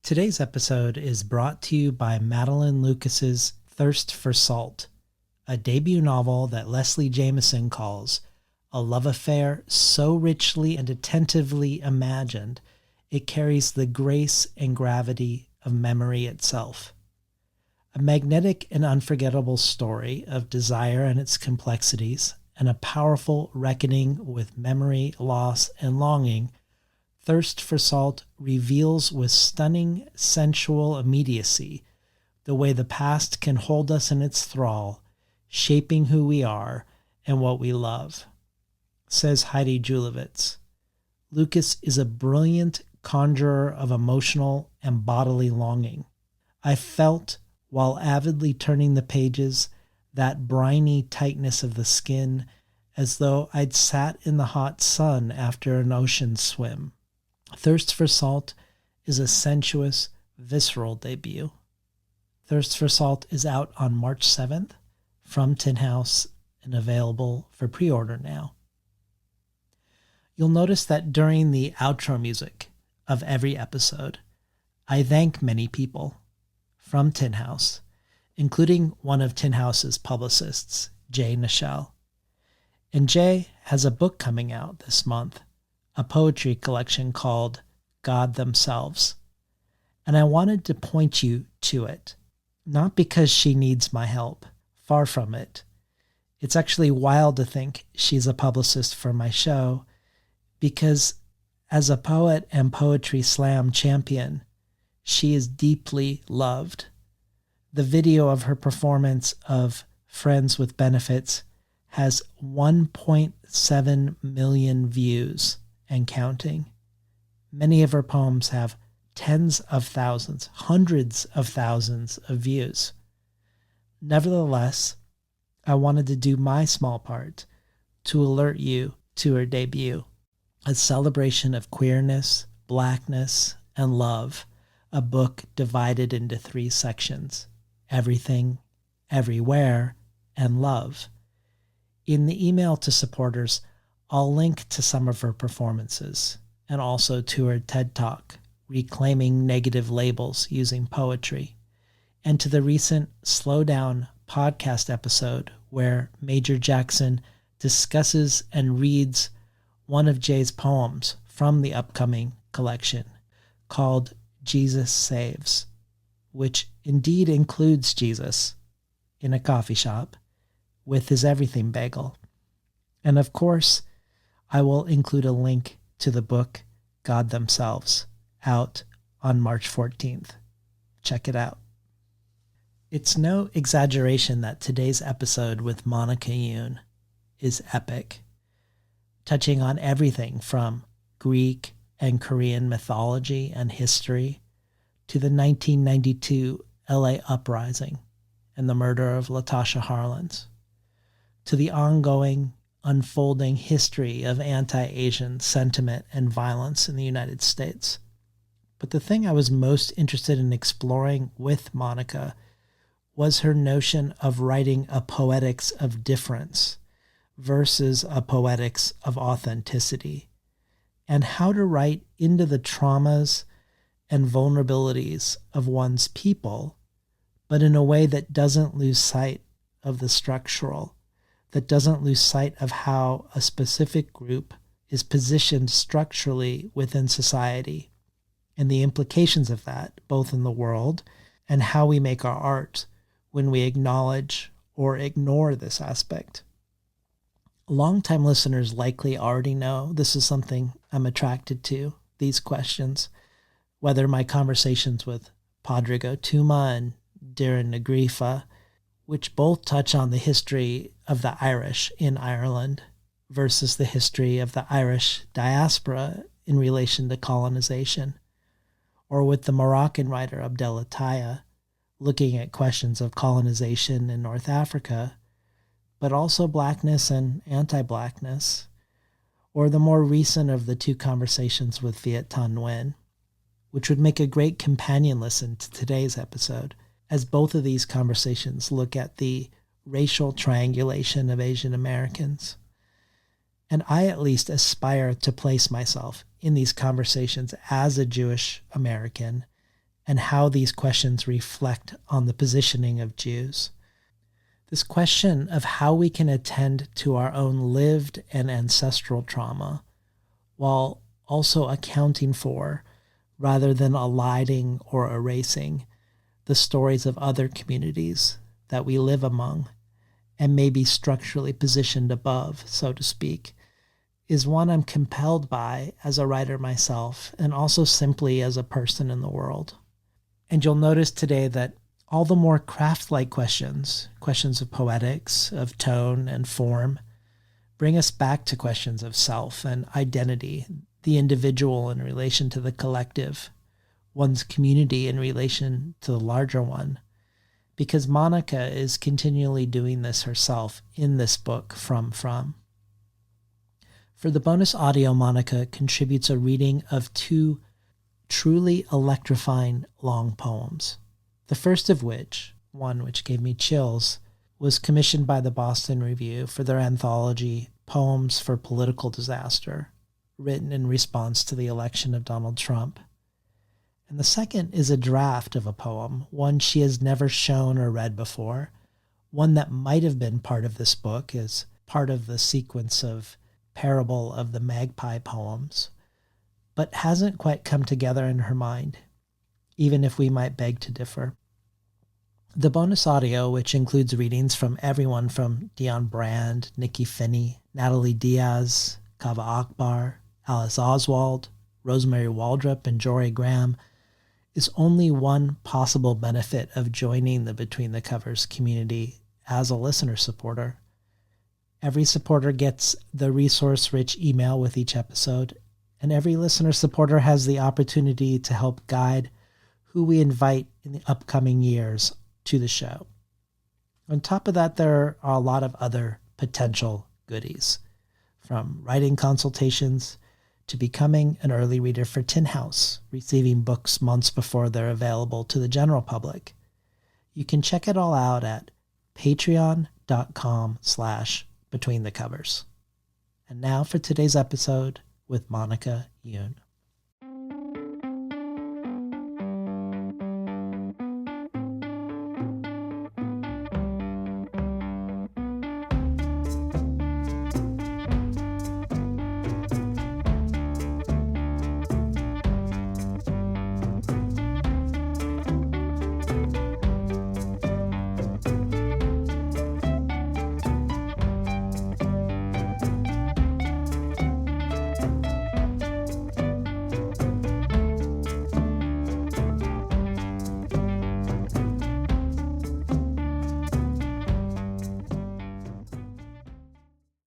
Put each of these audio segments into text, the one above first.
Today's episode is brought to you by Madeline Lucas's Thirst for Salt, a debut novel that Leslie Jameson calls a love affair so richly and attentively imagined it carries the grace and gravity of memory itself. A magnetic and unforgettable story of desire and its complexities, and a powerful reckoning with memory, loss, and longing, Thirst for Salt reveals with stunning sensual immediacy the way the past can hold us in its thrall, shaping who we are and what we love. Says Heidi Julavitz, Lucas is a brilliant conjurer of emotional and bodily longing. I felt, while avidly turning the pages, that briny tightness of the skin, as though I'd sat in the hot sun after an ocean swim. Thirst for Salt is a sensuous, visceral debut. Thirst for Salt is out on March 7th from Tin House and available for pre-order now. You'll notice that during the outro music of every episode, I thank many people from Tin House, including one of Tin House's publicists, Jay Nichelle. And Jay has a book coming out this month, a poetry collection called God Themselves. And I wanted to point you to it, not because she needs my help, far from it. It's actually wild to think she's a publicist for my show, because as a poet and poetry slam champion, she is deeply loved. The video of her performance of Friends with Benefits has 1.7 million views and counting. Many of her poems have tens of thousands, hundreds of thousands of views. Nevertheless, I wanted to do my small part to alert you to her debut, a celebration of queerness, blackness, and love, a book divided into 3 sections: everything, everywhere, and love. In the email to supporters, I'll link to some of her performances and also to her TED Talk, Reclaiming Negative Labels Using Poetry, and to the recent Slow Down podcast episode where Major Jackson discusses and reads one of Jay's poems from the upcoming collection called Jesus Saves, which indeed includes Jesus in a coffee shop with his everything bagel. And of course, I will include a link to the book God Themselves, out on March 14th. Check it out. It's no exaggeration that today's episode with Monica Youn is epic, touching on everything from Greek and Korean mythology and history to the 1992 LA uprising and the murder of Latasha Harlins, to the ongoing, unfolding history of anti-Asian sentiment and violence in the United States. But the thing I was most interested in exploring with Monica was her notion of writing a poetics of difference versus a poetics of authenticity, and how to write into the traumas and vulnerabilities of one's people, but in a way that doesn't lose sight of the structural, that doesn't lose sight of how a specific group is positioned structurally within society, and the implications of that, both in the world and how we make our art when we acknowledge or ignore this aspect. Longtime listeners likely already know this is something I'm attracted to, these questions, whether my conversations with Padraig Tuma and Darren Negrifa, which both touch on the history of the Irish in Ireland versus the history of the Irish diaspora in relation to colonization, or with the Moroccan writer Abdel Attaya, looking at questions of colonization in North Africa, but also blackness and anti-blackness, or the more recent of the 2 conversations with Viet Thanh Nguyen, which would make a great companion listen to today's episode, as both of these conversations look at the racial triangulation of Asian Americans. And I at least aspire to place myself in these conversations as a Jewish American and how these questions reflect on the positioning of Jews. This question of how we can attend to our own lived and ancestral trauma while also accounting for, rather than eliding or erasing, the stories of other communities that we live among and may be structurally positioned above, so to speak, is one I'm compelled by as a writer myself and also simply as a person in the world. And you'll notice today that all the more craft-like questions of poetics, of tone and form, bring us back to questions of self and identity, the individual in relation to the collective, one's community in relation to the larger one, because Monica is continually doing this herself in this book, From. For the bonus audio, Monica contributes a reading of 2 truly electrifying long poems. The first of which, one which gave me chills, was commissioned by the Boston Review for their anthology, Poems for Political Disaster, written in response to the election of Donald Trump. And the second is a draft of a poem, one she has never shown or read before, one that might have been part of this book as part of the sequence of Parable of the Magpie poems, but hasn't quite come together in her mind, even if we might beg to differ. The bonus audio, which includes readings from everyone from Dion Brand, Nikki Finney, Natalie Diaz, Kava Akbar, Alice Oswald, Rosemary Waldrop, and Jory Graham, is only one possible benefit of joining the Between the Covers community as a listener supporter. Every supporter gets the resource-rich email with each episode, and every listener supporter has the opportunity to help guide who we invite in the upcoming years to the show. On top of that, there are a lot of other potential goodies, from writing consultations to becoming an early reader for Tin House, receiving books months before they're available to the general public. You can check it all out at patreon.com/betweenthecovers. And now for today's episode with Monica Youn.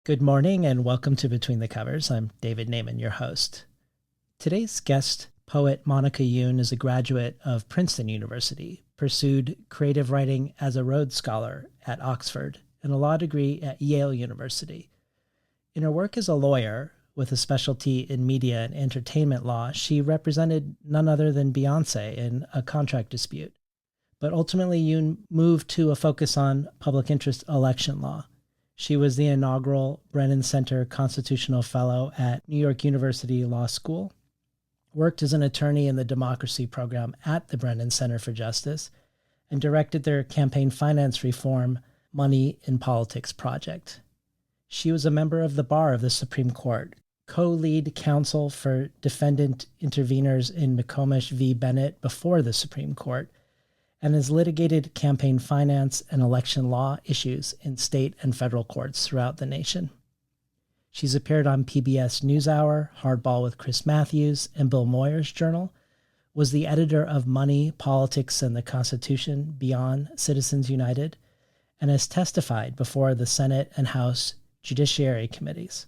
Good morning and welcome to Between the Covers. I'm David Naiman, your host. Today's guest poet Monica Youn is a graduate of Princeton University, pursued creative writing as a Rhodes Scholar at Oxford, and a law degree at Yale University. In her work as a lawyer, with a specialty in media and entertainment law, she represented none other than Beyoncé in a contract dispute. But ultimately, Youn moved to a focus on public interest election law. She was the inaugural Brennan Center Constitutional Fellow at New York University Law School, worked as an attorney in the democracy program at the Brennan Center for Justice, and directed their campaign finance reform Money in Politics project. She was a member of the bar of the Supreme Court, co-lead counsel for defendant interveners in McComish v. Bennett before the Supreme Court, and has litigated campaign finance and election law issues in state and federal courts throughout the nation. She's appeared on PBS NewsHour, Hardball with Chris Matthews, and Bill Moyer's Journal, was the editor of Money, Politics, and the Constitution Beyond Citizens United, and has testified before the Senate and House Judiciary Committees.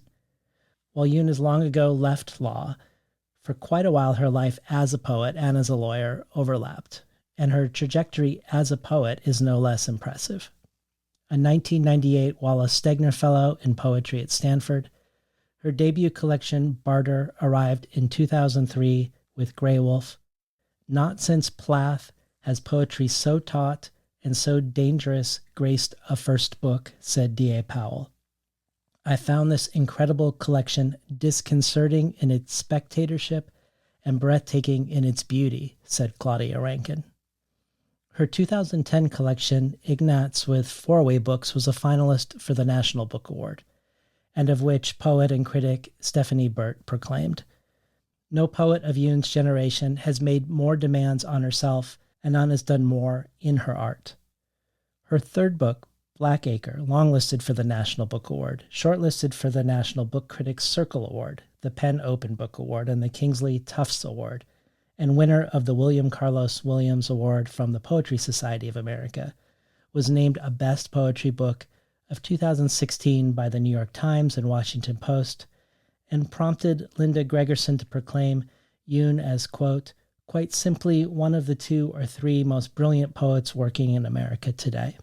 While Youn has long ago left law, for quite a while her life as a poet and as a lawyer overlapped, and her trajectory as a poet is no less impressive. A 1998 Wallace Stegner Fellow in Poetry at Stanford, her debut collection, Barter, arrived in 2003 with Grey Wolf. Not since Plath has poetry so taught and so dangerous graced a first book, said D.A. Powell. I found this incredible collection disconcerting in its spectatorship and breathtaking in its beauty, said Claudia Rankin. Her 2010 collection, Ignatz with Four-Way Books, was a finalist for the National Book Award, and of which poet and critic Stephanie Burt proclaimed, "No poet of Youn's generation has made more demands on herself, and none has done more in her art." Her third book, Blackacre, longlisted for the National Book Award, shortlisted for the National Book Critics Circle Award, the Penn Open Book Award, and the Kingsley Tufts Award, and winner of the William Carlos Williams Award from the Poetry Society of America, was named a Best Poetry Book of 2016 by the New York Times and Washington Post, and prompted Linda Gregerson to proclaim Youn as, quote, "quite simply one of the 2 or 3 most brilliant poets working in America today."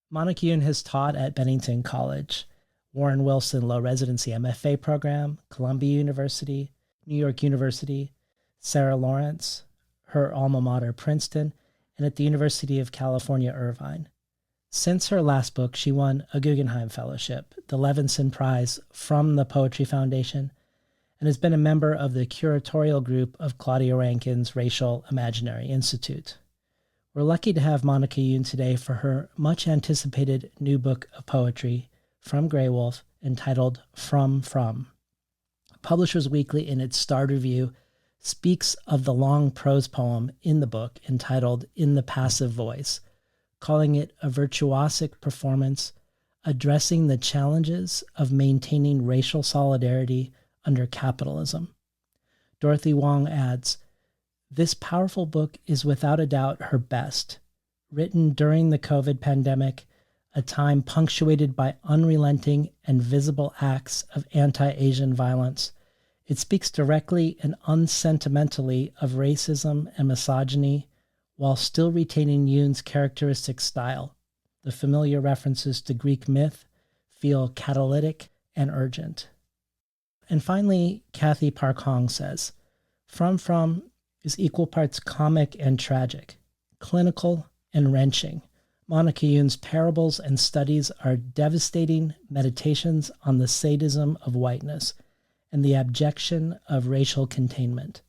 Monica Youn has taught at Bennington College, Warren Wilson Low Residency MFA program, Columbia University, New York University, Sarah Lawrence, her alma mater Princeton, and at the University of California, Irvine. Since her last book, she won a Guggenheim Fellowship, the Levinson Prize from the Poetry Foundation, and has been a member of the curatorial group of Claudia Rankin's Racial Imaginary Institute. We're lucky to have Monica Youn today for her much-anticipated new book of poetry from Grey Wolf entitled From. Publishers Weekly, in its starred review, speaks of the long prose poem in the book entitled In the Passive Voice, calling it a virtuosic performance addressing the challenges of maintaining racial solidarity under capitalism. Dorothy Wang adds, "This powerful book is without a doubt her best. Written during the COVID pandemic, a time punctuated by unrelenting and visible acts of anti-Asian violence, it speaks directly and unsentimentally of racism and misogyny while still retaining Youn's characteristic style. The familiar references to Greek myth feel catalytic and urgent." And finally, Kathy Park Hong says, From is equal parts comic and tragic, clinical and wrenching. Monica Youn's parables and studies are devastating meditations on the sadism of whiteness and the abjection of racial containment.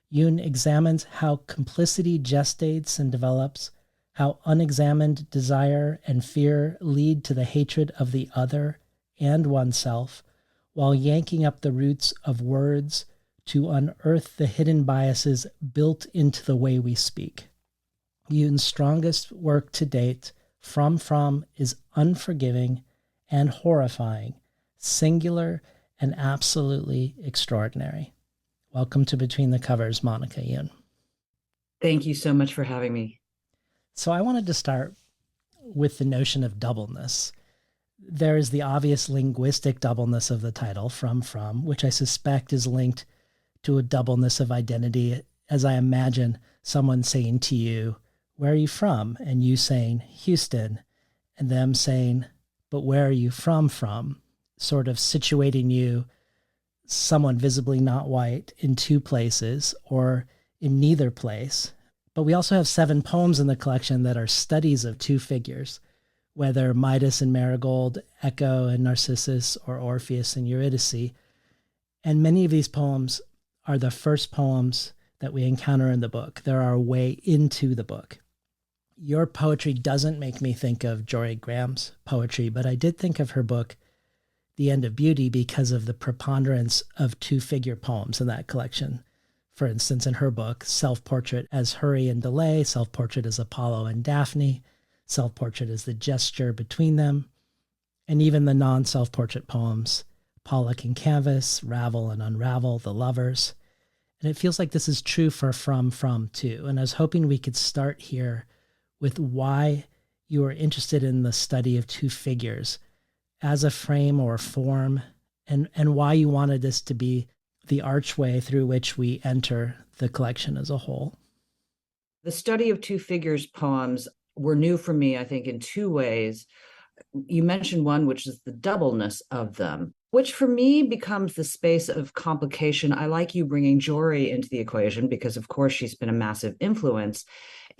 Youn examines how complicity gestates and develops, how unexamined desire and fear lead to the hatred of the other and oneself, while yanking up the roots of words to unearth the hidden biases built into the way we speak. Youn's strongest work to date, From, is unforgiving and horrifying, singular and absolutely extraordinary. Welcome to Between the Covers, Monica Youn. Thank you so much for having me. So I wanted to start with the notion of doubleness. There is the obvious linguistic doubleness of the title, From, which I suspect is linked to a doubleness of identity, as I imagine someone saying to you, "Where are you from?" and you saying, "Houston," and them saying, "But where are you from?" Sort of situating you, someone visibly not white, in two places or in neither place. But we also have 7 poems in the collection that are studies of 2 figures, whether Midas and Marigold, Echo and Narcissus, or Orpheus and Eurydice. And many of these poems are the first poems that we encounter in the book. They're our way into the book. Your poetry doesn't make me think of Jory Graham's poetry, but I did think of her book, The End of Beauty, because of the preponderance of 2-figure poems in that collection. For instance, in her book, self-portrait as hurry and delay, self-portrait as Apollo and Daphne, self-portrait as the gesture between them, and even the non-self-portrait poems, Pollock and Canvas, Ravel and Unravel, The Lovers. And it feels like this is true for From too. And I was hoping we could start here with why you are interested in the study of 2 figures as a frame or form, and why you wanted this to be the archway through which we enter the collection as a whole. The study of 2 figures poems were new for me, I think, in 2 ways. You mentioned one, which is the doubleness of them, which for me becomes the space of complication. I like you bringing Jory into the equation because, of course, she's been a massive influence.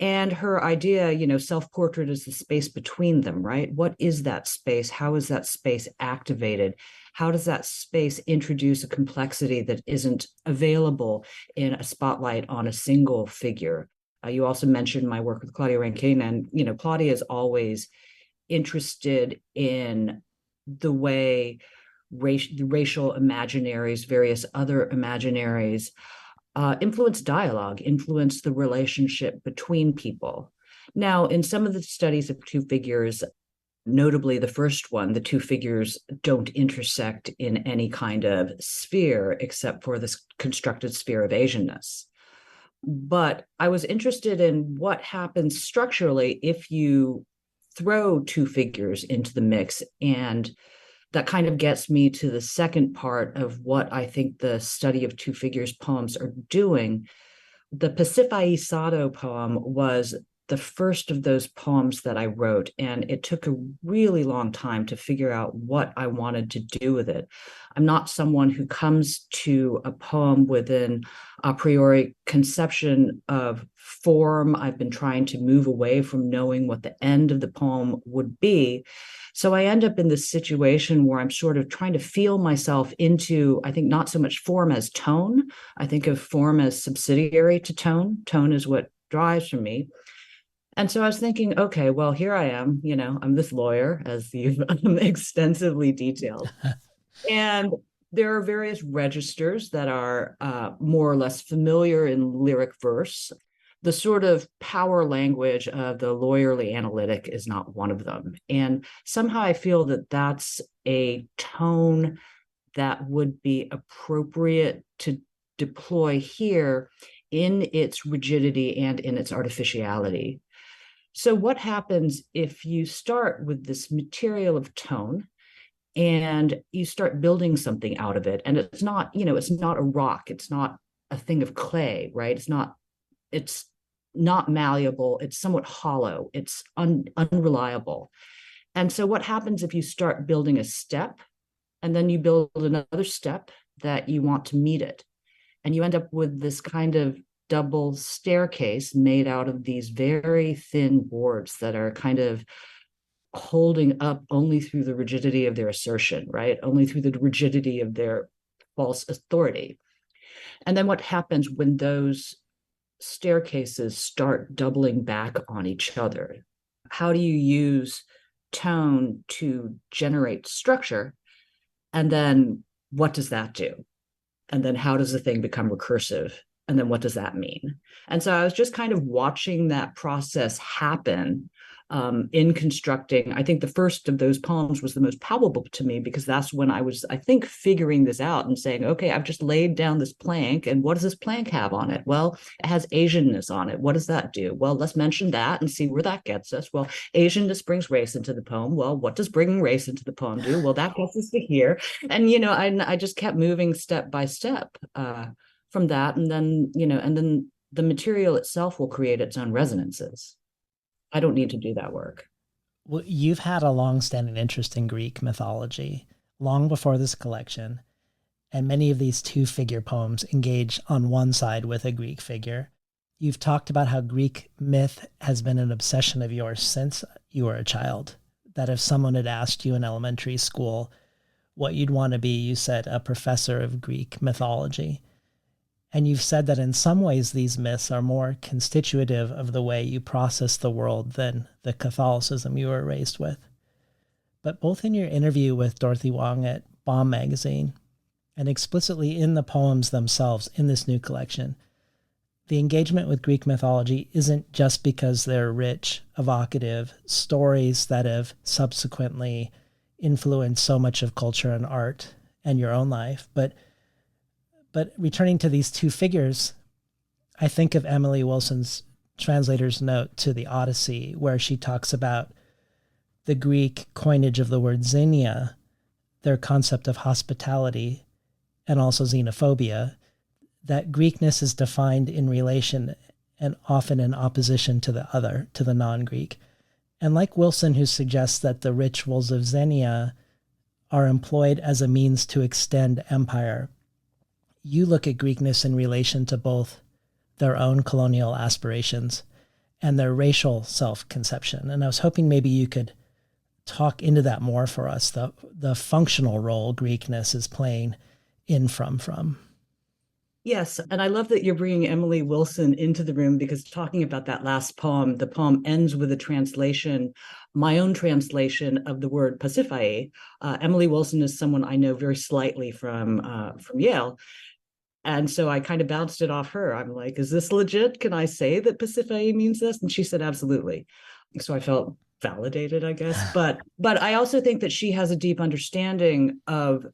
And her idea, self-portrait is the space between them, right? What is that space? How is that space activated? How does that space introduce a complexity that isn't available in a spotlight on a single figure? You also mentioned my work with Claudia Rankine, and Claudia is always interested in the way racial imaginaries, various other imaginaries, influence dialogue, influence the relationship between people. Now, in some of the studies of two figures, notably the first one, the two figures don't intersect in any kind of sphere except for this constructed sphere of Asianness. But I was interested in what happens structurally if you throw two figures into the mix. And that kind of gets me to the second part of what I think the study of two figures poems are doing. The Pasiphae Sado poem was the first of those poems that I wrote, and it took a really long time to figure out what I wanted to do with it. I'm not someone who comes to a poem with an a priori conception of form. I've been trying to move away from knowing what the end of the poem would be. So I end up in this situation where I'm sort of trying to feel myself into, I think, not so much form as tone. I think of form as subsidiary to tone. Tone is what drives for me. And so I was thinking, okay, well, here I am, I'm this lawyer, as you've extensively detailed. And there are various registers that are more or less familiar in lyric verse. The sort of power language of the lawyerly analytic is not one of them. And somehow I feel that that's a tone that would be appropriate to deploy here in its rigidity and in its artificiality. So what happens if you start with this material of tone and you start building something out of it? And it's not, it's not a rock, it's not a thing of clay, right? It's not malleable, it's somewhat hollow, it's unreliable. And so what happens if you start building a step and then you build another step that you want to meet it? And you end up with this kind of double staircase made out of these very thin boards that are kind of holding up only through the rigidity of their assertion, right? Only through the rigidity of their false authority. And then what happens when those staircases start doubling back on each other? How do you use tone to generate structure? And then what does that do? And then how does the thing become recursive? And then what does that mean? And so I was just kind of watching that process happen in constructing. I think the first of those poems was the most palpable to me because that's when I was, I think, figuring this out and saying, okay, I've just laid down this plank. And what does this plank have on it? Well, it has Asianness on it. What does that do? Well, let's mention that and see where that gets us. Well, Asianness brings race into the poem. Well, what does bringing race into the poem do? Well, that gets us to here. And, I just kept moving step by step from that. And then the material itself will create its own resonances. I don't need to do that work. Well, you've had a long-standing interest in Greek mythology long before this collection, and many of these two-figure poems engage on one side with a Greek figure. You've talked about how Greek myth has been an obsession of yours since you were a child, that if someone had asked you in elementary school what you'd want to be, you said a professor of Greek mythology. And you've said that in some ways these myths are more constitutive of the way you process the world than the Catholicism you were raised with. But both in your interview with Dorothy Wang at Bomb magazine and explicitly in the poems themselves in this new collection, the engagement with Greek mythology isn't just because they're rich, evocative stories that have subsequently influenced so much of culture and art and your own life, but returning to these two figures, I think of Emily Wilson's translator's note to the Odyssey, where she talks about the Greek coinage of the word xenia, their concept of hospitality, and also xenophobia, that Greekness is defined in relation and often in opposition to the other, to the non-Greek. And like Wilson, who suggests that the rituals of xenia are employed as a means to extend empire, you look at Greekness in relation to both their own colonial aspirations and their racial self-conception. And I was hoping maybe you could talk into that more for us, the functional role Greekness is playing in from. Yes, and I love that you're bringing Emily Wilson into the room, because talking about that last poem, the poem ends with a translation, my own translation of the word Pasiphae. Emily Wilson is someone I know very slightly from Yale. And so I kind of bounced it off her. I'm like, is this legit? Can I say that Pasiphae means this? And she said, absolutely. So I felt validated, I guess. But I also think that she has a deep understanding of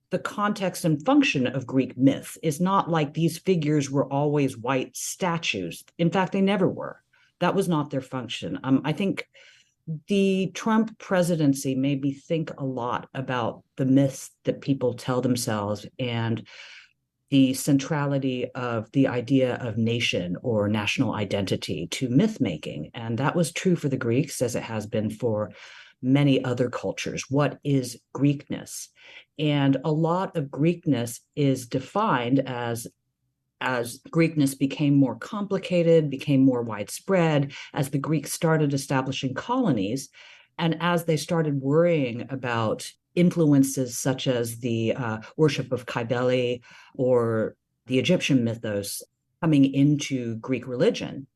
the context and function of Greek myth. Is not like these figures were always white statues. In fact, they never were. That was not their function. I think the Trump presidency made me think a lot about the myths that people tell themselves and the centrality of the idea of nation or national identity to myth making. And that was true for the Greeks, as it has been for many other cultures. What is Greekness? And a lot of Greekness is defined as Greekness became more complicated, became more widespread, as the Greeks started establishing colonies, and as they started worrying about influences such as the worship of Cybele or the Egyptian mythos coming into Greek religion,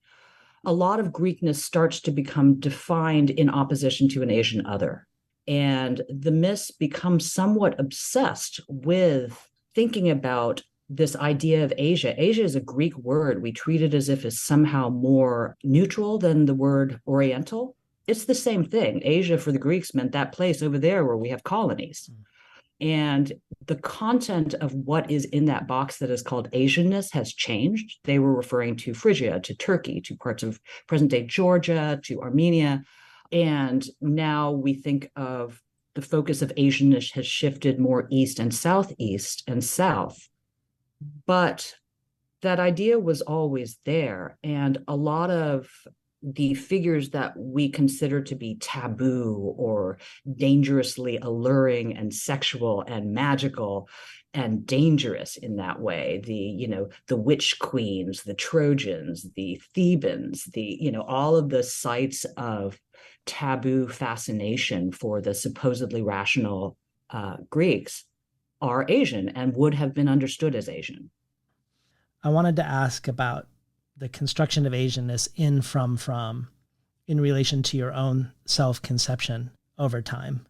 a lot of Greekness starts to become defined in opposition to an Asian other. And the myths become somewhat obsessed with thinking about this idea of Asia. Asia is a Greek word. We treat it as if it's somehow more neutral than the word Oriental. It's the same thing. Asia for the Greeks meant that place over there where we have colonies. And the content of what is in that box that is called Asianness has changed. They were referring to Phrygia, to Turkey, to parts of present-day Georgia, to Armenia. And now we think of the focus of Asianness has shifted more east and southeast and south. But that idea was always there. And a lot of the figures that we consider to be taboo or dangerously alluring and sexual and magical and dangerous in that way, the witch queens, the Trojans, the Thebans, all of the sites of taboo fascination for the supposedly rational Greeks are Asian and would have been understood as Asian. I wanted to ask about the construction of Asianness from in relation to your own self-conception over time.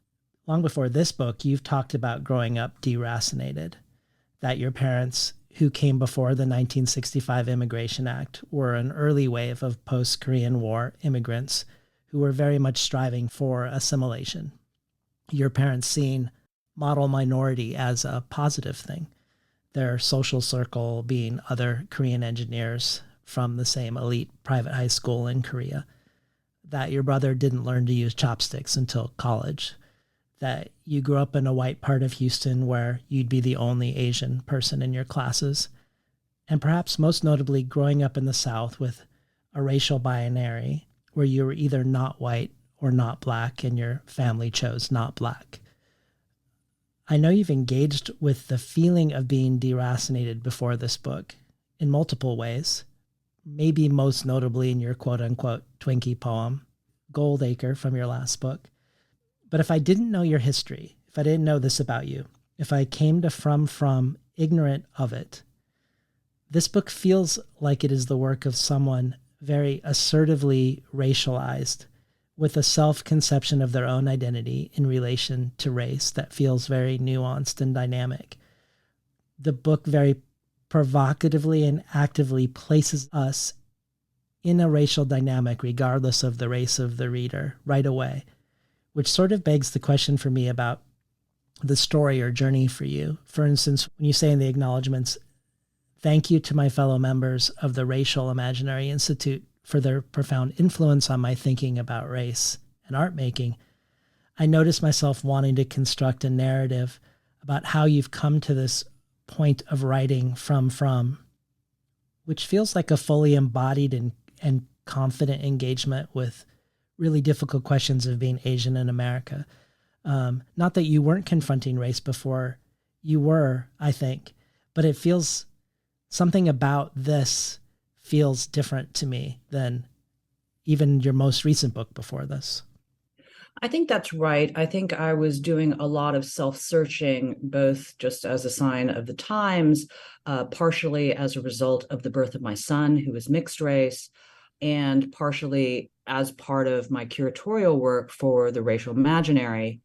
Long before this book, you've talked about growing up deracinated, that your parents, who came before the 1965 Immigration Act, were an early wave of post-Korean War immigrants who were very much striving for assimilation. Your parents seeing model minority as a positive thing, their social circle being other Korean engineers from the same elite private high school in Korea, that your brother didn't learn to use chopsticks until college, that you grew up in a white part of Houston where you'd be the only Asian person in your classes, and perhaps most notably growing up in the South with a racial binary where you were either not white or not black and your family chose not black. I know you've engaged with the feeling of being deracinated before this book in multiple ways, maybe most notably in your quote-unquote Twinkie poem, Goldacre, from your last book. But if I didn't know your history, if I didn't know this about you, if I came to from ignorant of it, this book feels like it is the work of someone very assertively racialized, with a self-conception of their own identity in relation to race that feels very nuanced and dynamic. The book very provocatively and actively places us in a racial dynamic regardless of the race of the reader right away, which sort of begs the question for me about the story or journey for you. For instance, when you say in the acknowledgments, "Thank you to my fellow members of the Racial Imaginary Institute for their profound influence on my thinking about race and art making," I noticed myself wanting to construct a narrative about how you've come to this point of writing from, which feels like a fully embodied and confident engagement with really difficult questions of being Asian in America. Not that you weren't confronting race before, you were, I think, but it feels, something about this feels different to me than even your most recent book before this. I think that's right. I think I was doing a lot of self searching, both just as a sign of the times, partially as a result of the birth of my son, who is mixed race, and partially as part of my curatorial work for the racial imaginary.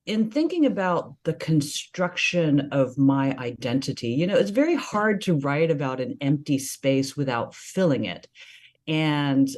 In thinking about the construction of my identity, it's very hard to write about an empty space without filling it. And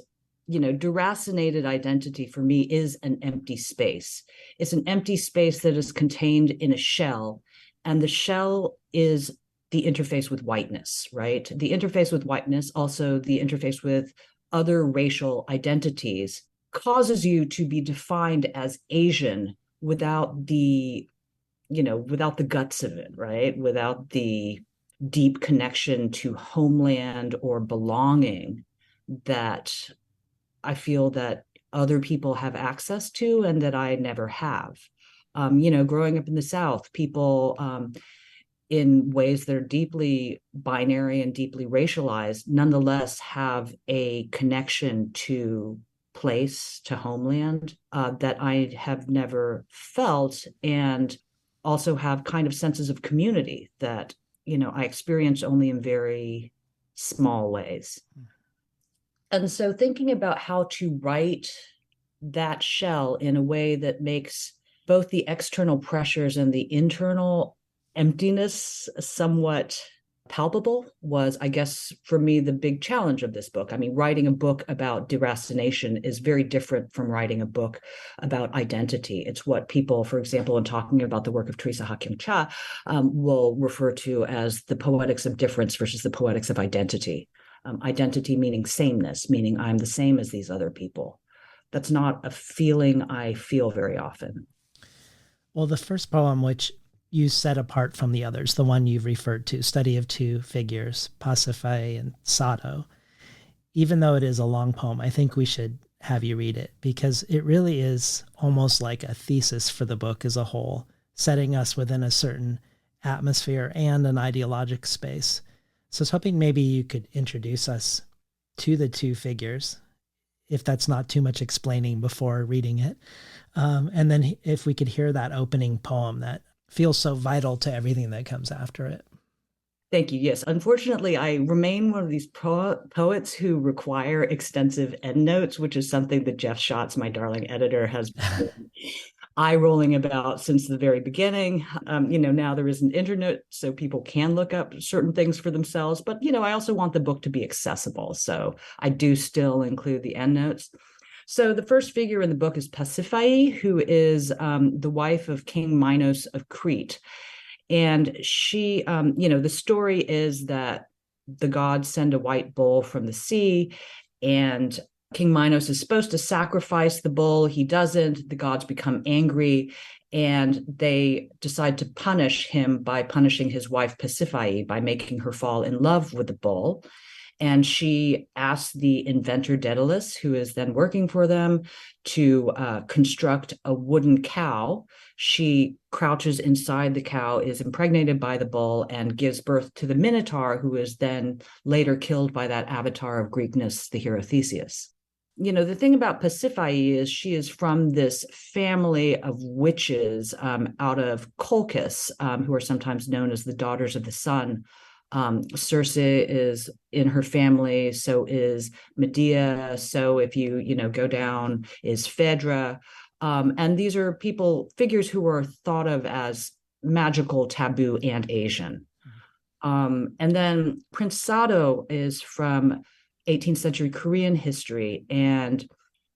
deracinated identity for me is an empty space. It's an empty space that is contained in a shell, and the shell is the interface with whiteness, right? The interface with whiteness, also the interface with other racial identities, causes you to be defined as Asian without without the guts of it, right? Without the deep connection to homeland or belonging that I feel that other people have access to and that I never have. Growing up in the South, people in ways that are deeply binary and deeply racialized, nonetheless have a connection to place, to homeland, that I have never felt, and also have kind of senses of community that, I experience only in very small ways. And so thinking about how to write that shell in a way that makes both the external pressures and the internal emptiness somewhat palpable was, I guess, for me, the big challenge of this book. I mean, writing a book about deracination is very different from writing a book about identity. It's what people, for example, in talking about the work of Teresa Hakim Cha, will refer to as the poetics of difference versus the poetics of identity. Identity meaning sameness, meaning I'm the same as these other people. That's not a feeling I feel very often. Well, the first poem, which you set apart from the others, the one you've referred to, Study of Two Figures, Pasiphae and Sado, even though it is a long poem, I think we should have you read it because it really is almost like a thesis for the book as a whole, setting us within a certain atmosphere and an ideologic space. So I was hoping maybe you could introduce us to the two figures, if that's not too much explaining before reading it. And then if we could hear that opening poem that feels so vital to everything that comes after it. Thank you. Yes. Unfortunately, I remain one of these poets who require extensive endnotes, which is something that Jeff Schatz, my darling editor, has been eye rolling about since the very beginning. Now there is an internet, so people can look up certain things for themselves. But, I also want the book to be accessible. So I do still include the endnotes. So the first figure in the book is Pasiphae, who is the wife of King Minos of Crete. And she, the story is that the gods send a white bull from the sea, and King Minos is supposed to sacrifice the bull. He doesn't. The gods become angry, and they decide to punish him by punishing his wife Pasiphae by making her fall in love with the bull. And she asks the inventor Daedalus, who is then working for them, to construct a wooden cow. She crouches inside the cow, is impregnated by the bull, and gives birth to the Minotaur, who is then later killed by that avatar of Greekness, the hero Theseus. The thing about Pasiphae is she is from this family of witches out of Colchis, who are sometimes known as the daughters of the sun. Circe is in her family, so is Medea. So if you go down is Phaedra. And these are figures who are thought of as magical, taboo, and Asian. And then Prince Sado is from 18th century Korean history, and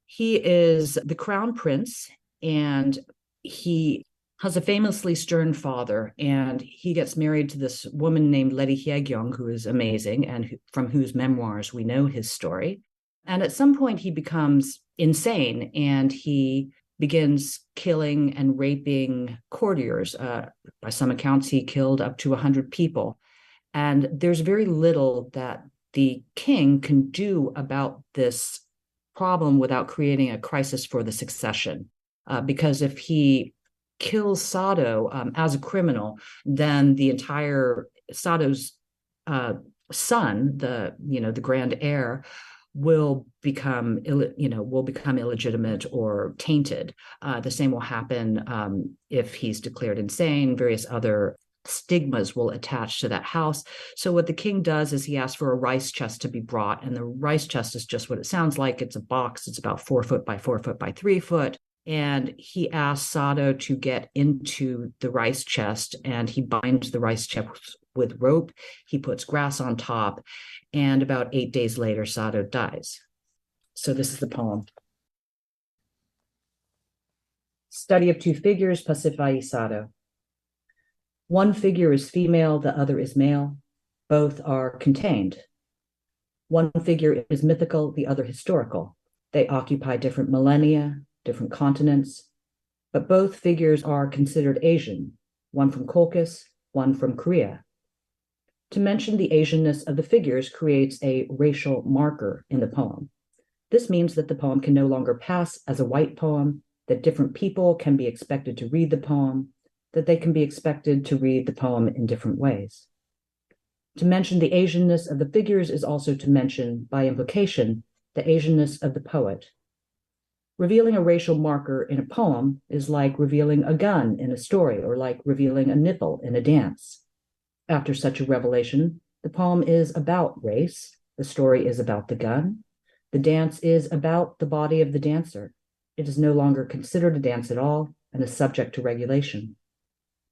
he is the crown prince, and he has a famously stern father, and he gets married to this woman named Letty Hyegyong, who is amazing, and from whose memoirs we know his story. And at some point, he becomes insane, and he begins killing and raping courtiers. By some accounts, he killed up to 100 people. And there's very little that the king can do about this problem without creating a crisis for the succession. Because if he kills Sado as a criminal, then the entire Sado's son, the grand heir, will become illegitimate or tainted. The same will happen if he's declared insane. Various other stigmas will attach to that house. So what the king does is he asks for a rice chest to be brought, and the rice chest is just what it sounds like. It's a box. It's about 4 foot by 4 foot by 3 foot. And he asks Sado to get into the rice chest, and he binds the rice chest with rope. He puts grass on top, and about 8 days later, Sado dies. So this is the poem. Study of two figures, Pasiphae Sado. One figure is female, the other is male. Both are contained. One figure is mythical, the other historical. They occupy different millennia, different continents, but both figures are considered Asian, one from Colchis, one from Korea. To mention the Asianness of the figures creates a racial marker in the poem. This means that the poem can no longer pass as a white poem, that different people can be expected to read the poem, that they can be expected to read the poem in different ways. To mention the Asianness of the figures is also to mention, by implication, the Asianness of the poet. Revealing a racial marker in a poem is like revealing a gun in a story, or like revealing a nipple in a dance. After such a revelation, the poem is about race, the story is about the gun, the dance is about the body of the dancer. It is no longer considered a dance at all and is subject to regulation.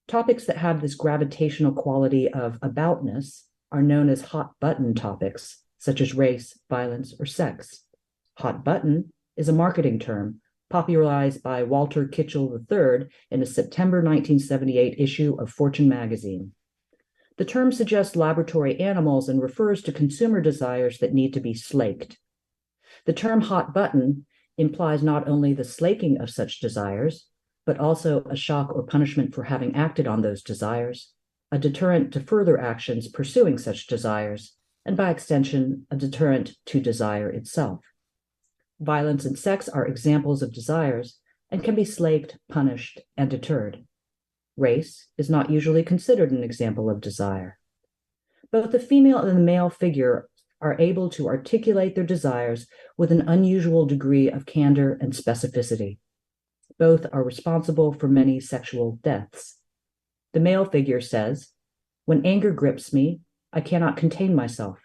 Topics that have this gravitational quality of aboutness are known as hot button topics, such as race, violence, or sex. Hot button is a marketing term popularized by Walter Kitchell III in a September 1978 issue of Fortune magazine. The term suggests laboratory animals and refers to consumer desires that need to be slaked. The term hot button implies not only the slaking of such desires, but also a shock or punishment for having acted on those desires, a deterrent to further actions pursuing such desires, and by extension, a deterrent to desire itself. Violence and sex are examples of desires and can be slaked, punished, and deterred. Race is not usually considered an example of desire. Both the female and the male figure are able to articulate their desires with an unusual degree of candor and specificity. Both are responsible for many sexual deaths. The male figure says, "When anger grips me, I cannot contain myself.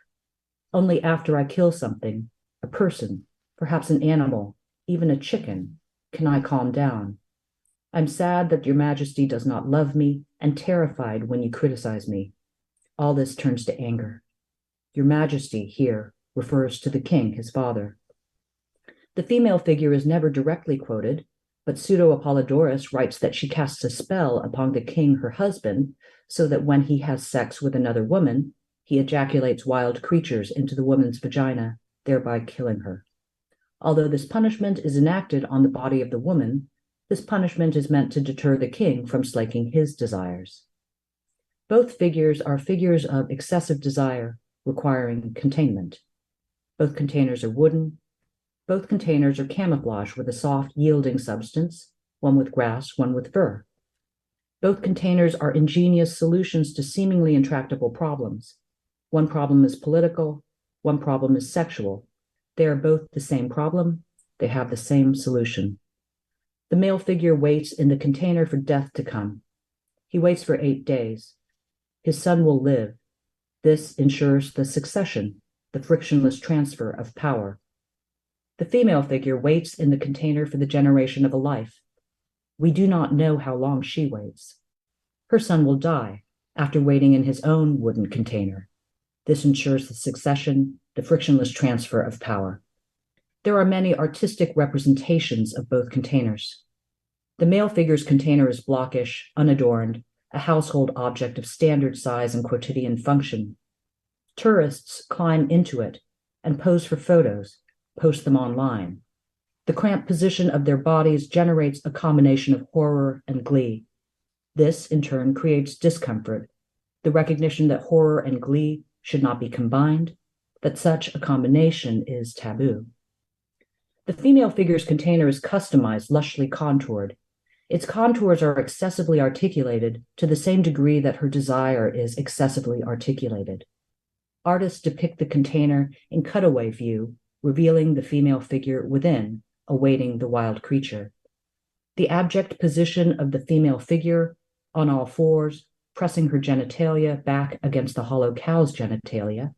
Only after I kill something, a person, perhaps an animal, even a chicken, can I calm down. I'm sad that your majesty does not love me and terrified when you criticize me. All this turns to anger." Your majesty here refers to the king, his father. The female figure is never directly quoted, but Pseudo-Apollodorus writes that she casts a spell upon the king, her husband, so that when he has sex with another woman, he ejaculates wild creatures into the woman's vagina, thereby killing her. Although this punishment is enacted on the body of the woman, this punishment is meant to deter the king from slaking his desires. Both figures are figures of excessive desire, requiring containment. Both containers are wooden. Both containers are camouflaged with a soft, yielding substance, one with grass, one with fur. Both containers are ingenious solutions to seemingly intractable problems. One problem is political, one problem is sexual. They are both the same problem. They have the same solution. The male figure waits in the container for death to come. He waits for 8 days. His son will live. This ensures the succession, the frictionless transfer of power. The female figure waits in the container for the generation of a life. We do not know how long she waits. Her son will die after waiting in his own wooden container. This ensures the succession, the frictionless transfer of power. There are many artistic representations of both containers. The male figure's container is blockish, unadorned, a household object of standard size and quotidian function. Tourists climb into it and pose for photos, post them online. The cramped position of their bodies generates a combination of horror and glee. This, in turn, creates discomfort, the recognition that horror and glee should not be combined, that such a combination is taboo. The female figure's container is customized, lushly contoured. Its contours are excessively articulated to the same degree that her desire is excessively articulated. Artists depict the container in cutaway view revealing the female figure within, awaiting the wild creature. The abject position of the female figure, on all fours, pressing her genitalia back against the hollow cow's genitalia,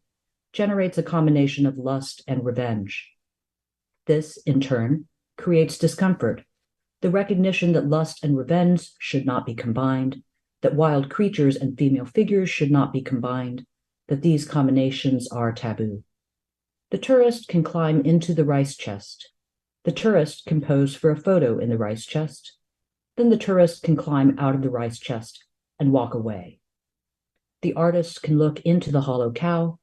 generates a combination of lust and revenge. This, in turn, creates discomfort, the recognition that lust and revenge should not be combined, that wild creatures and female figures should not be combined, that these combinations are taboo. The tourist can climb into the rice chest. The tourist can pose for a photo in the rice chest. Then the tourist can climb out of the rice chest and walk away. The artist can look into the hollow cow.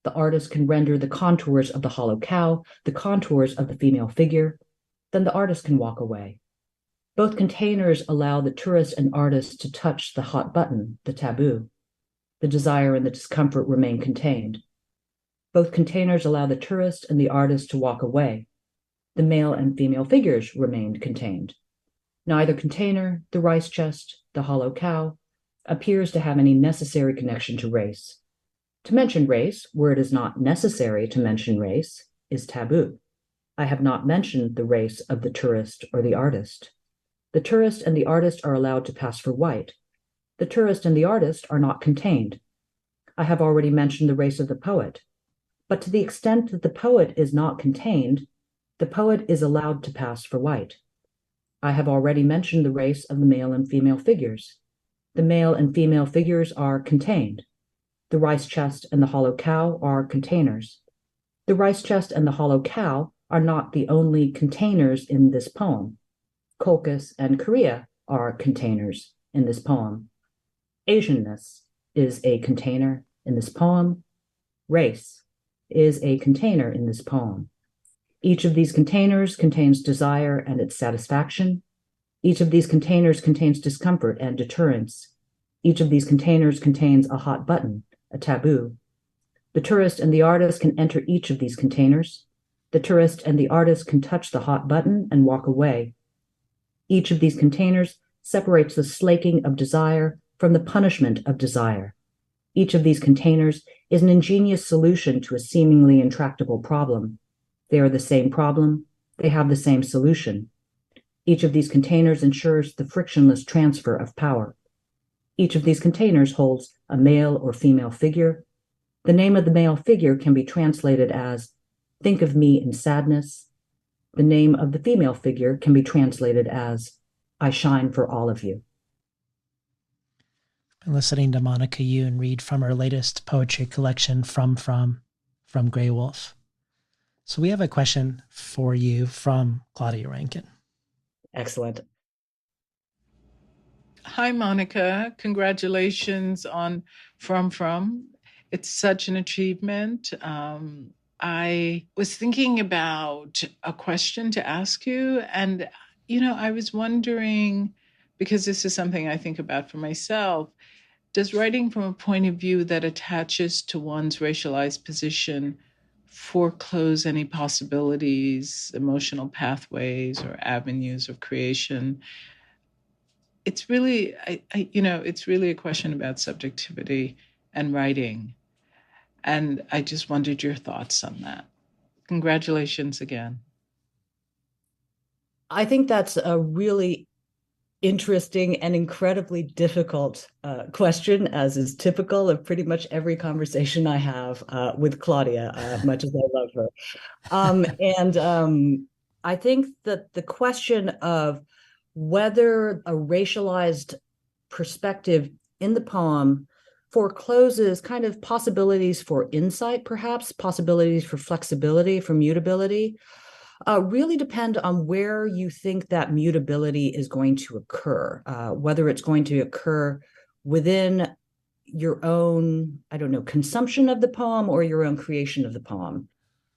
The artist can render the contours of the hollow cow, the contours of the female figure. Then the artist can walk away. Both containers allow the tourist and artist to touch the hot button, the taboo. The desire and the discomfort remain contained. Both containers allow the tourist and the artist to walk away. The male and female figures remained contained. Neither container, the rice chest, the hollow cow, appears to have any necessary connection to race. To mention race, where it is not necessary to mention race, is taboo. I have not mentioned the race of the tourist or the artist. The tourist and the artist are allowed to pass for white. The tourist and the artist are not contained. I have already mentioned the race of the poet. But to the extent that the poet is not contained, the poet is allowed to pass for white. I have already mentioned the race of the male and female figures. The male and female figures are contained. The rice chest and the hollow cow are containers. The rice chest and the hollow cow are not the only containers in this poem. Colchis and Korea are containers in this poem. Asianness is a container in this poem. Race is a container in this poem. Each of these containers contains desire and its satisfaction. Each of these containers contains discomfort and deterrence. Each of these containers contains a hot button, a taboo. The tourist and the artist can enter each of these containers. The tourist and the artist can touch the hot button and walk away. Each of these containers separates the slaking of desire from the punishment of desire. Each of these containers is an ingenious solution to a seemingly intractable problem. They are the same problem. They have the same solution. Each of these containers ensures the frictionless transfer of power. Each of these containers holds a male or female figure. The name of the male figure can be translated as, "Think of me in sadness." The name of the female figure can be translated as, "I shine for all of you." Been listening to Monica Youn read from her latest poetry collection, From Grey Wolf. So we have a question for you from Claudia Rankin. Excellent. Hi, Monica. Congratulations on From. It's such an achievement. I was thinking about a question to ask you, and, I was wondering, because this is something I think about for myself, does writing from a point of view that attaches to one's racialized position foreclose any possibilities, emotional pathways, or avenues of creation? It's really, it's really a question about subjectivity and writing. And I just wondered your thoughts on that. Congratulations again. I think that's a really interesting and incredibly difficult question, as is typical of pretty much every conversation I have with Claudia, much as I love her. And I think that the question of whether a racialized perspective in the poem forecloses kind of possibilities for insight, perhaps possibilities for flexibility, for mutability, really depend on where you think that mutability is going to occur, whether it's going to occur within your own, consumption of the poem or your own creation of the poem.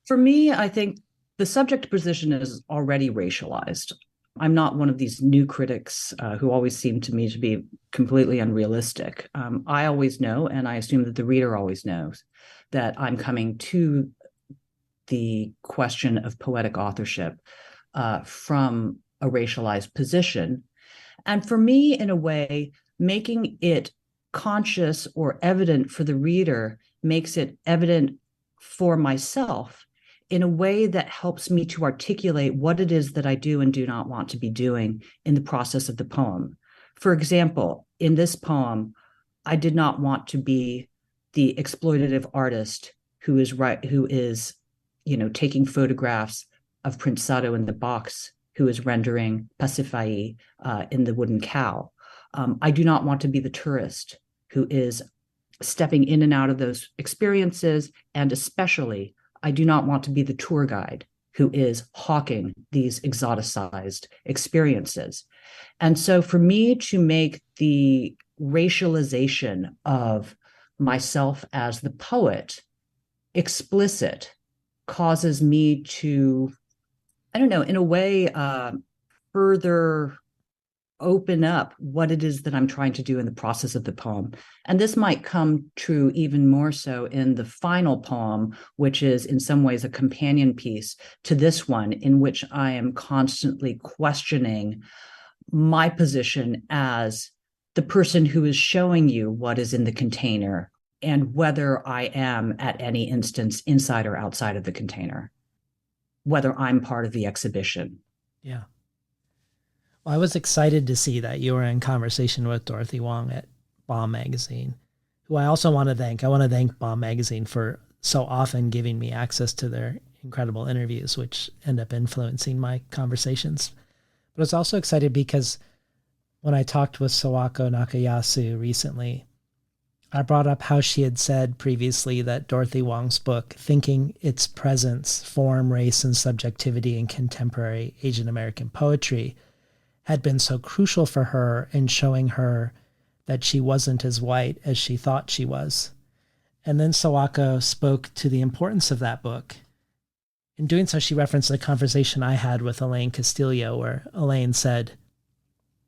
For me, I think the subject position is already racialized. I'm not one of these new critics who always seem to me to be completely unrealistic. I always know, and I assume that the reader always knows, that I'm coming to the question of poetic authorship from a racialized position. And for me, in a way, making it conscious or evident for the reader makes it evident for myself in a way that helps me to articulate what it is that I do and do not want to be doing in the process of the poem. For example, in this poem, I did not want to be the exploitative artist who is taking photographs of Prince Sado in the box, who is rendering Pasiphae in the wooden cow. I do not want to be the tourist who is stepping in and out of those experiences, and especially, I do not want to be the tour guide who is hawking these exoticized experiences. And so for me to make the racialization of myself as the poet explicit causes me to, I don't know, in a way, further open up what it is that I'm trying to do in the process of the poem. And this might come true even more so in the final poem, which is in some ways a companion piece to this one, in which I am constantly questioning my position as the person who is showing you what is in the container and whether I am at any instance inside or outside of the container, whether I'm part of the exhibition. Yeah. Well, I was excited to see that you were in conversation with Dorothy Wang at Bomb Magazine, who I also want to thank. I want to thank Bomb Magazine for so often giving me access to their incredible interviews, which end up influencing my conversations. But I was also excited because when I talked with Sawako Nakayasu recently, I brought up how she had said previously that Dorothy Wang's book, Thinking Its Presence, Form, Race, and Subjectivity in Contemporary Asian American Poetry, had been so crucial for her in showing her that she wasn't as white as she thought she was. And then Sawako spoke to the importance of that book. In doing so, she referenced a conversation I had with Elaine Castillo, where Elaine said,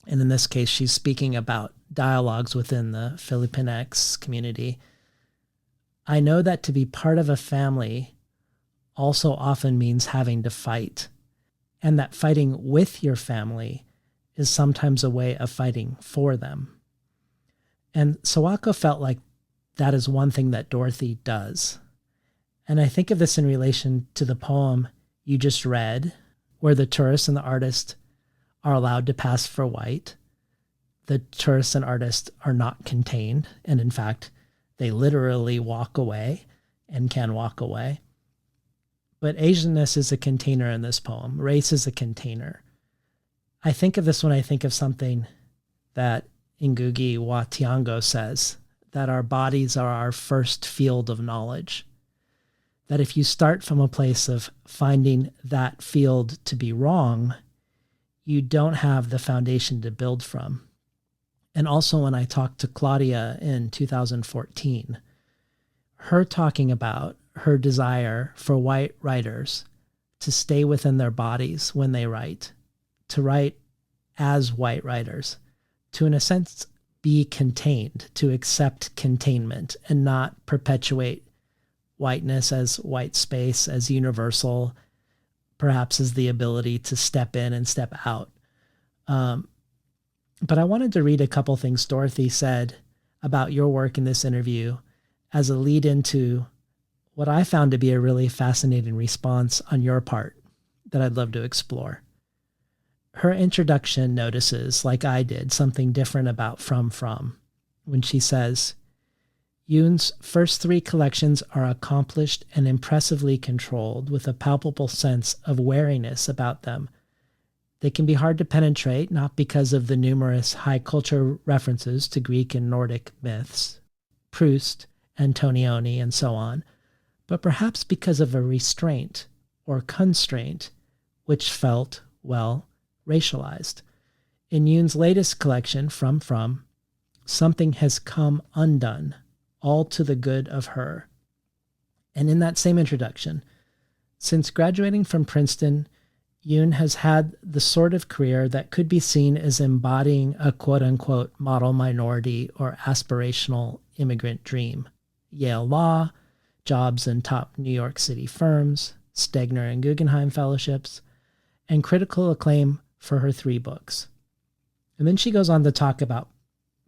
and in this case, she's speaking about dialogues within the Filipinx community, I know that to be part of a family also often means having to fight, and that fighting with your family is sometimes a way of fighting for them. And Sawako felt like that is one thing that Dorothy does. And I think of this in relation to the poem you just read, where the tourist and the artist are allowed to pass for white. The tourist and artist are not contained, and in fact, they literally walk away and can walk away. But Asianness is a container in this poem. Race is a container. I think of this when I think of something that Ngugi wa Thiong'o says, that our bodies are our first field of knowledge. That if you start from a place of finding that field to be wrong, you don't have the foundation to build from. And also when I talked to Claudia in 2014, her talking about her desire for white writers to stay within their bodies when they write, to write as white writers, to in a sense be contained, to accept containment and not perpetuate whiteness as white space, as universal, perhaps as the ability to step in and step out. But I wanted to read a couple things Dorothy said about your work in this interview as a lead into what I found to be a really fascinating response on your part that I'd love to explore. Her introduction notices, like I did, something different about From when she says, Youn's first three collections are accomplished and impressively controlled with a palpable sense of wariness about them. They can be hard to penetrate, not because of the numerous high culture references to Greek and Nordic myths, Proust, Antonioni, and so on, but perhaps because of a restraint or constraint which felt, well, racialized. In Youn's latest collection, From, something has come undone, all to the good of her. And in that same introduction, since graduating from Princeton, Youn has had the sort of career that could be seen as embodying a quote-unquote model minority or aspirational immigrant dream. Yale Law, jobs in top New York City firms, Stegner and Guggenheim fellowships, and critical acclaim for her 3 books. And then she goes on to talk about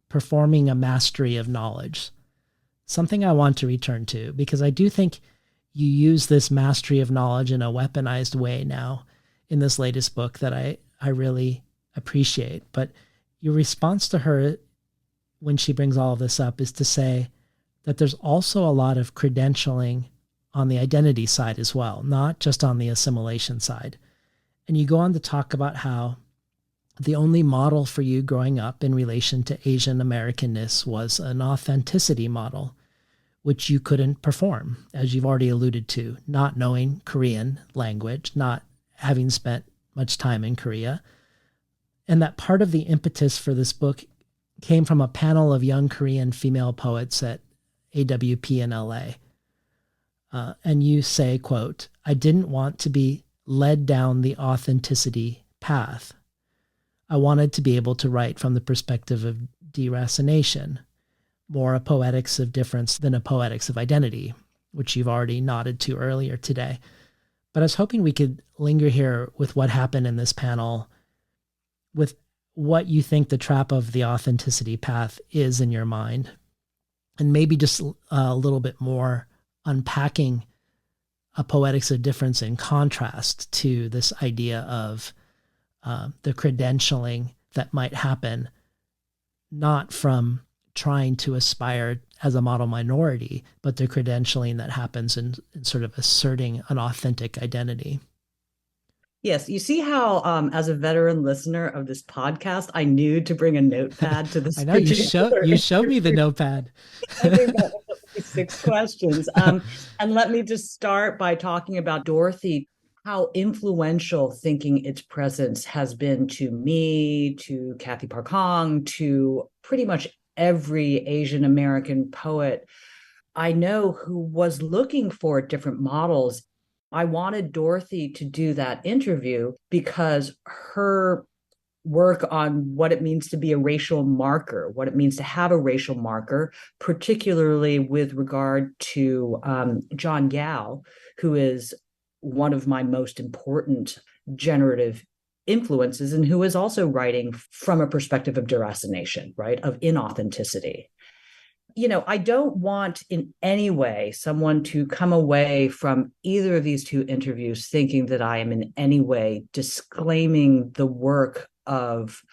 performing a mastery of knowledge, something I want to return to because I do think you use this mastery of knowledge in a weaponized way now in this latest book that I really appreciate. But your response to her when she brings all of this up is to say that there's also a lot of credentialing on the identity side as well, not just on the assimilation side. And you go on to talk about how the only model for you growing up in relation to Asian Americanness was an authenticity model, which you couldn't perform, as you've already alluded to, not knowing Korean language, not having spent much time in Korea. And that part of the impetus for this book came from a panel of young Korean female poets at AWP in LA. And you say, quote, "I didn't want to be led down the authenticity path. I wanted to be able to write from the perspective of deracination, more a poetics of difference than a poetics of identity," which you've already nodded to earlier today. But I was hoping we could linger here with what happened in this panel, with what you think the trap of the authenticity path is in your mind, and maybe just a little bit more unpacking a poetics of difference in contrast to this idea of the credentialing that might happen, not from trying to aspire as a model minority, but the credentialing that happens in sort of asserting an authentic identity. Yes, you see how, as a veteran listener of this podcast, I knew to bring a notepad to this. I know you showed me the notepad. I think that was 6 questions. And let me just start by talking about Dorothy, how influential thinking its presence has been to me, to Kathy Park Hong, to pretty much every Asian American poet I know who was looking for different models. I wanted Dorothy to do that interview because her work on what it means to be a racial marker, what it means to have a racial marker, particularly with regard to John Yao, who is one of my most important generative influences and who is also writing from a perspective of deracination, right, of inauthenticity. I don't want in any way someone to come away from either of these 2 interviews thinking that I am in any way disclaiming the work of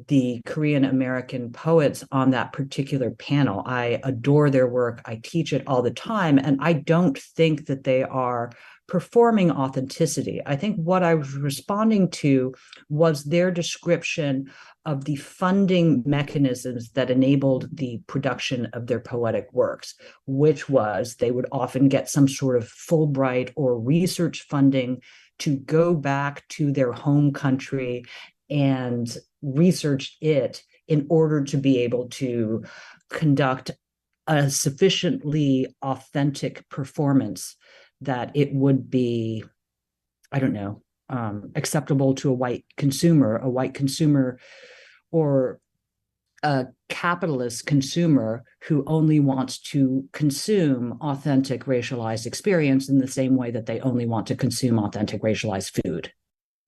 the Korean American poets on that particular panel. I adore their work. I teach it all the time. And I don't think that they are performing authenticity. I think what I was responding to was their description of the funding mechanisms that enabled the production of their poetic works, which was they would often get some sort of Fulbright or research funding to go back to their home country and research it in order to be able to conduct a sufficiently authentic performance that it would be, I don't know, acceptable to a white consumer or a capitalist consumer who only wants to consume authentic racialized experience in the same way that they only want to consume authentic racialized food.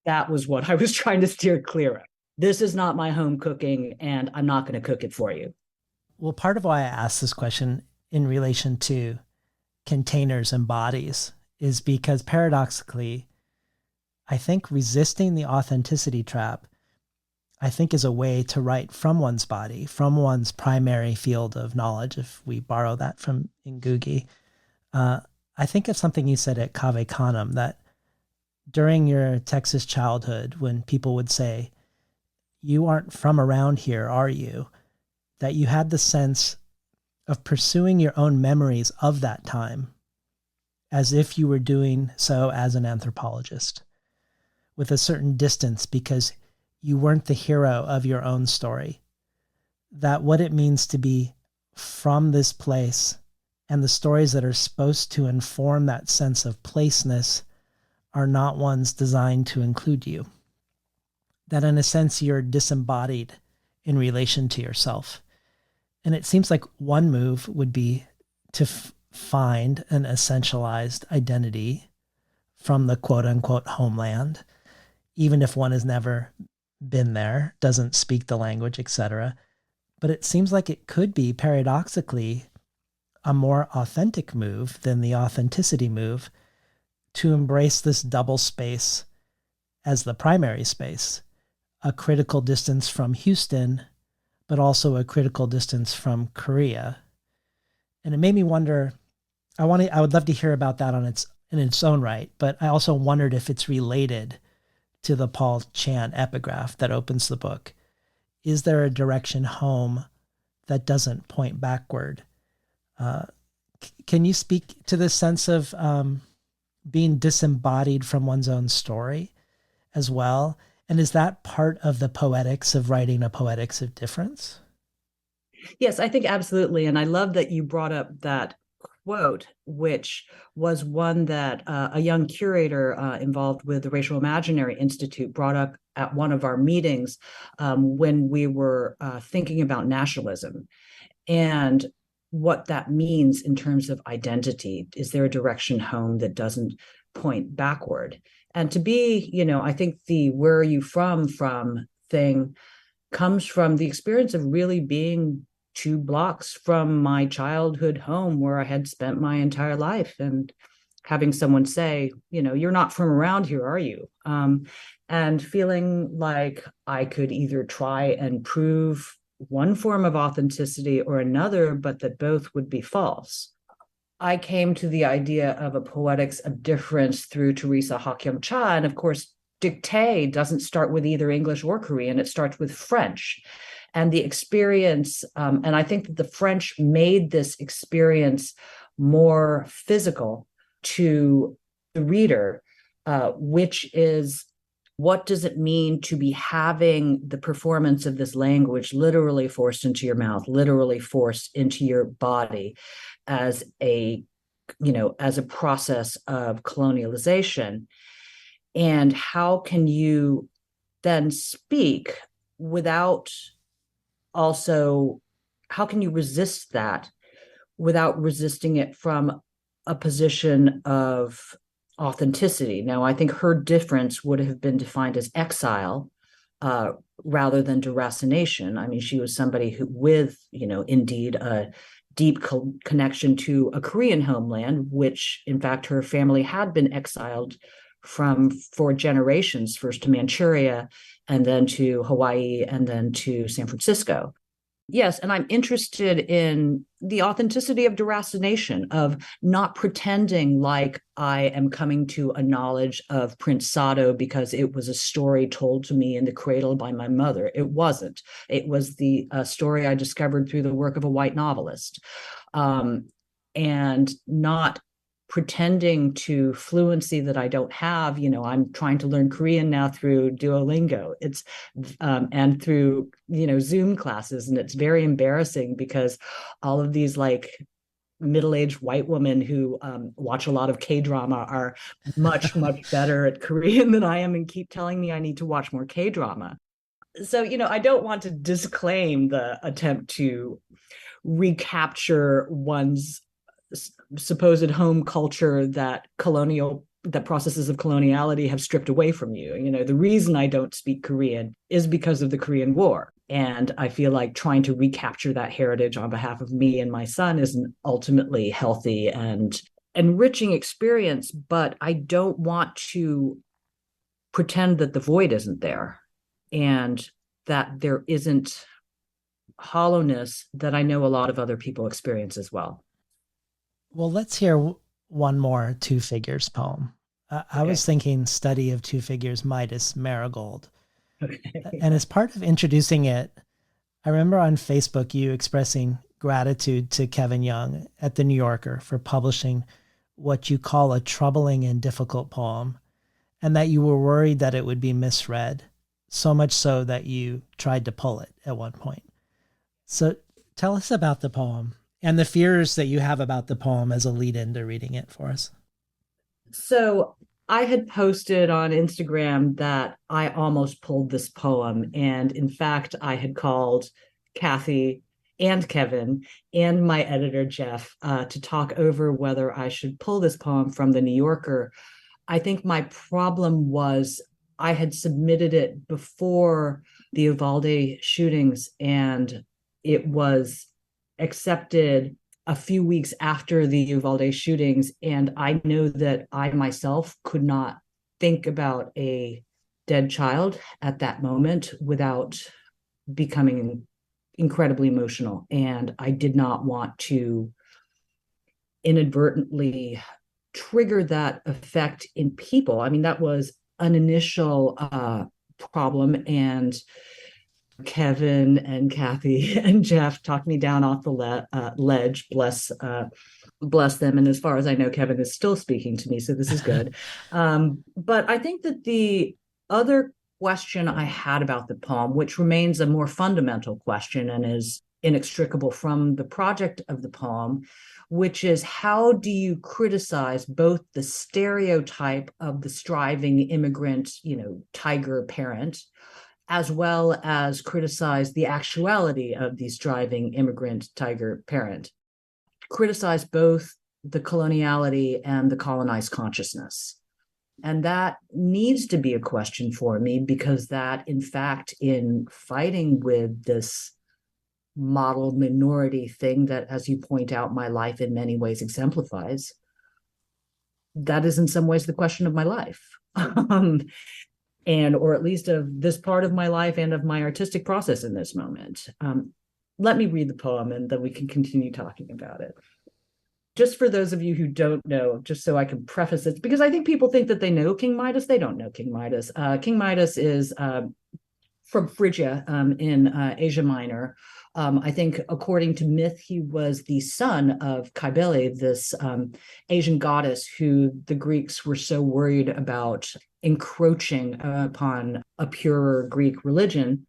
That was what I was trying to steer clear of. This is not my home cooking, and I'm not going to cook it for you. Well, part of why I asked this question in relation to containers and bodies is because paradoxically, I think resisting the authenticity trap, I think, is a way to write from one's body, from one's primary field of knowledge, if we borrow that from Ngugi. I think of something you said at Cave Canem, that during your Texas childhood, when people would say, "You aren't from around here, are you?" that you had the sense of pursuing your own memories of that time as if you were doing so as an anthropologist, with a certain distance, because you weren't the hero of your own story. That what it means to be from this place and the stories that are supposed to inform that sense of placeness are not ones designed to include you. That in a sense, you're disembodied in relation to yourself. And it seems like one move would be to find an essentialized identity from the quote unquote homeland, even if one has never been there, doesn't speak the language, etc. But it seems like it could be paradoxically a more authentic move than the authenticity move to embrace this double space as the primary space, a critical distance from Houston, but also a critical distance from Korea. And it made me wonder, I would love to hear about that in its own right, but I also wondered if it's related to the Paul Chan epigraph that opens the book. Is there a direction home that doesn't point backward? Can you speak to this sense of being disembodied from one's own story as well? And is that part of the poetics of writing a poetics of difference? Yes, I think absolutely. And I love that you brought up that quote, which was one that a young curator involved with the Racial Imaginary Institute brought up at one of our meetings when we were thinking about nationalism and what that means in terms of identity. Is there a direction home that doesn't point backward? And to be, I think the where are you from thing comes from the experience of really being 2 blocks from my childhood home where I had spent my entire life, and having someone say, you're not from around here, are you? And feeling like I could either try and prove one form of authenticity or another, but that both would be false. I came to the idea of a poetics of difference through Teresa Hakyung Cha. And of course, dictée doesn't start with either English or Korean, it starts with French. And the experience, and I think that the French made this experience more physical to the reader, which is, what does it mean to be having the performance of this language literally forced into your mouth, literally forced into your body as a process of colonialization? And how can you then speak without also, how can you resist that without resisting it from a position of authenticity? Now, I think her difference would have been defined as exile rather than deracination. I mean, she was somebody who, with, indeed a deep connection to a Korean homeland, which in fact her family had been exiled from for generations, first to Manchuria and then to Hawaii and then to San Francisco. Yes, and I'm interested in the authenticity of deracination, of not pretending like I am coming to a knowledge of Prince Sado because it was a story told to me in the cradle by my mother. It wasn't. It was the story I discovered through the work of a white novelist. And not pretending to fluency that I don't have. I'm trying to learn Korean now through Duolingo. It's and through Zoom classes, and it's very embarrassing because all of these middle-aged white women who watch a lot of K-drama are much better at Korean than I am, and keep telling me I need to watch more K-drama. So I don't want to disclaim the attempt to recapture one's supposed home culture that processes of coloniality have stripped away from you. The reason I don't speak Korean is because of the Korean War. And I feel like trying to recapture that heritage on behalf of me and my son is an ultimately healthy and enriching experience. But I don't want to pretend that the void isn't there and that there isn't hollowness that I know a lot of other people experience as well. Well, let's hear one more Two Figures poem. I was thinking Study of Two Figures, Midas, Marigold. Okay. And as part of introducing it, I remember on Facebook you expressing gratitude to Kevin Young at The New Yorker for publishing what you call a troubling and difficult poem, and that you were worried that it would be misread, so much so that you tried to pull it at one point. So tell us about the poem and the fears that you have about the poem as a lead-in to reading it for us. So I had posted on Instagram that I almost pulled this poem. And in fact, I had called Kathy and Kevin and my editor, Jeff, to talk over whether I should pull this poem from The New Yorker. I think my problem was I had submitted it before the Uvalde shootings, and it was accepted a few weeks after the Uvalde shootings, and I know that I myself could not think about a dead child at that moment without becoming incredibly emotional. And I did not want to inadvertently trigger that effect in people. I mean, that was an initial problem. And Kevin and Kathy and Jeff talked me down off the ledge. Bless them. And as far as I know, Kevin is still speaking to me, so this is good. But I think that the other question I had about the poem, which remains a more fundamental question and is inextricable from the project of the poem, which is how do you criticize both the stereotype of the striving immigrant, tiger parent, as well as criticize the actuality of the striving immigrant tiger parent? Criticize both the coloniality and the colonized consciousness. And that needs to be a question for me, because that, in fact, in fighting with this model minority thing that, as you point out, my life in many ways exemplifies, that is in some ways the question of my life. Or at least of this part of my life and of my artistic process in this moment. Let me read the poem and then we can continue talking about it. Just for those of you who don't know, just so I can preface it, because I think people think that they know King Midas. They don't know King Midas. King Midas is from Phrygia in Asia Minor. I think, according to myth, he was the son of Cybele, this Asian goddess who the Greeks were so worried about encroaching upon a purer Greek religion.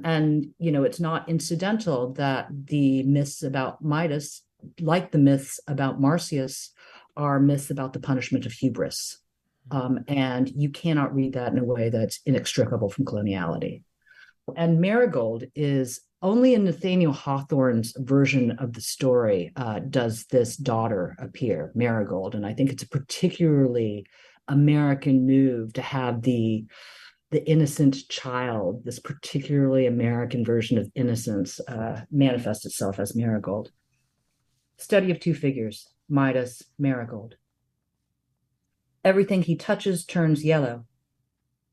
And, it's not incidental that the myths about Midas, like the myths about Marsyas, are myths about the punishment of hubris. And you cannot read that in a way that's inextricable from coloniality. And Marigold is only in Nathaniel Hawthorne's version of the story does this daughter appear, Marigold. And I think it's a particularly American move to have the innocent child, this particularly American version of innocence, manifest itself as Marigold. Study of two figures, Midas, Marigold. Everything he touches turns yellow.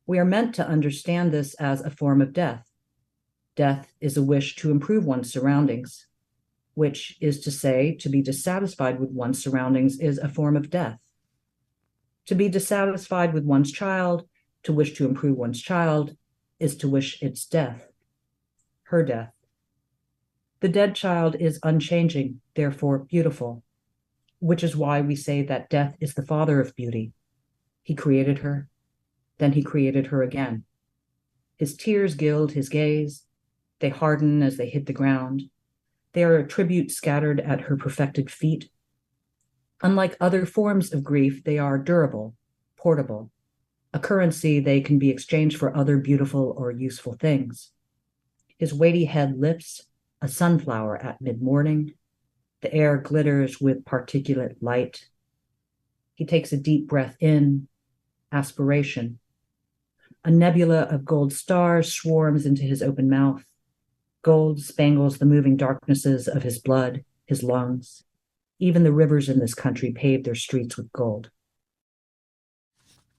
We are meant to understand this as a form of death. Death is a wish to improve one's surroundings, which is to say, to be dissatisfied with one's surroundings is a form of death. To be dissatisfied with one's child, to wish to improve one's child, is to wish its death, her death. The dead child is unchanging, therefore beautiful, which is why we say that death is the father of beauty. He created her, then he created her again. His tears gild his gaze. They harden as they hit the ground. They are a tribute scattered at her perfected feet. Unlike other forms of grief, they are durable, portable. A currency, they can be exchanged for other beautiful or useful things. His weighty head lifts, a sunflower at mid-morning. The air glitters with particulate light. He takes a deep breath in, aspiration. A nebula of gold stars swarms into his open mouth. Gold spangles the moving darknesses of his blood, his lungs. Even the rivers in this country pave their streets with gold.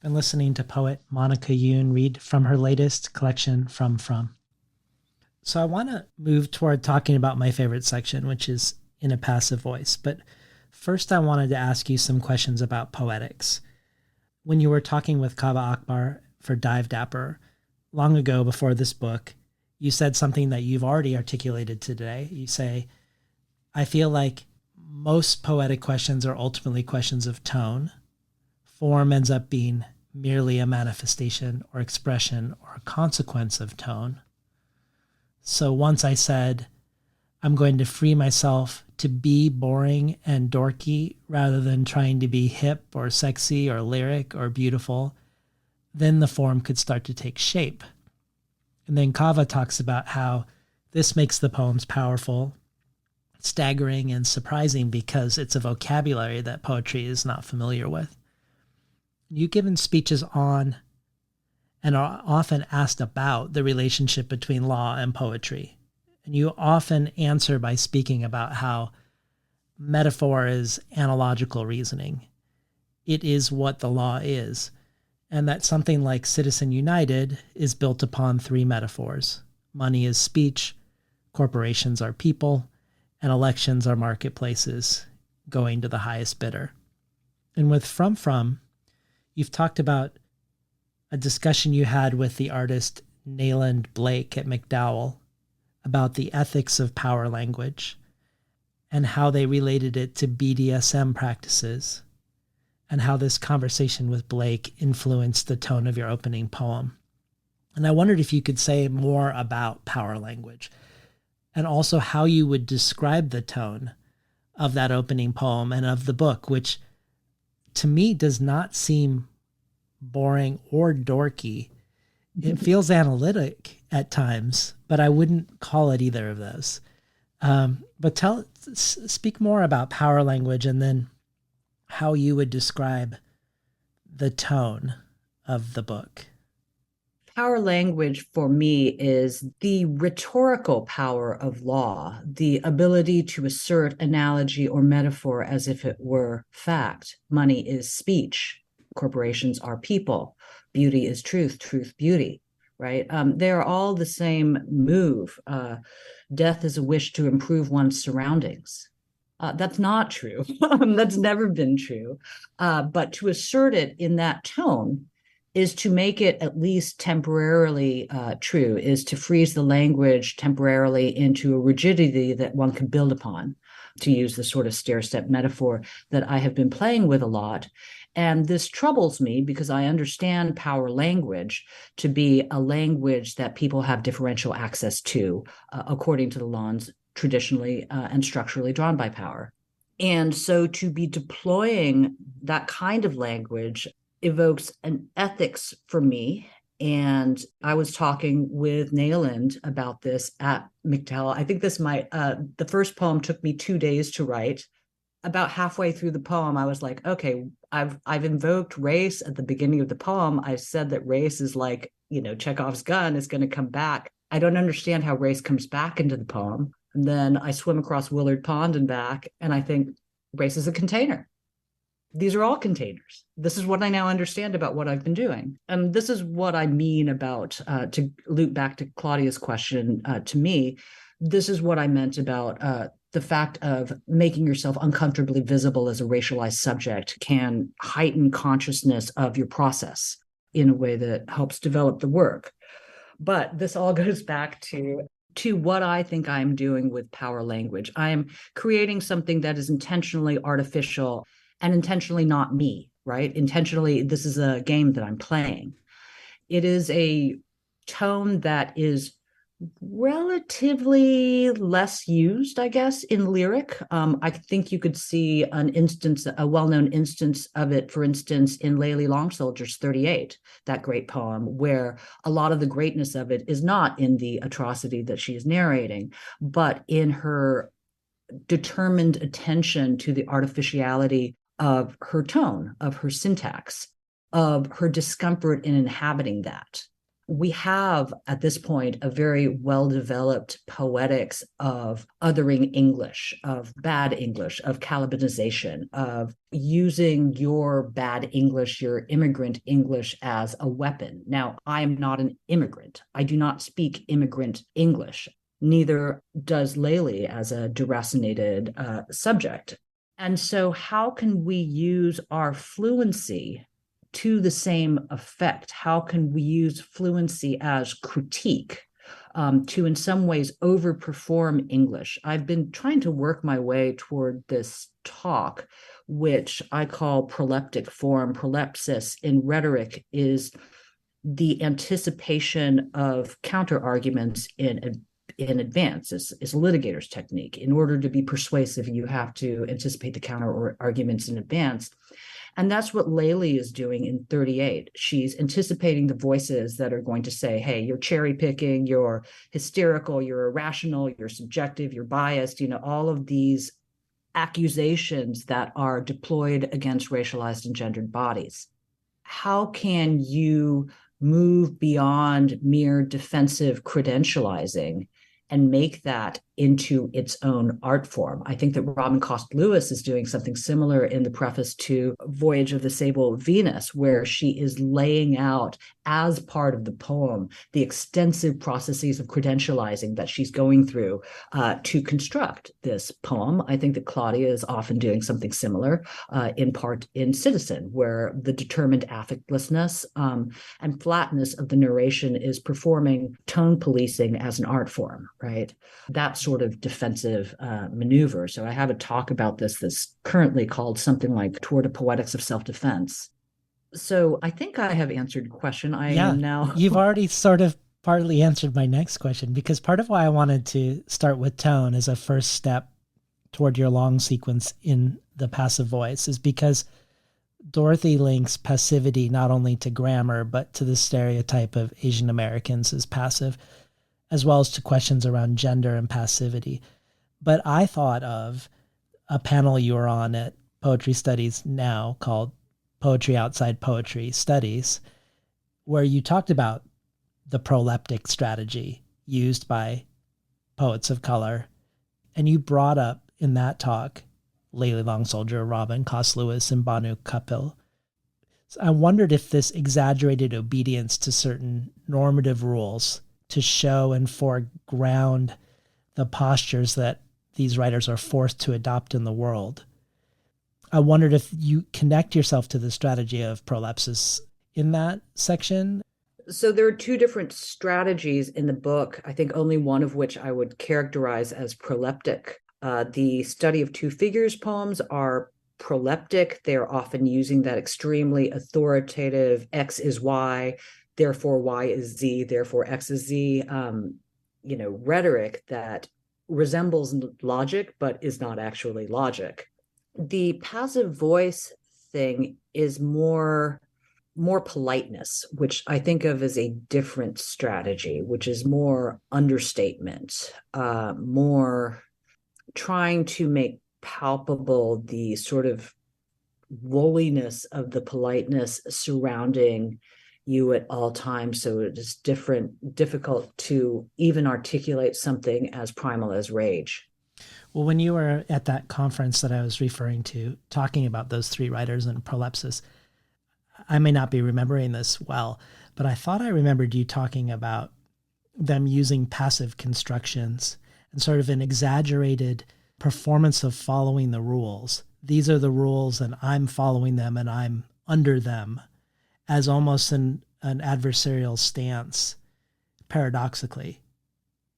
Been listening to poet Monica Youn read from her latest collection, From. So I want to move toward talking about my favorite section, which is In a Passive Voice. But first I wanted to ask you some questions about poetics. When you were talking with Kava Akbar for Dive Dapper long ago before this book, you said something that you've already articulated today. You say, I feel like most poetic questions are ultimately questions of tone. Form ends up being merely a manifestation or expression or a consequence of tone. So once I said, I'm going to free myself to be boring and dorky rather than trying to be hip or sexy or lyric or beautiful, then the form could start to take shape. And then Kava talks about how this makes the poems powerful, staggering, and surprising because it's a vocabulary that poetry is not familiar with. You've given speeches on and are often asked about the relationship between law and poetry. And you often answer by speaking about how metaphor is analogical reasoning. It is what the law is. And that something like Citizen United is built upon three metaphors. Money is speech, corporations are people, and elections are marketplaces going to the highest bidder. And with From, you've talked about a discussion you had with the artist Nayland Blake at McDowell about the ethics of power language and how they related it to BDSM practices, and how this conversation with Blake influenced the tone of your opening poem. And I wondered if you could say more about power language and also how you would describe the tone of that opening poem and of the book, which to me does not seem boring or dorky. It feels analytic at times, but I wouldn't call it either of those. But speak more about power language and then how you would describe the tone of the book. Power language for me is the rhetorical power of law, the ability to assert analogy or metaphor as if it were fact. Money is speech. Corporations are people. Beauty is truth, beauty, right? They're all the same move. Death is a wish to improve one's surroundings. That's not true. That's never been true. But to assert it in that tone is to make it at least temporarily true, is to freeze the language temporarily into a rigidity that one can build upon, to use the sort of stair-step metaphor that I have been playing with a lot. And this troubles me because I understand power language to be a language that people have differential access to, according to the laws traditionally and structurally drawn by power. And so to be deploying that kind of language evokes an ethics for me. And I was talking with Nayland about this at McDowell. I think the first poem took me 2 days to write. About halfway through the poem, I was like, okay, I've invoked race at the beginning of the poem. I said that race is like, Chekhov's gun is going to come back. I don't understand how race comes back into the poem. And then I swim across Willard Pond and back, and I think race is a container. These are all containers. This is what I now understand about what I've been doing. And this is what I mean about, to loop back to Claudia's question to me, this is what I meant about the fact of making yourself uncomfortably visible as a racialized subject can heighten consciousness of your process in a way that helps develop the work. But this all goes back to what I think I'm doing with power language. I'm creating something that is intentionally artificial and intentionally not me, right? Intentionally, this is a game that I'm playing. It is a tone that is relatively less used, I guess, in lyric. I think you could see a well-known instance of it, for instance, in Layli Long Soldier's 38, that great poem, where a lot of the greatness of it is not in the atrocity that she is narrating, but in her determined attention to the artificiality of her tone, of her syntax, of her discomfort in inhabiting that. We have, at this point, a very well-developed poetics of othering English, of bad English, of Calibanization, of using your bad English, your immigrant English as a weapon. Now, I am not an immigrant. I do not speak immigrant English. Neither does Layli as a deracinated subject. And so how can we use our fluency to the same effect? How can we use fluency as critique to in some ways overperform English? I've been trying to work my way toward this talk, which I call proleptic form. Prolepsis in rhetoric is the anticipation of counter arguments in advance. Is a litigator's technique. In order to be persuasive, you have to anticipate the counter arguments in advance. And that's what Layli is doing in 38. She's anticipating the voices that are going to say, hey, you're cherry picking, you're hysterical, you're irrational, you're subjective, you're biased, all of these accusations that are deployed against racialized and gendered bodies. How can you move beyond mere defensive credentializing and make that into its own art form. I think that Robin Cost Lewis is doing something similar in the preface to Voyage of the Sable Venus, where she is laying out as part of the poem the extensive processes of credentializing that she's going through to construct this poem. I think that Claudia is often doing something similar, in part in Citizen, where the determined affectlessness and flatness of the narration is performing tone policing as an art form, right? That sort of defensive maneuver. So I have a talk about this that's currently called something like Toward a Poetics of Self-Defense. So I think I have answered your question. I am now. You've already sort of partly answered my next question, because part of why I wanted to start with tone as a first step toward your long sequence in the passive voice is because Dorothy links passivity not only to grammar, but to the stereotype of Asian Americans as passive, as well as to questions around gender and passivity. But I thought of a panel you were on at Poetry Studies Now called Poetry Outside Poetry Studies, where you talked about the proleptic strategy used by poets of color. And you brought up in that talk Layli Long Soldier, Robin Cost Lewis, and Banu Kapil. So I wondered if this exaggerated obedience to certain normative rules to show and foreground the postures that these writers are forced to adopt in the world. I wondered if you connect yourself to the strategy of prolepsis in that section. So there are two different strategies in the book, I think only one of which I would characterize as proleptic. The study of two figures poems are proleptic. They're often using that extremely authoritative X is Y, therefore Y is Z, therefore X is Z, rhetoric that resembles logic, but is not actually logic. The passive voice thing is more politeness, which I think of as a different strategy, which is more understatement, more trying to make palpable the sort of woolliness of the politeness surrounding you at all times. So it is difficult to even articulate something as primal as rage. Well, when you were at that conference that I was referring to, talking about those three writers and prolepsis, I may not be remembering this well, but I thought I remembered you talking about them using passive constructions and sort of an exaggerated performance of following the rules. These are the rules and I'm following them and I'm under them, as almost an adversarial stance, paradoxically.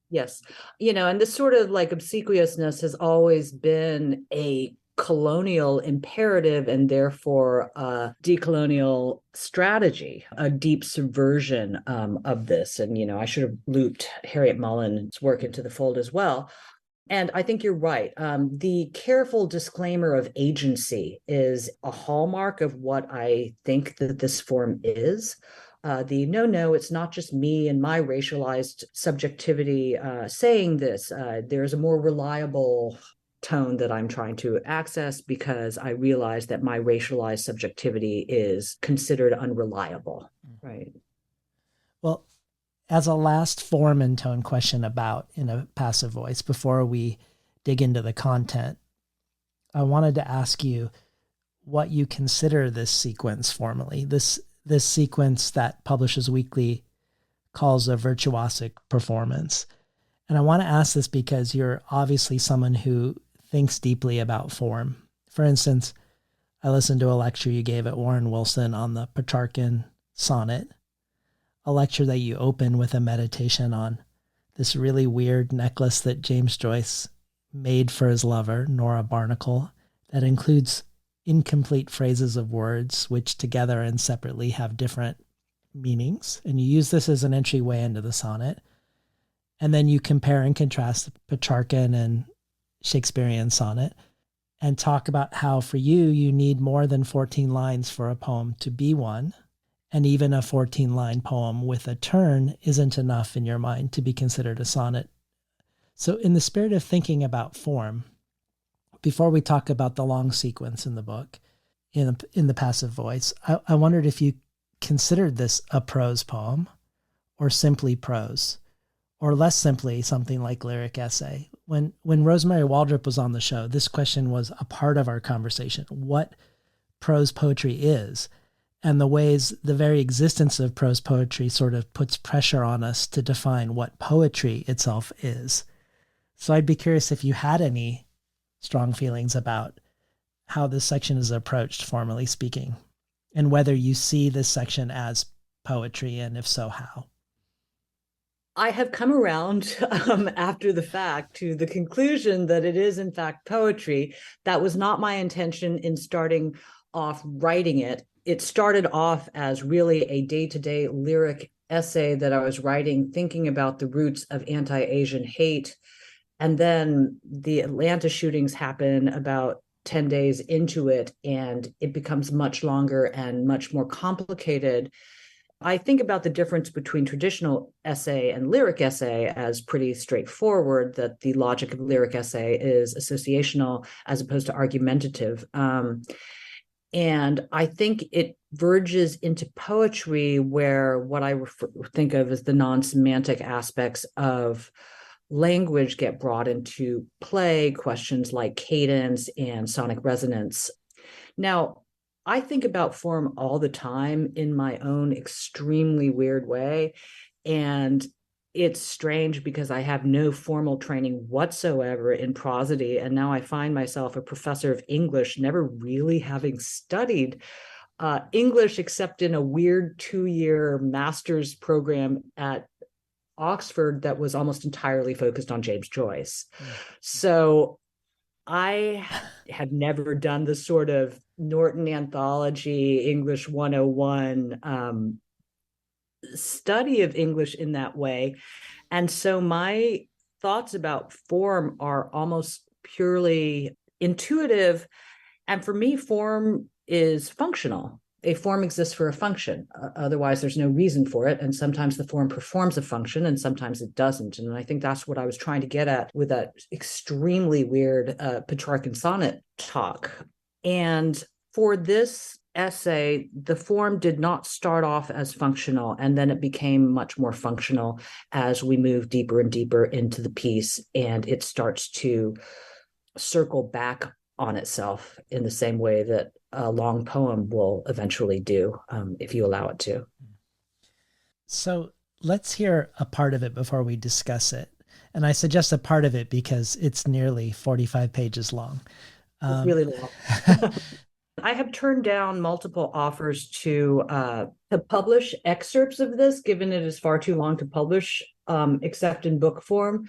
Yes. And this sort of like obsequiousness has always been a colonial imperative and therefore a decolonial strategy, a deep subversion of this. And, I should have looped Harriet Mullen's work into the fold as well. And I think you're right. The careful disclaimer of agency is a hallmark of what I think that this form is. No, it's not just me and my racialized subjectivity saying this. There's a more reliable tone that I'm trying to access because I realize that my racialized subjectivity is considered unreliable, right? Well, as a last form and tone question about in a passive voice, before we dig into the content, I wanted to ask you what you consider this sequence formally. This sequence that Publishers Weekly calls a virtuosic performance. And I want to ask this because you're obviously someone who thinks deeply about form. For instance, I listened to a lecture you gave at Warren Wilson on the Petrarchan sonnet, a lecture that you open with a meditation on this really weird necklace that James Joyce made for his lover, Nora Barnacle, that includes incomplete phrases of words which together and separately have different meanings. And you use this as an entryway into the sonnet. And then you compare and contrast Petrarchan and Shakespearean sonnet and talk about how for you need more than 14 lines for a poem to be one. And even a 14-line poem with a turn isn't enough in your mind to be considered a sonnet. So in the spirit of thinking about form, before we talk about the long sequence in the book, in the passive voice, I wondered if you considered this a prose poem or simply prose, or less simply, something like lyric essay. When Rosemary Waldrop was on the show, this question was a part of our conversation: what prose poetry is, and the ways the very existence of prose poetry sort of puts pressure on us to define what poetry itself is. So I'd be curious if you had any strong feelings about how this section is approached, formally speaking, and whether you see this section as poetry, and if so, how. I have come around after the fact to the conclusion that it is, in fact, poetry. That was not my intention in starting off writing it. It started off as really a day-to-day lyric essay that I was writing, thinking about the roots of anti-Asian hate. And then the Atlanta shootings happen about 10 days into it, and it becomes much longer and much more complicated. I think about the difference between traditional essay and lyric essay as pretty straightforward, that the logic of lyric essay is associational as opposed to argumentative. And I think it verges into poetry where what I think of as the non-semantic aspects of language get brought into play, questions like cadence and sonic resonance. Now, I think about form all the time in my own extremely weird way. And it's strange because I have no formal training whatsoever in prosody. And now I find myself a professor of English, never really having studied English except in a weird 2-year master's program at Oxford that was almost entirely focused on James Joyce. So I had never done the sort of Norton Anthology English 101 study of English in that way. And so my thoughts about form are almost purely intuitive. And for me, form is functional. A form exists for a function. Otherwise, there's no reason for it. And sometimes the form performs a function and sometimes it doesn't. And I think that's what I was trying to get at with that extremely weird Petrarch and sonnet talk. And for this essay, the form did not start off as functional, and then it became much more functional as we move deeper and deeper into the piece, and it starts to circle back on itself in the same way that a long poem will eventually do, if you allow it to. So let's hear a part of it before we discuss it. And I suggest a part of it because it's nearly 45 pages long. It's really long. I have turned down multiple offers to publish excerpts of this, given it is far too long to publish, except in book form,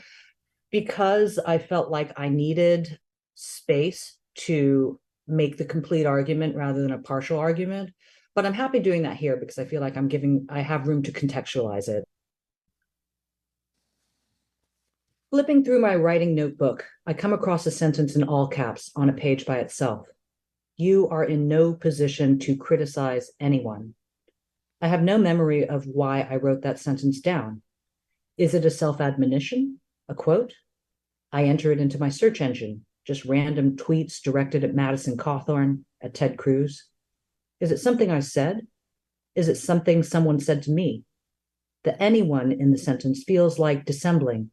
because I felt like I needed space to make the complete argument rather than a partial argument. But I'm happy doing that here because I feel like I have room to contextualize it. Flipping through my writing notebook, I come across a sentence in all caps on a page by itself. You are in no position to criticize anyone. I have no memory of why I wrote that sentence down. Is it a self-admonition, a quote? I enter it into my search engine, just random tweets directed at Madison Cawthorn, at Ted Cruz. Is it something I said? Is it something someone said to me? The anyone in the sentence feels like dissembling.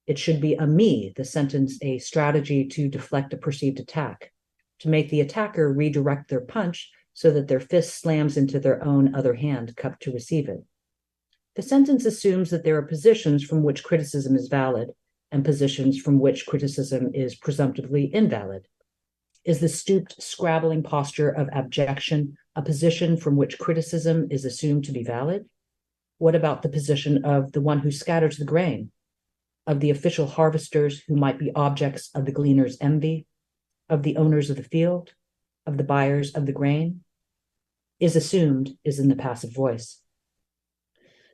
It should be a me, the sentence a strategy to deflect a perceived attack, to make the attacker redirect their punch so that their fist slams into their own other hand cupped to receive it. The sentence assumes that there are positions from which criticism is valid and positions from which criticism is presumptively invalid. Is the stooped, scrabbling posture of abjection a position from which criticism is assumed to be valid? What about the position of the one who scatters the grain, of the official harvesters who might be objects of the gleaner's envy, of the owners of the field, of the buyers of the grain? Is assumed is in the passive voice.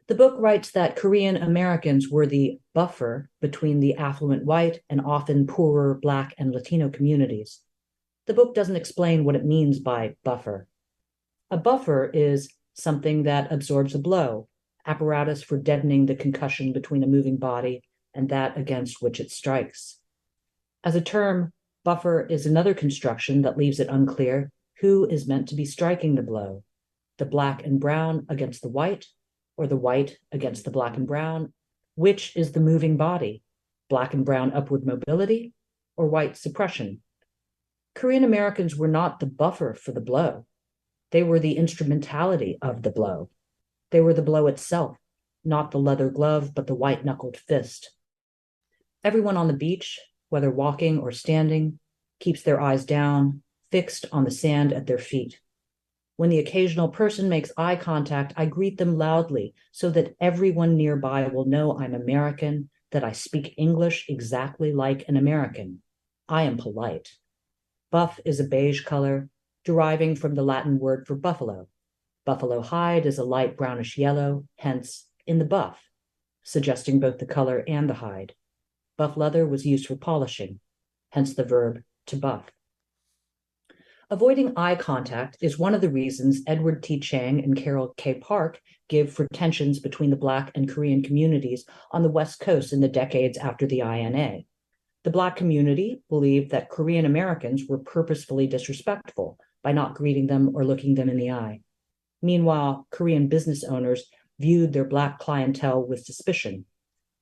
The book writes that Korean Americans were the buffer between the affluent white and often poorer Black and Latino communities. The book doesn't explain what it means by buffer. A buffer is something that absorbs a blow, apparatus for deadening the concussion between a moving body and that against which it strikes. As a term, buffer is another construction that leaves it unclear who is meant to be striking the blow, the Black and brown against the white, or the white against the Black and brown, Which is the moving body? Black and brown upward mobility or white suppression? Korean Americans were not the buffer for the blow. They were the instrumentality of the blow. They were the blow itself, not the leather glove, but the white-knuckled fist. Everyone on the beach, whether walking or standing, keeps their eyes down, fixed on the sand at their feet. When the occasional person makes eye contact, I greet them loudly so that everyone nearby will know I'm American, that I speak English exactly like an American. I am polite. Buff is a beige color, deriving from the Latin word for buffalo. Buffalo hide is a light brownish yellow, hence in the buff, suggesting both the color and the hide. Buff leather was used for polishing, hence the verb to buff. Avoiding eye contact is one of the reasons Edward T. Chang and Carol K. Park give for tensions between the Black and Korean communities on the West Coast in the decades after the INA. The Black community believed that Korean Americans were purposefully disrespectful by not greeting them or looking them in the eye. Meanwhile, Korean business owners viewed their Black clientele with suspicion.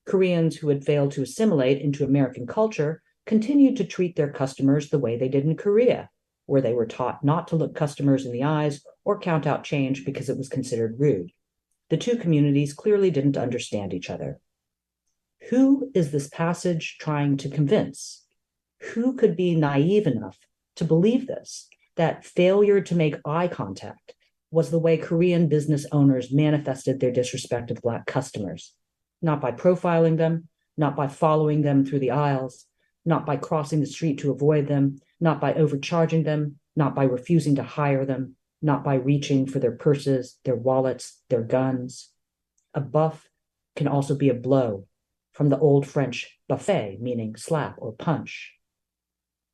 Koreans who had failed to assimilate into American culture continued to treat their customers the way they did in Korea, where they were taught not to look customers in the eyes or count out change because it was considered rude. The two communities clearly didn't understand each other. Who is this passage trying to convince? Who could be naive enough to believe this, that failure to make eye contact was the way Korean business owners manifested their disrespect of Black customers? Not by profiling them, not by following them through the aisles, not by crossing the street to avoid them, not by overcharging them, not by refusing to hire them, not by reaching for their purses, their wallets, their guns. A buff can also be a blow, from the Old French buffet, meaning slap or punch.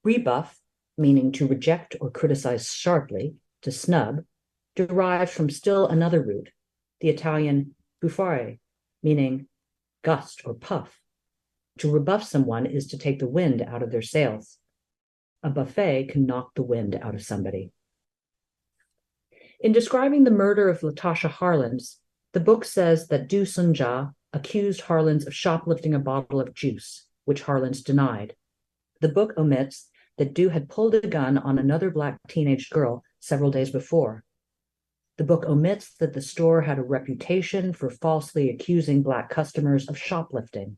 Rebuff, meaning to reject or criticize sharply, to snub, derives from still another root, the Italian buffare, meaning gust or puff. To rebuff someone is to take the wind out of their sails. A buffet can knock the wind out of somebody. In describing the murder of Latasha Harlins, the book says that Du Sun-ja accused Harlins of shoplifting a bottle of juice, which Harlins denied. The book omits that Du had pulled a gun on another Black teenage girl several days before. The book omits that the store had a reputation for falsely accusing Black customers of shoplifting.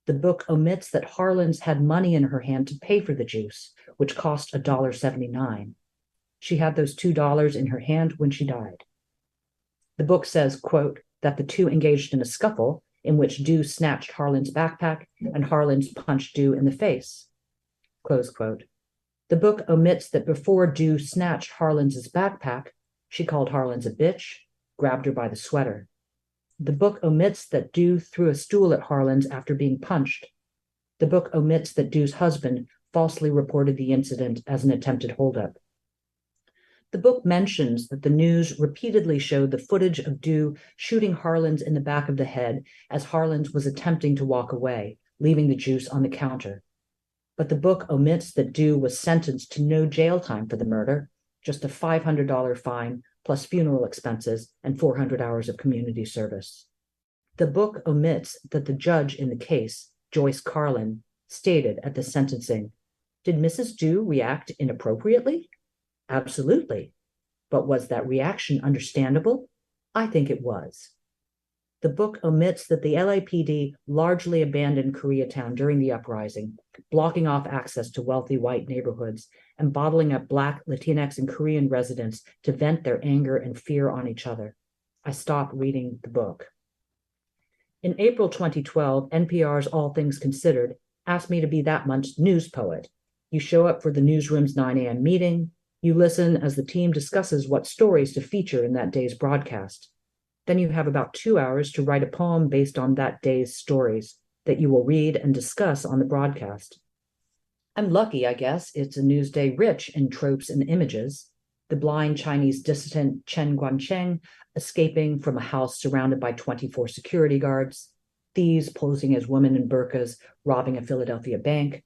The book omits that Harlins had money in her hand to pay for the juice, which cost $1.79. She had those $2 in her hand when she died. The book says, quote, that the two engaged in a scuffle in which Du snatched Harlins' backpack and Harlins punched Du in the face, close quote. The book omits that before Du snatched Harlins' backpack, she called Harlins a bitch, grabbed her by the sweater. The book omits that Du threw a stool at Harlins after being punched. The book omits that Du's husband falsely reported the incident as an attempted holdup. The book mentions that the news repeatedly showed the footage of Du shooting Harlins in the back of the head as Harlins was attempting to walk away, leaving the juice on the counter. But the book omits that Du was sentenced to no jail time for the murder, just a $500 fine plus funeral expenses and 400 hours of community service. The book omits that the judge in the case, Joyce Carlin, stated at the sentencing, "Did Mrs. Du react inappropriately? Absolutely. But was that reaction understandable? I think it was." The book omits that the LAPD largely abandoned Koreatown during the uprising, blocking off access to wealthy white neighborhoods and bottling up Black, Latinx, and Korean residents to vent their anger and fear on each other. I stopped reading the book. In April 2012, NPR's All Things Considered asked me to be that month's news poet. You show up for the newsroom's 9 a.m. meeting. You listen as the team discusses what stories to feature in that day's broadcast. Then you have about 2 hours to write a poem based on that day's stories that you will read and discuss on the broadcast. I'm lucky, I guess. It's a news day rich in tropes and images. The blind Chinese dissident Chen Guangcheng escaping from a house surrounded by 24 security guards, thieves posing as women in burqas robbing a Philadelphia bank,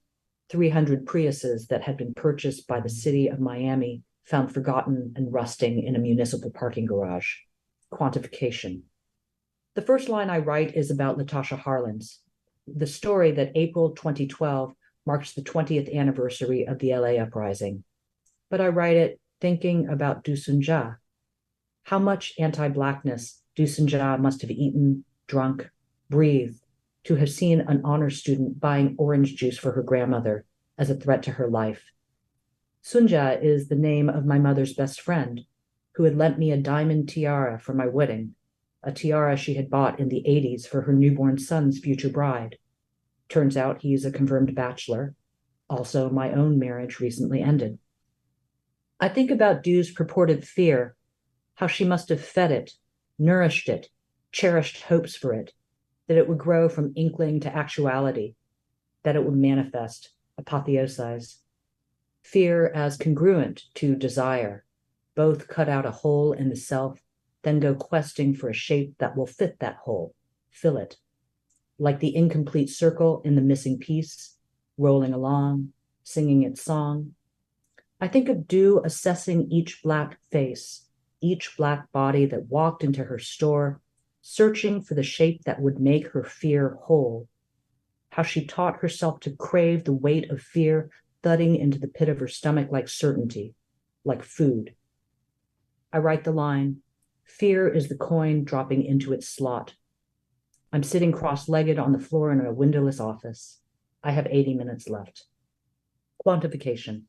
300 Priuses that had been purchased by the city of Miami found forgotten and rusting in a municipal parking garage. Quantification. The first line I write is about Latasha Harlins, the story that April 2012 marks the 20th anniversary of the LA uprising. But I write it thinking about Dusunja, how much anti-Blackness Dusunja must have eaten, drunk, breathed, to have seen an honor student buying orange juice for her grandmother as a threat to her life. Sunja is the name of my mother's best friend, who had lent me a diamond tiara for my wedding, a tiara she had bought in the 80s for her newborn son's future bride. Turns out he's a confirmed bachelor. Also, my own marriage recently ended. I think about Du's purported fear, how she must have fed it, nourished it, cherished hopes for it, that it would grow from inkling to actuality, that it would manifest, apotheosize. Fear as congruent to desire, both cut out a hole in the self, then go questing for a shape that will fit that hole, fill it. Like the incomplete circle in the missing piece, rolling along, singing its song. I think of Du assessing each Black face, each Black body that walked into her store, searching for the shape that would make her fear whole. How she taught herself to crave the weight of fear thudding into the pit of her stomach like certainty, like food. I write the line, fear is the coin dropping into its slot. I'm sitting cross-legged on the floor in a windowless office. I have 80 minutes left. Quantification.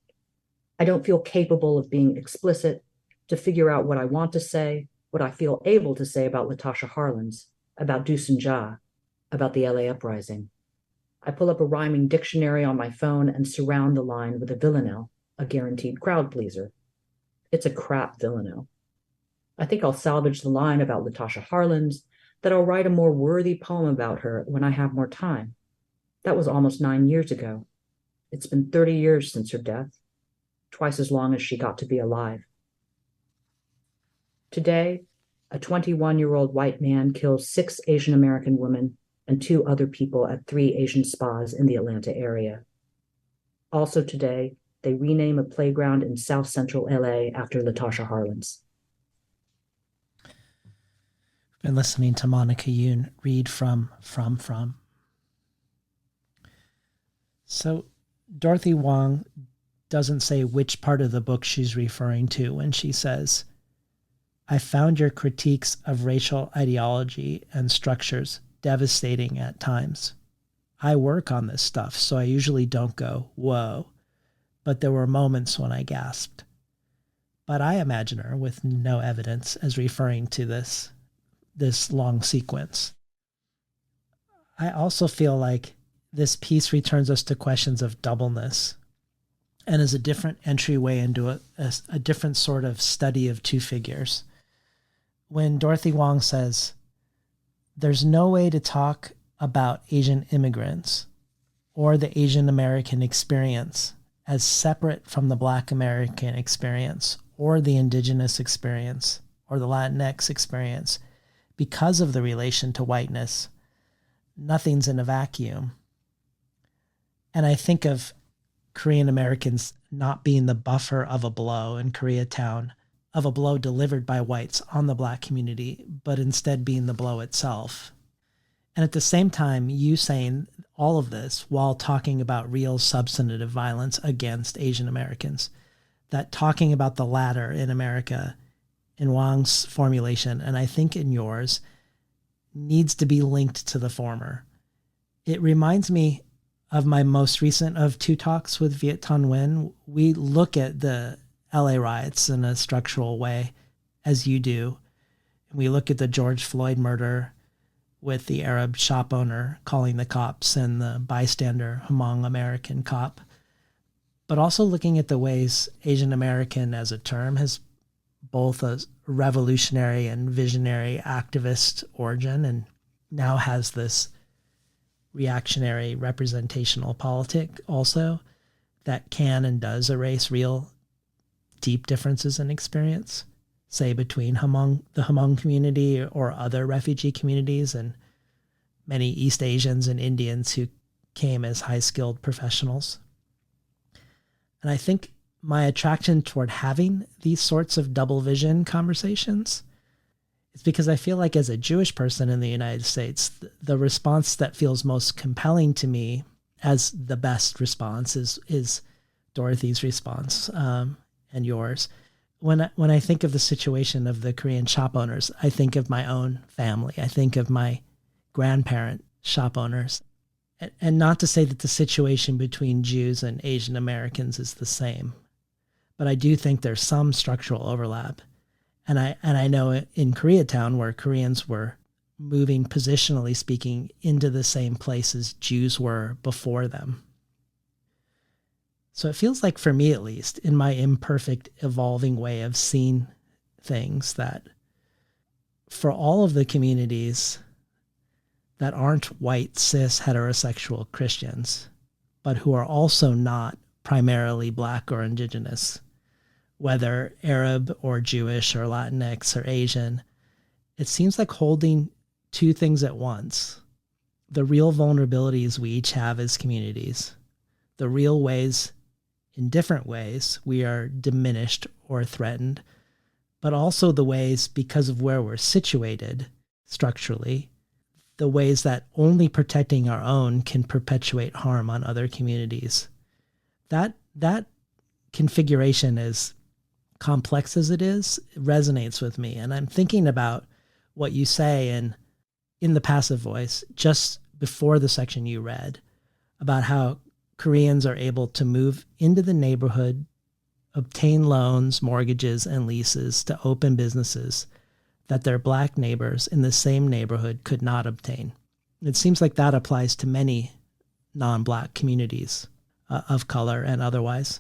I don't feel capable of being explicit to figure out what I want to say, what I feel able to say about Latasha Harlins, about Dusunja, about the LA uprising. I pull up a rhyming dictionary on my phone and surround the line with a villanelle, a guaranteed crowd pleaser. It's a crap villanelle. I think I'll salvage the line about Latasha Harlins, that I'll write a more worthy poem about her when I have more time. That was almost 9 years ago. It's been 30 years since her death, twice as long as she got to be alive. Today, a 21-year-old white man kills 6 Asian American women and 2 other people at 3 Asian spas in the Atlanta area. Also today, they rename a playground in South Central LA after Latasha Harlins. Been listening to Monica Youn read from. So Dorothy Wang doesn't say which part of the book she's referring to when she says, I found your critiques of racial ideology and structures devastating at times. I work on this stuff, so I usually don't go, whoa, but there were moments when I gasped. But I imagine her, with no evidence, as referring to this long sequence. I also feel like this piece returns us to questions of doubleness and is a different entryway into a different sort of study of two figures. When Dorothy Wang says, there's no way to talk about Asian immigrants or the Asian American experience as separate from the Black American experience or the Indigenous experience or the Latinx experience because of the relation to whiteness, nothing's in a vacuum. And I think of Korean Americans not being the buffer of a blow in Koreatown, of a blow delivered by whites on the Black community, but instead being the blow itself. And at the same time, you saying all of this while talking about real substantive violence against Asian Americans, that talking about the latter in America, in Wang's formulation, and I think in yours, needs to be linked to the former. It reminds me of my most recent of 2 talks with Viet Thanh Nguyen. We look at the LA riots in a structural way, as you do. We look at the George Floyd murder with the Arab shop owner calling the cops and the bystander Hmong American cop, but also looking at the ways Asian American as a term has both a revolutionary and visionary activist origin and now has this reactionary representational politic also that can and does erase real deep differences in experience, say between the Hmong community or other refugee communities and many East Asians and Indians who came as high-skilled professionals. And I think my attraction toward having these sorts of double vision conversations It's because I feel like as a Jewish person in the United States, the response that feels most compelling to me as the best response is Dorothy's response, and yours. When I think of the situation of the Korean shop owners, I think of my own family. I think of my grandparent shop owners. And not to say that the situation between Jews and Asian Americans is the same, but I do think there's some structural overlap. And I know in Koreatown, where Koreans were moving, positionally speaking, into the same places Jews were before them. So it feels like, for me at least, in my imperfect, evolving way of seeing things, that for all of the communities that aren't white, cis, heterosexual Christians, but who are also not primarily Black or Indigenous, whether Arab or Jewish or Latinx or Asian, it seems like holding two things at once: the real vulnerabilities we each have as communities, the real ways, in different ways, we are diminished or threatened, but also the ways, because of where we're situated structurally, the ways that only protecting our own can perpetuate harm on other communities. That configuration, as complex as it is, resonates with me. And I'm thinking about what you say in the passive voice just before the section you read about how Koreans are able to move into the neighborhood, obtain loans, mortgages, and leases to open businesses that their Black neighbors in the same neighborhood could not obtain. It seems like that applies to many non-Black communities of color and otherwise.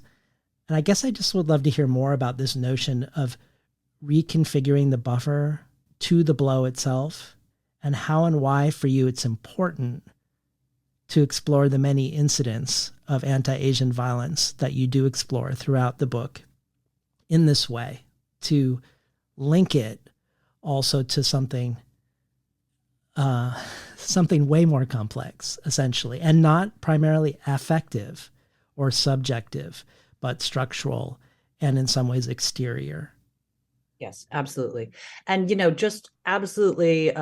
And I guess I just would love to hear more about this notion of reconfiguring the buffer to the blow itself, and how and why for you it's important to explore the many incidents of anti-Asian violence that you do explore throughout the book in this way, to link it also to something way more complex, essentially, and not primarily affective or subjective, but structural and in some ways exterior. Yes, absolutely. And, just absolutely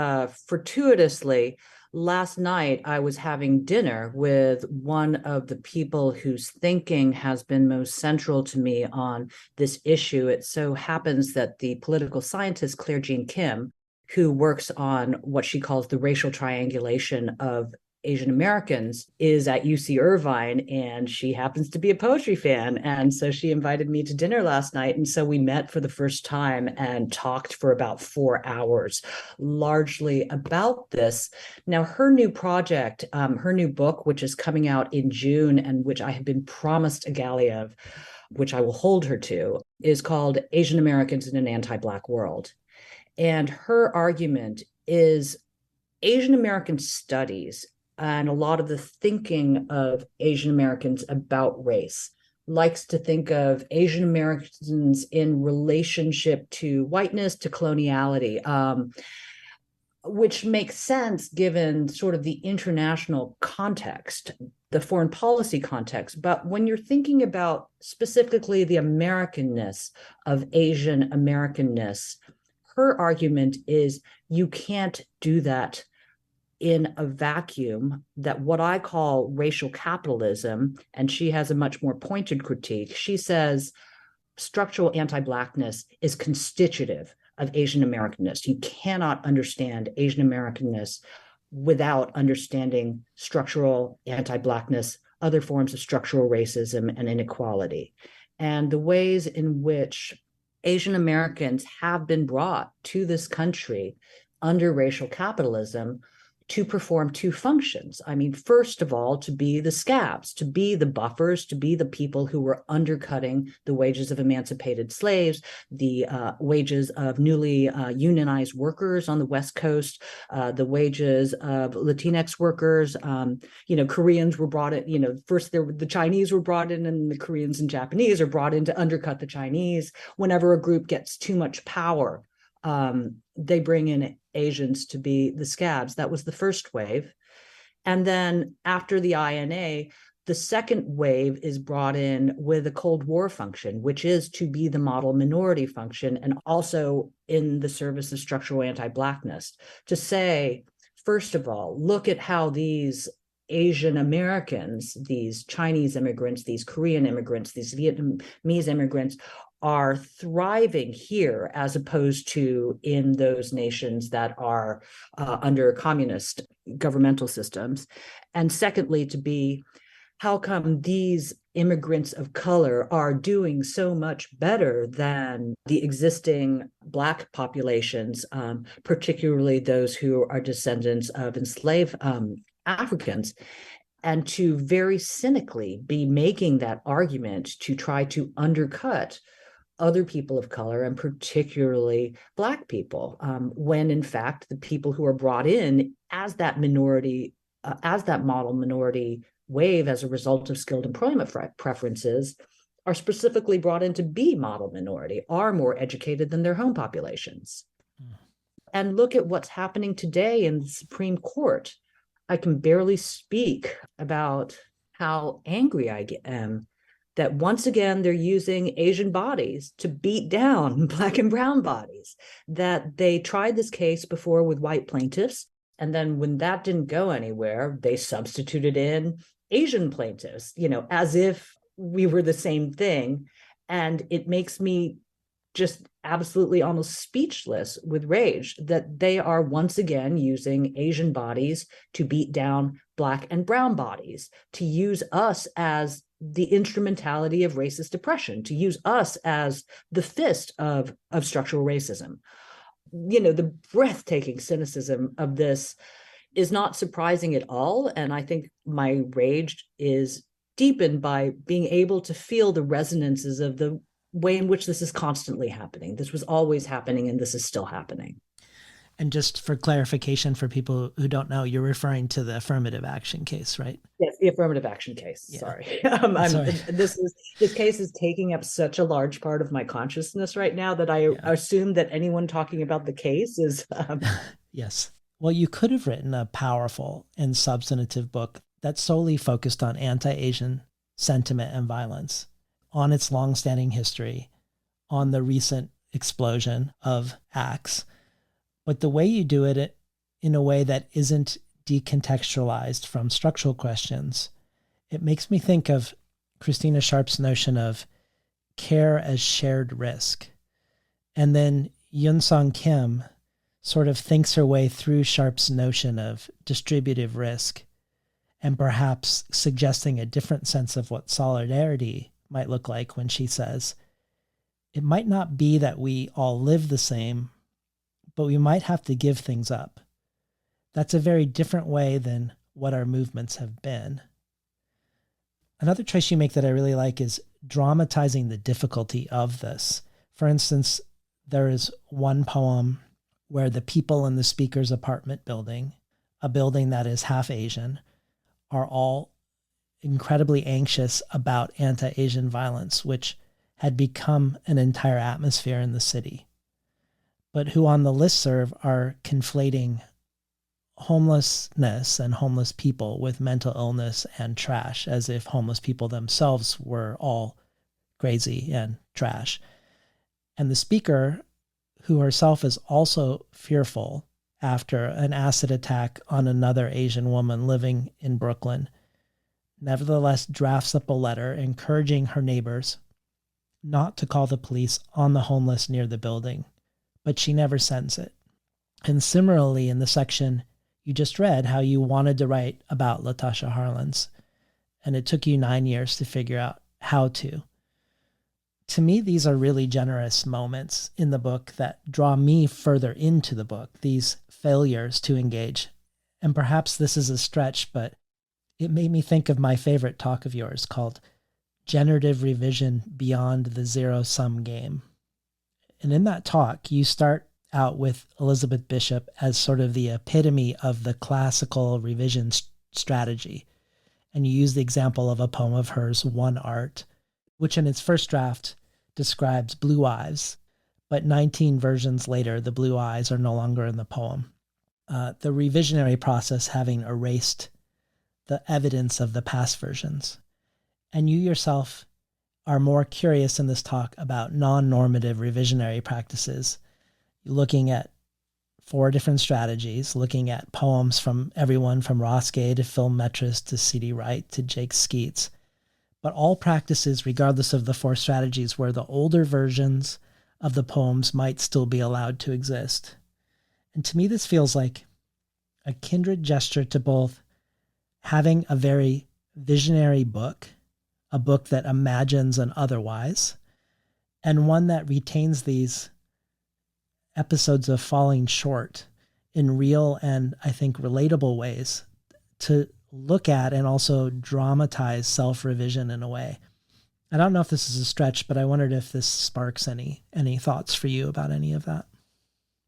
fortuitously, last night I was having dinner with one of the people whose thinking has been most central to me on this issue. It so happens that the political scientist Claire Jean Kim, who works on what she calls the racial triangulation of Asian Americans, is at UC Irvine, and she happens to be a poetry fan. And so she invited me to dinner last night. And so we met for the first time and talked for about 4 hours, largely about this. Now, her new project, her new book, which is coming out in June and which I have been promised a galley of, which I will hold her to, is called Asian Americans in an Anti-Black World. And her argument is Asian American studies and a lot of the thinking of Asian Americans about race likes to think of Asian Americans in relationship to whiteness, to coloniality, which makes sense given sort of the international context, the foreign policy context. But when you're thinking about specifically the Americanness of Asian Americanness, her argument is you can't do that in a vacuum, that what I call racial capitalism, and she has a much more pointed critique. She says structural anti-Blackness is constitutive of Asian Americanness. You cannot understand Asian Americanness without understanding structural anti-Blackness, other forms of structural racism and inequality, and the ways in which Asian Americans have been brought to this country under racial capitalism to perform two functions. I mean, first of all, to be the scabs, to be the buffers, to be the people who were undercutting the wages of emancipated slaves, the wages of newly unionized workers on the West Coast, the wages of Latinx workers. Koreans were brought in, first the Chinese were brought in, and the Koreans and Japanese are brought in to undercut the Chinese. Whenever a group gets too much power, they bring in Asians to be the scabs. That was the first wave. And then after the INA, The second wave is brought in with a Cold War function, which is to be the model minority function, and also in the service of structural anti-Blackness, to say, first of all, look at how these Asian Americans, these Chinese immigrants, these Korean immigrants, these Vietnamese immigrants are thriving here as opposed to in those nations that are under communist governmental systems. And secondly, to be, how come these immigrants of color are doing so much better than the existing Black populations, particularly those who are descendants of enslaved Africans, and to very cynically be making that argument to try to undercut other people of color, and particularly Black people, when in fact the people who are brought in as that minority, as that model minority wave as a result of skilled employment preferences, are specifically brought in to be model minority, are more educated than their home populations. And look at what's happening today in the Supreme Court. I can barely speak about how angry I am that once again they're using Asian bodies to beat down Black and brown bodies, that they tried this case before with white plaintiffs, and then when that didn't go anywhere, they substituted in Asian plaintiffs, as if we were the same thing. And it makes me just absolutely almost speechless with rage that they are once again using Asian bodies to beat down Black and brown bodies, to use us as the instrumentality of racist oppression, to use us as the fist of structural racism. The breathtaking cynicism of this is not surprising at all. And I think my rage is deepened by being able to feel the resonances of the way in which this is constantly happening. This was always happening, and this is still happening. And just for clarification for people who don't know, you're referring to the affirmative action case, right? Yes, the affirmative action case. Yeah. Sorry. Sorry. This case is taking up such a large part of my consciousness right now that I assume that anyone talking about the case is... Yes. Well, you could have written a powerful and substantive book that solely focused on anti-Asian sentiment and violence, on its longstanding history, on the recent explosion of acts. But the way you do it in a way that isn't decontextualized from structural questions, it makes me think of Christina Sharp's notion of care as shared risk. And then Youn Sung Kim sort of thinks her way through Sharp's notion of distributive risk, and perhaps suggesting a different sense of what solidarity might look like when she says, it might not be that we all live the same, but we might have to give things up. That's a very different way than what our movements have been. Another choice you make that I really like is dramatizing the difficulty of this. For instance, there is one poem where the people in the speaker's apartment building, a building that is half Asian, are all incredibly anxious about anti-Asian violence, which had become an entire atmosphere in the city, but who on the listserv are conflating homelessness and homeless people with mental illness and trash, as if homeless people themselves were all crazy and trash. And the speaker, who herself is also fearful after an acid attack on another Asian woman living in Brooklyn, nevertheless drafts up a letter encouraging her neighbors not to call the police on the homeless near the building, but she never sends it. And similarly, in the section you just read, how you wanted to write about Latasha Harlins, and it took you 9 years to figure out how to. To me, these are really generous moments in the book that draw me further into the book, these failures to engage. And perhaps this is a stretch, but it made me think of my favorite talk of yours called Generative Revision Beyond the Zero-Sum Game. And in that talk, you start out with Elizabeth Bishop as sort of the epitome of the classical revision strategy. And you use the example of a poem of hers, One Art, which in its first draft describes blue eyes, but 19 versions later, the blue eyes are no longer in the poem. The revisionary process having erased the evidence of the past versions. And you yourself are more curious in this talk about non-normative revisionary practices, looking at 4 different strategies, looking at poems from everyone from Ross Gay to Phil Metris to C.D. Wright to Jake Skeets, but all practices, regardless of the 4 strategies, where the older versions of the poems might still be allowed to exist. And to me, this feels like a kindred gesture to both having a very visionary book, a book that imagines an otherwise, and one that retains these episodes of falling short in real and, I think, relatable ways to look at and also dramatize self-revision in a way. I don't know if this is a stretch, but I wondered if this sparks any thoughts for you about any of that.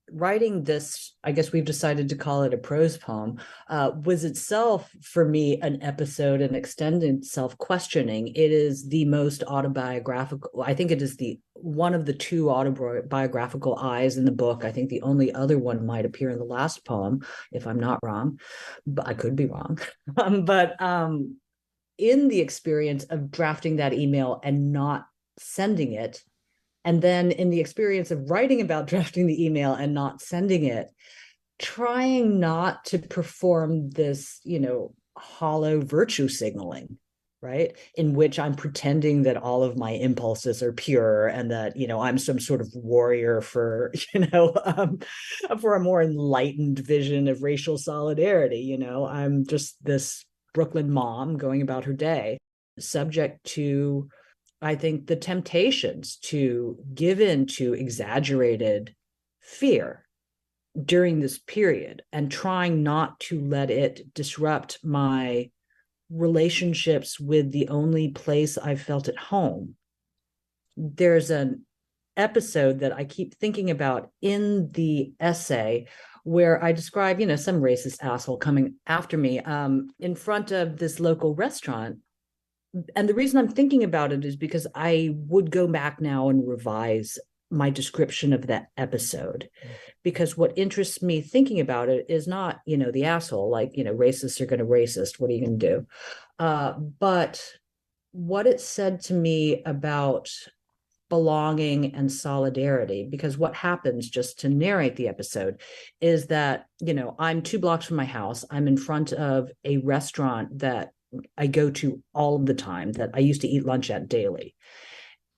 Writing this, I guess we've decided to call it a prose poem, was itself for me an episode, an extended self-questioning. It is the most autobiographical. I think it is the one of the 2 autobiographical eyes in the book. I think the only other one might appear in the last poem, if I'm not wrong, but I could be wrong. But in the experience of drafting that email and not sending it, and then in the experience of writing about drafting the email and not sending it, trying not to perform this, hollow virtue signaling, right? In which I'm pretending that all of my impulses are pure and that, I'm some sort of warrior for, for a more enlightened vision of racial solidarity. I'm just this Brooklyn mom going about her day, subject to, I think, the temptations to give in to exaggerated fear during this period and trying not to let it disrupt my relationships with the only place I've felt at home. There's an episode that I keep thinking about in the essay where I describe, some racist asshole coming after me in front of this local restaurant. And the reason I'm thinking about it is because I would go back now and revise my description of that episode, because what interests me thinking about it is not, the asshole, like, racists are going to racist. What are you going to do? But what it said to me about belonging and solidarity, because what happens, just to narrate the episode, is that, I'm 2 blocks from my house. I'm in front of a restaurant that I go to all of the time, that I used to eat lunch at daily.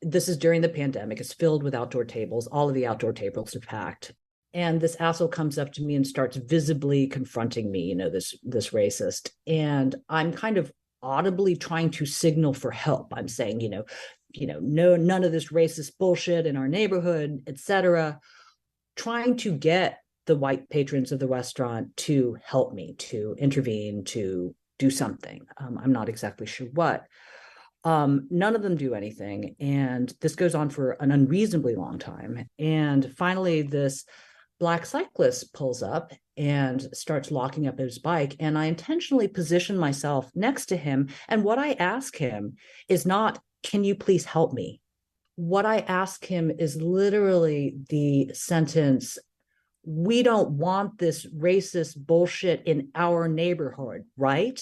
This is during the pandemic. It's filled with outdoor tables. All of the outdoor tables are packed. And this asshole comes up to me and starts visibly confronting me, this racist. And I'm kind of audibly trying to signal for help. I'm saying, no, none of this racist bullshit in our neighborhood, etc. Trying to get the white patrons of the restaurant to help me, to intervene, to do something. I'm not exactly sure what. None of them do anything. And this goes on for an unreasonably long time. And finally, this Black cyclist pulls up and starts locking up his bike. And I intentionally position myself next to him. And what I ask him is not, can you please help me? What I ask him is literally the sentence, we don't want this racist bullshit in our neighborhood, right?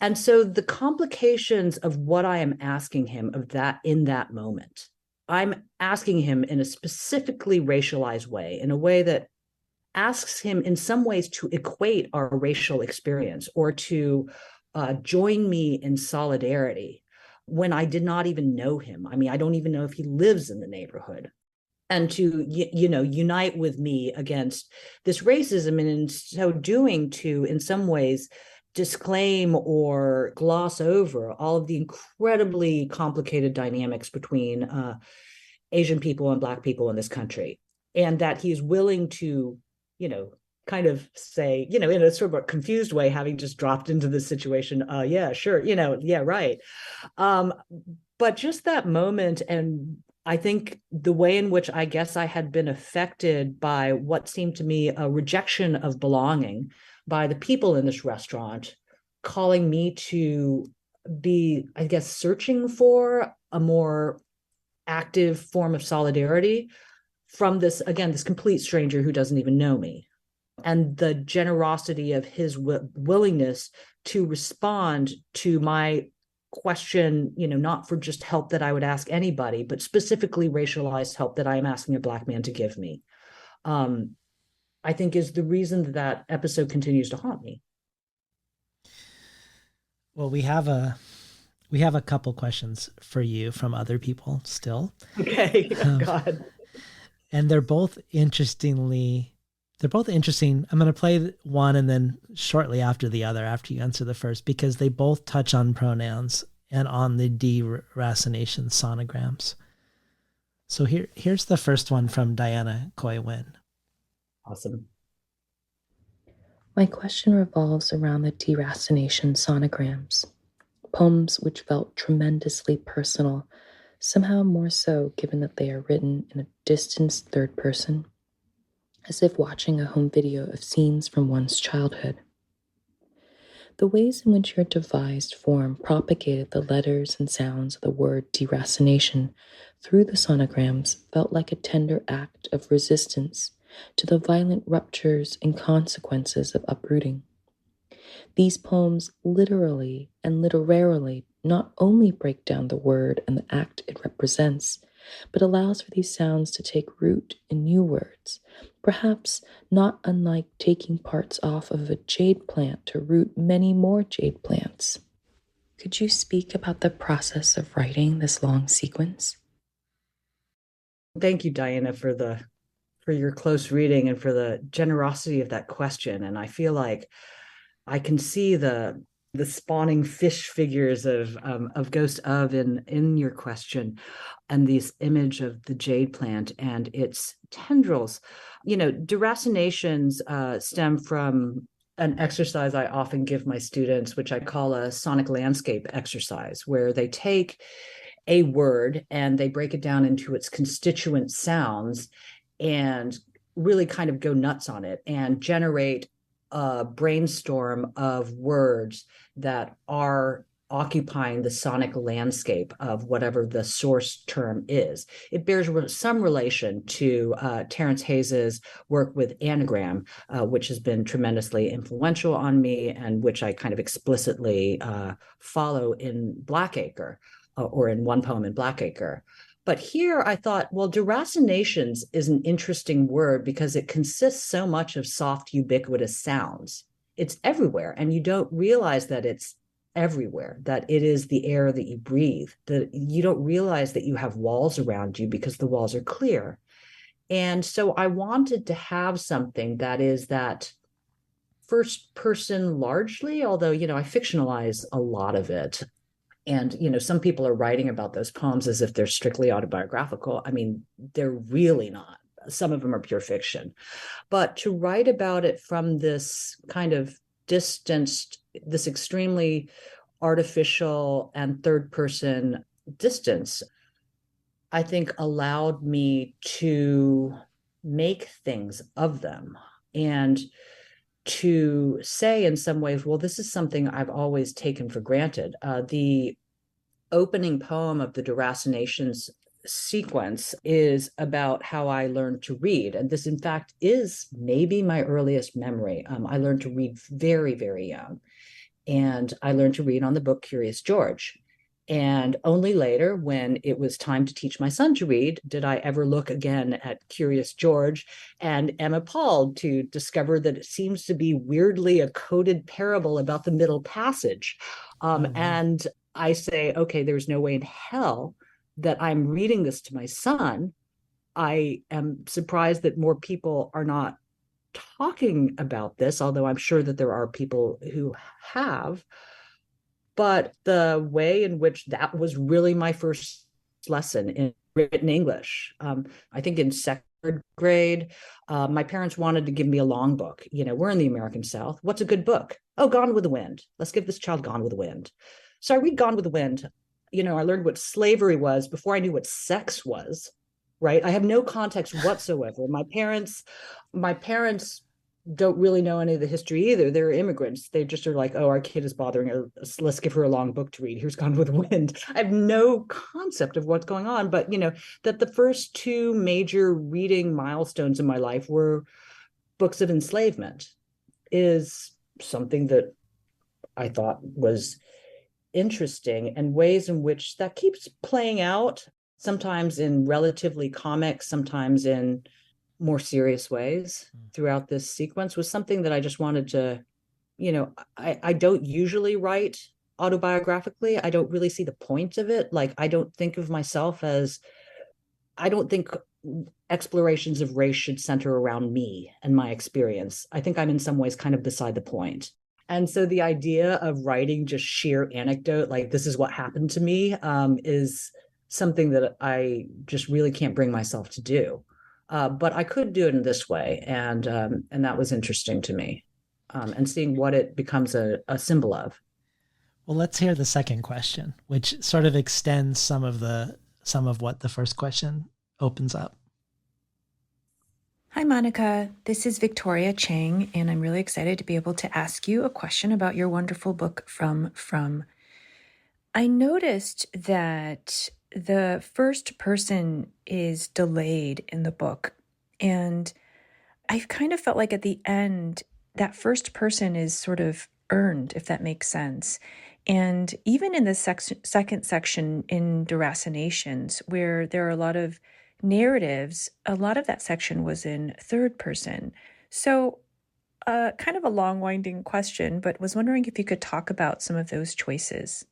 And so the complications of what I am asking him of that in that moment, I'm asking him in a specifically racialized way, in a way that asks him in some ways to equate our racial experience or to join me in solidarity when I did not even know him. I mean, I don't even know if he lives in the neighborhood. And to, unite with me against this racism, and in so doing to, in some ways, disclaim or gloss over all of the incredibly complicated dynamics between Asian people and Black people in this country. And that he's willing to, kind of say, in a sort of a confused way, having just dropped into this situation, yeah, sure, yeah, right. But just that moment, and I think the way in which I guess I had been affected by what seemed to me a rejection of belonging by the people in this restaurant, calling me to be, I guess, searching for a more active form of solidarity from this, again, this complete stranger who doesn't even know me. and the generosity of his willingness to respond to my question, not for just help that I would ask anybody, but specifically racialized help that I am asking a Black man to give me, I think is the reason that episode continues to haunt me. Well, we have a couple questions for you from other people still. Okay. God. And they're both interesting. I'm going to play one and then shortly after the other, after you answer the first, because they both touch on pronouns and on the deracination sonograms. So here's the first one from Diana Coy Wynn. Awesome. My question revolves around the deracination sonograms, poems which felt tremendously personal, somehow more so given that they are written in a distanced third person, as if watching a home video of scenes from one's childhood. The ways in which your devised form propagated the letters and sounds of the word deracination through the sonograms felt like a tender act of resistance to the violent ruptures and consequences of uprooting. These poems literally and literarily not only break down the word and the act it represents, but allows for these sounds to take root in new words, perhaps not unlike taking parts off of a jade plant to root many more jade plants. Could you speak about the process of writing this long sequence? Thank you, Diana, for your close reading and for the generosity of that question. And I feel like I can see the spawning fish figures of Ghost of in your question, and this image of the jade plant and its tendrils. Deracinations stem from an exercise I often give my students, which I call a sonic landscape exercise, where they take a word and they break it down into its constituent sounds and really kind of go nuts on it and generate a brainstorm of words that are occupying the sonic landscape of whatever the source term is. It bears some relation to Terrence Hayes's work with anagram, which has been tremendously influential on me and which I kind of explicitly follow in Blackacre, or in one poem in Blackacre. But here I thought, well, deracinations is an interesting word because it consists so much of soft, ubiquitous sounds. It's everywhere, and you don't realize that it's everywhere, that it is the air that you breathe, that you don't realize that you have walls around you because the walls are clear. And so I wanted to have something that is that first person largely, although, I fictionalize a lot of it. And, some people are writing about those poems as if they're strictly autobiographical. I mean, they're really not. Some of them are pure fiction. But to write about it from this kind of distanced, this extremely artificial and third person distance, I think allowed me to make things of them and to say in some ways, well, this is something I've always taken for granted. The opening poem of the deracinations sequence is about how I learned to read. And this, in fact, is maybe my earliest memory. I learned to read very, very young. And I learned to read on the book Curious George. And only later, when it was time to teach my son to read, did I ever look again at Curious George and am appalled to discover that it seems to be weirdly a coded parable about the Middle Passage. And I say, okay, there's no way in hell that I'm reading this to my son. I am surprised that more people are not talking about this, although I'm sure that there are people who have. But the way in which that was really my first lesson in written English, I think in second grade, my parents wanted to give me a long book. We're in the American South. What's a good book? Oh, Gone with the Wind. Let's give this child Gone with the Wind. So I read Gone with the Wind. I learned what slavery was before I knew what sex was, right? I have no context whatsoever. My parents don't really know any of the history either. They're immigrants. They just are like, oh, our kid is bothering us. Let's give her a long book to read. Here's Gone with the Wind. I have no concept of what's going on. But, that the first two major reading milestones in my life were books of enslavement is something that I thought was interesting, and ways in which that keeps playing out, sometimes in relatively comic, sometimes in more serious ways throughout this sequence, was something that I just wanted to, I don't usually write autobiographically. I don't really see the point of it. Like, I don't think of myself as, I don't think explorations of race should center around me and my experience. I think I'm in some ways kind of beside the point. And so the idea of writing just sheer anecdote, like this is what happened to me, is something that I just really can't bring myself to do. But I could do it in this way, and that was interesting to me, and seeing what it becomes a symbol of. Well, let's hear the second question, which sort of extends some of what the first question opens up. Hi, Monica. This is Victoria Chang, and I'm really excited to be able to ask you a question about your wonderful book, From. I noticed that the first person is delayed in the book, and I kind of felt like at the end, that first person is sort of earned, if that makes sense. And even in the second section in deracinations, where there are a lot of narratives, a lot of that section was in third person. So kind of a long winding question, but was wondering if you could talk about some of those choices.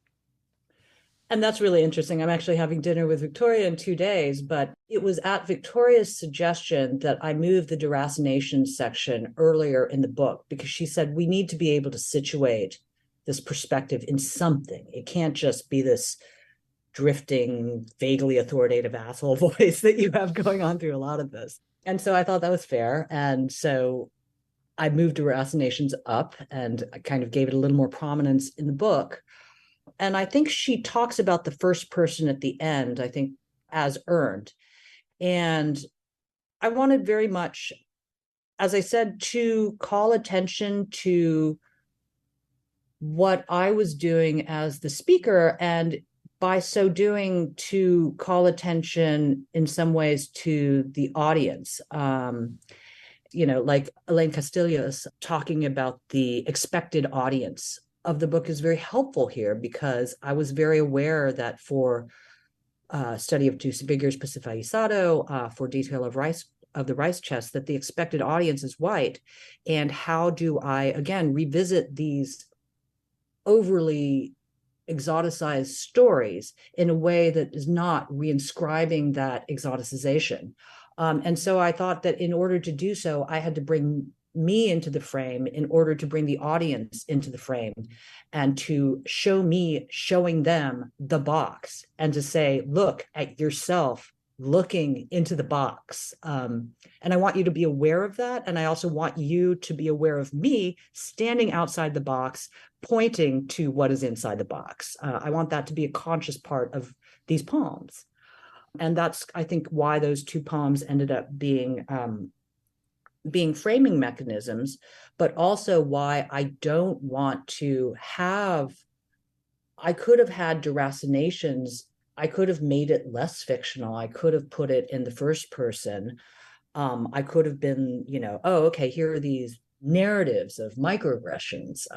And that's really interesting. I'm actually having dinner with Victoria in 2 days, but it was at Victoria's suggestion that I moved the deracination section earlier in the book, because she said we need to be able to situate this perspective in something. It can't just be this drifting, vaguely authoritative asshole voice that you have going on through a lot of this. And so I thought that was fair. And so I moved deracinations up, and I kind of gave it a little more prominence in the book. And I think she talks about the first person at the end, I think, as earned. And I wanted very much, as I said, to call attention to what I was doing as the speaker, and by so doing, to call attention in some ways to the audience. Like Elaine Castillo's talking about the expected audience of the book is very helpful here, because I was very aware that for study of two figures pacificado, for detail of the rice chest, that the expected audience is white. And how do I, again, revisit these overly exoticized stories in a way that is not reinscribing that exoticization? And so I thought that in order to do so, I had to bring me into the frame in order to bring the audience into the frame, and to show me showing them the box, and to say, look at yourself looking into the box. And I want you to be aware of that. And I also want you to be aware of me standing outside the box, pointing to what is inside the box. I want that to be a conscious part of these poems. And that's, I think, why those two poems ended up being framing mechanisms, but also why I don't want to have, I could have had deracinations, I could have made it less fictional, I could have put it in the first person. I could have been, oh, okay, here are these narratives of microaggressions,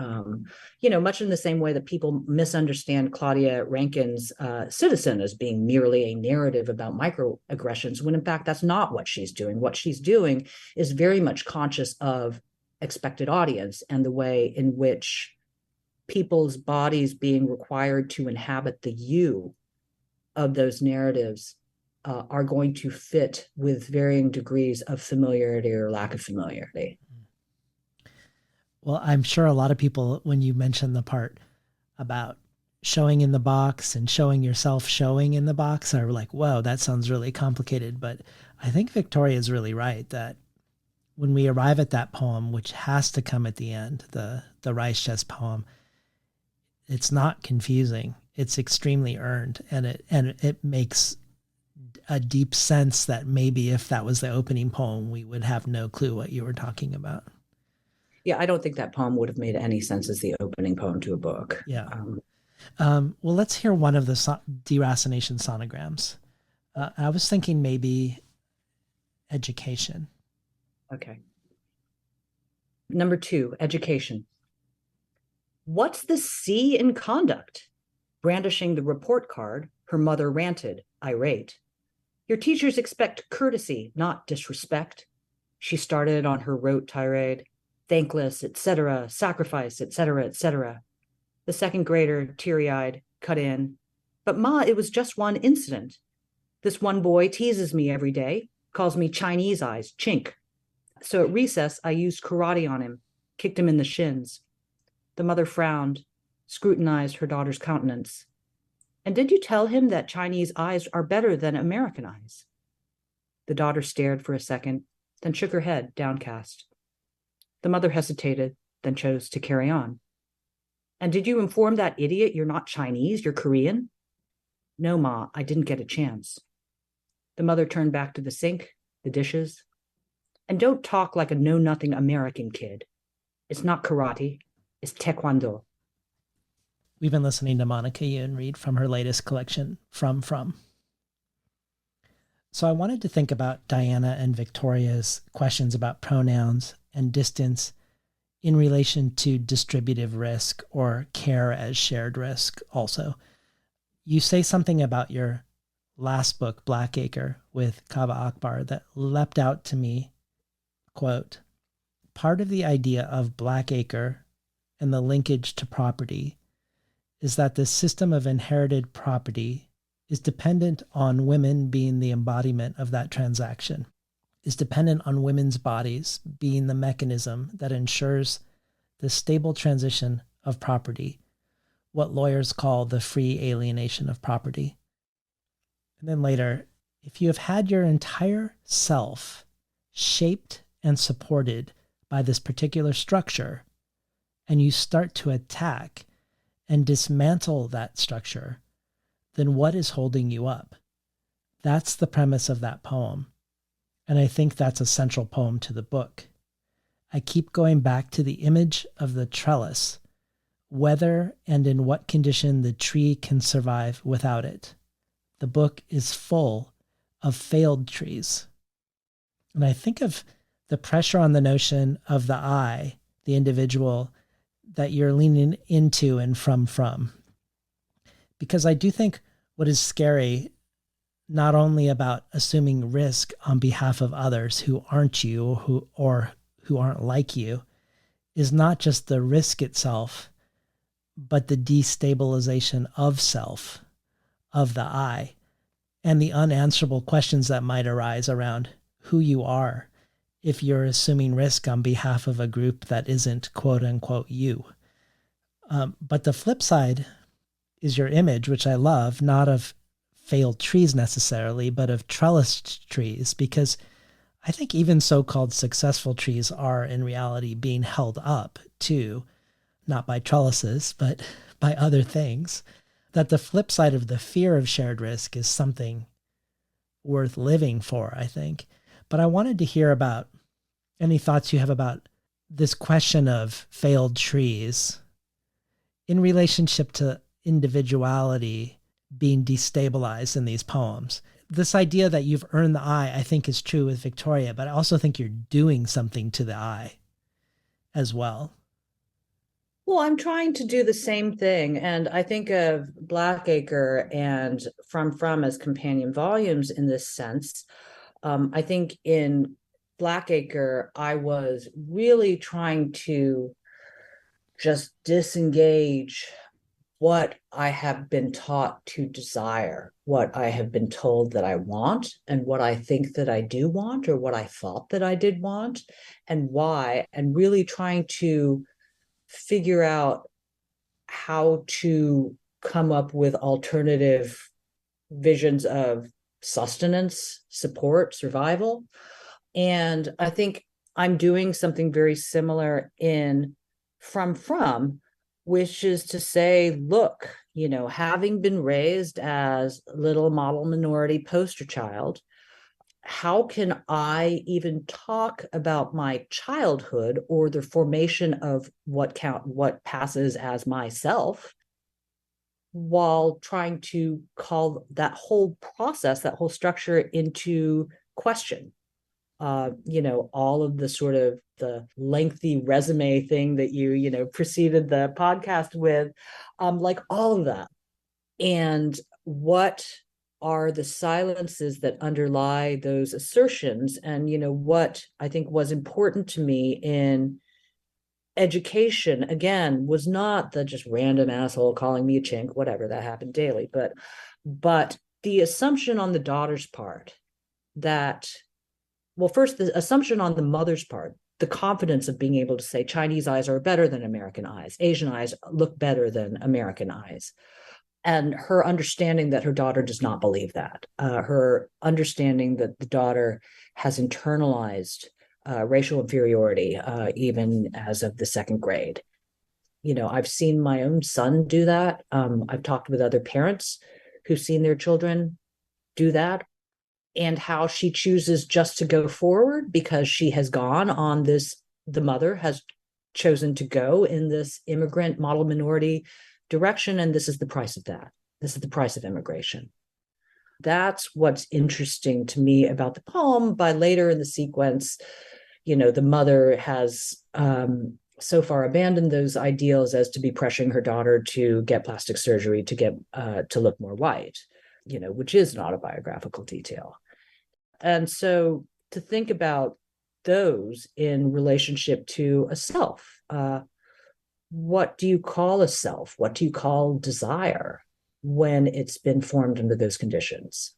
much in the same way that people misunderstand Claudia Rankine's Citizen as being merely a narrative about microaggressions, when in fact that's not what she's doing. What she's doing is very much conscious of expected audience, and the way in which people's bodies being required to inhabit the you of those narratives are going to fit with varying degrees of familiarity or lack of familiarity. Well, I'm sure a lot of people, when you mentioned the part about showing in the box and showing yourself showing in the box, are like, whoa, that sounds really complicated. But I think Victoria is really right that when we arrive at that poem, which has to come at the end, the rice chest poem, it's not confusing. It's extremely earned, and it makes a deep sense that maybe if that was the opening poem, we would have no clue what you were talking about. Yeah, I don't think that poem would have made any sense as the opening poem to a book. Yeah. Well, let's hear one of the deracination sonograms. I was thinking maybe education. Okay. Number 2, education. What's the C in conduct? Brandishing the report card, her mother ranted, irate. Your teachers expect courtesy, not disrespect. She started on her rote tirade, thankless, etc., sacrifice, etc., etc. The second grader, teary-eyed, cut in. But Ma, it was just one incident. This one boy teases me every day, calls me Chinese eyes, chink. So at recess, I used karate on him, kicked him in the shins. The mother frowned, scrutinized her daughter's countenance. And did you tell him that Chinese eyes are better than American eyes? The daughter stared for a second, then shook her head, downcast. The mother hesitated, then chose to carry on. And did you inform that idiot you're not Chinese, you're Korean? No, Ma, I didn't get a chance. The mother turned back to the sink, the dishes. And don't talk like a know-nothing American kid. It's not karate, it's taekwondo. We've been listening to Monica Youn read from her latest collection, From. So I wanted to think about Diana and Victoria's questions about pronouns and distance in relation to distributive risk or care as shared risk also. You say something about your last book, Blackacre, with Kaveh Akbar that leapt out to me. Quote, part of the idea of Blackacre and the linkage to property is that the system of inherited property is dependent on women being the embodiment of that transaction, is dependent on women's bodies being the mechanism that ensures the stable transition of property, what lawyers call the free alienation of property. And then later, if you have had your entire self shaped and supported by this particular structure, and you start to attack and dismantle that structure, then what is holding you up? That's the premise of that poem. And I think that's a central poem to the book. I keep going back to the image of the trellis, whether and in what condition the tree can survive without it. The book is full of failed trees. And I think of the pressure on the notion of the I, the individual, that you're leaning into and from. Because I do think what is scary, not only about assuming risk on behalf of others who aren't you who aren't like you, is not just the risk itself, but the destabilization of self, of the I, and the unanswerable questions that might arise around who you are if you're assuming risk on behalf of a group that isn't quote unquote you. But the flip side is your image, which I love, not of failed trees necessarily, but of trellised trees, because I think even so-called successful trees are in reality being held up too, not by trellises, but by other things. That the flip side of the fear of shared risk is something worth living for, I think. But I wanted to hear about any thoughts you have about this question of failed trees in relationship to individuality being destabilized in these poems. This idea that you've earned the I think is true with Victoria, but I also think you're doing something to the I as well. Well, I'm trying to do the same thing. And I think of Blackacre and From as companion volumes in this sense. I think in Blackacre, I was really trying to just disengage what I have been taught to desire, what I have been told that I want, and what I think that I do want, or what I thought that I did want, and why, and really trying to figure out how to come up with alternative visions of sustenance, support, survival. And I think I'm doing something very similar in From, which is to say, look, having been raised as little model minority poster child, how can I even talk about my childhood or the formation of what passes as myself, while trying to call that whole process, that whole structure into question? all of the sort of the lengthy resume thing that you preceded the podcast with, like all of that. And what are the silences that underlie those assertions? And, what I think was important to me in education, again, was not the just random asshole calling me a chink, whatever, that happened daily, but the assumption on the daughter's part that, well, first, the assumption on the mother's part, the confidence of being able to say Chinese eyes are better than American eyes, Asian eyes look better than American eyes. And her understanding that her daughter does not believe that, her understanding that the daughter has internalized racial inferiority, even as of the second grade. I've seen my own son do that. I've talked with other parents who've seen their children do that, and how she chooses just to go forward because she has gone on this, the mother has chosen to go in this immigrant model minority direction, and this is the price of that. This is the price of immigration. That's what's interesting to me about the poem. By later in the sequence, the mother has so far abandoned those ideals as to be pressuring her daughter to get plastic surgery to get to look more white, which is an autobiographical detail. And so to think about those in relationship to a self, what do you call a self? What do you call desire when it's been formed under those conditions?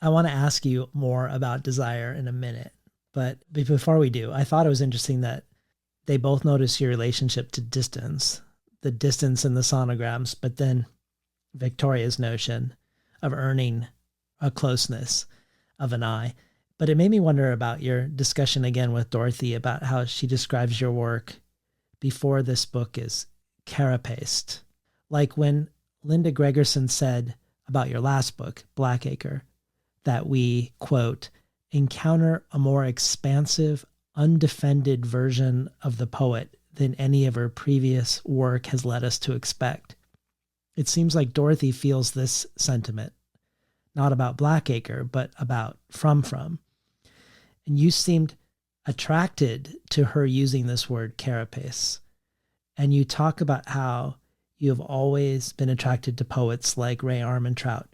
I want to ask you more about desire in a minute, but before we do, I thought it was interesting that they both notice your relationship to distance, the distance in the sonograms, but then Victoria's notion of earning a closeness of an eye. But it made me wonder about your discussion again with Dorothy about how she describes your work before this book is carapaced. Like when Linda Gregerson said about your last book, Blackacre, that we, quote, encounter a more expansive, undefended version of the poet than any of her previous work has led us to expect. It seems like Dorothy feels this sentiment, not about Blackacre, but about From. And you seemed attracted to her using this word carapace. And you talk about how you have always been attracted to poets like Ray Armantrout,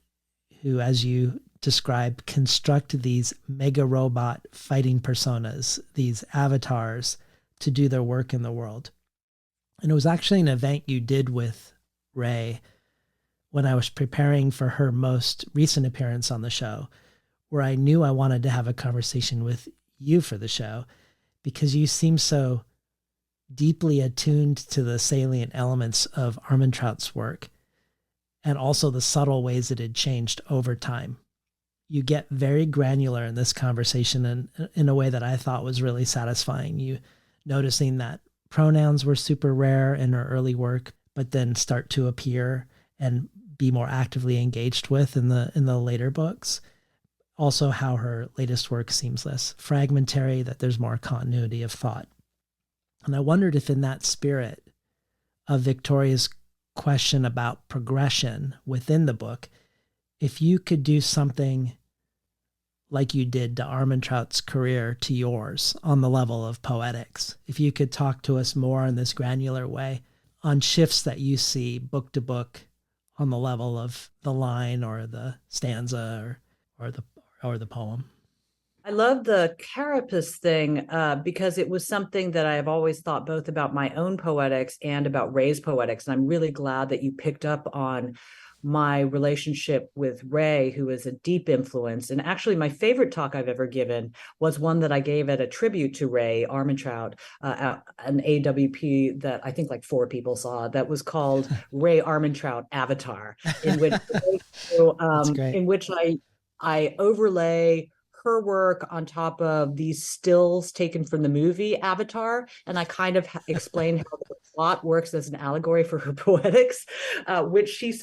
who, as you describe, construct these mega robot fighting personas, these avatars to do their work in the world. And it was actually an event you did with Ray when I was preparing for her most recent appearance on the show, where I knew I wanted to have a conversation with you for the show because you seem so deeply attuned to the salient elements of Armantrout's work and also the subtle ways it had changed over time. You get very granular in this conversation and in a way that I thought was really satisfying. You noticing that pronouns were super rare in her early work, but then start to appear and be more actively engaged with in the later books. Also how her latest work seems less fragmentary, that there's more continuity of thought. And I wondered if in that spirit of Victoria's question about progression within the book, if you could do something like you did to Armantrout's career to yours on the level of poetics, if you could talk to us more in this granular way on shifts that you see book to book on the level of the line or the stanza or the poem. I love the carapace thing because it was something that I have always thought both about my own poetics and about Ray's poetics. And I'm really glad that you picked up on my relationship with Ray, who is a deep influence. And actually, my favorite talk I've ever given was one that I gave at a tribute to Ray Armantrout, an AWP that I think like 4 people saw, that was called Ray Armantrout Avatar, in which I overlay her work on top of these stills taken from the movie Avatar. And I kind of explain how the plot works as an allegory for her poetics, which she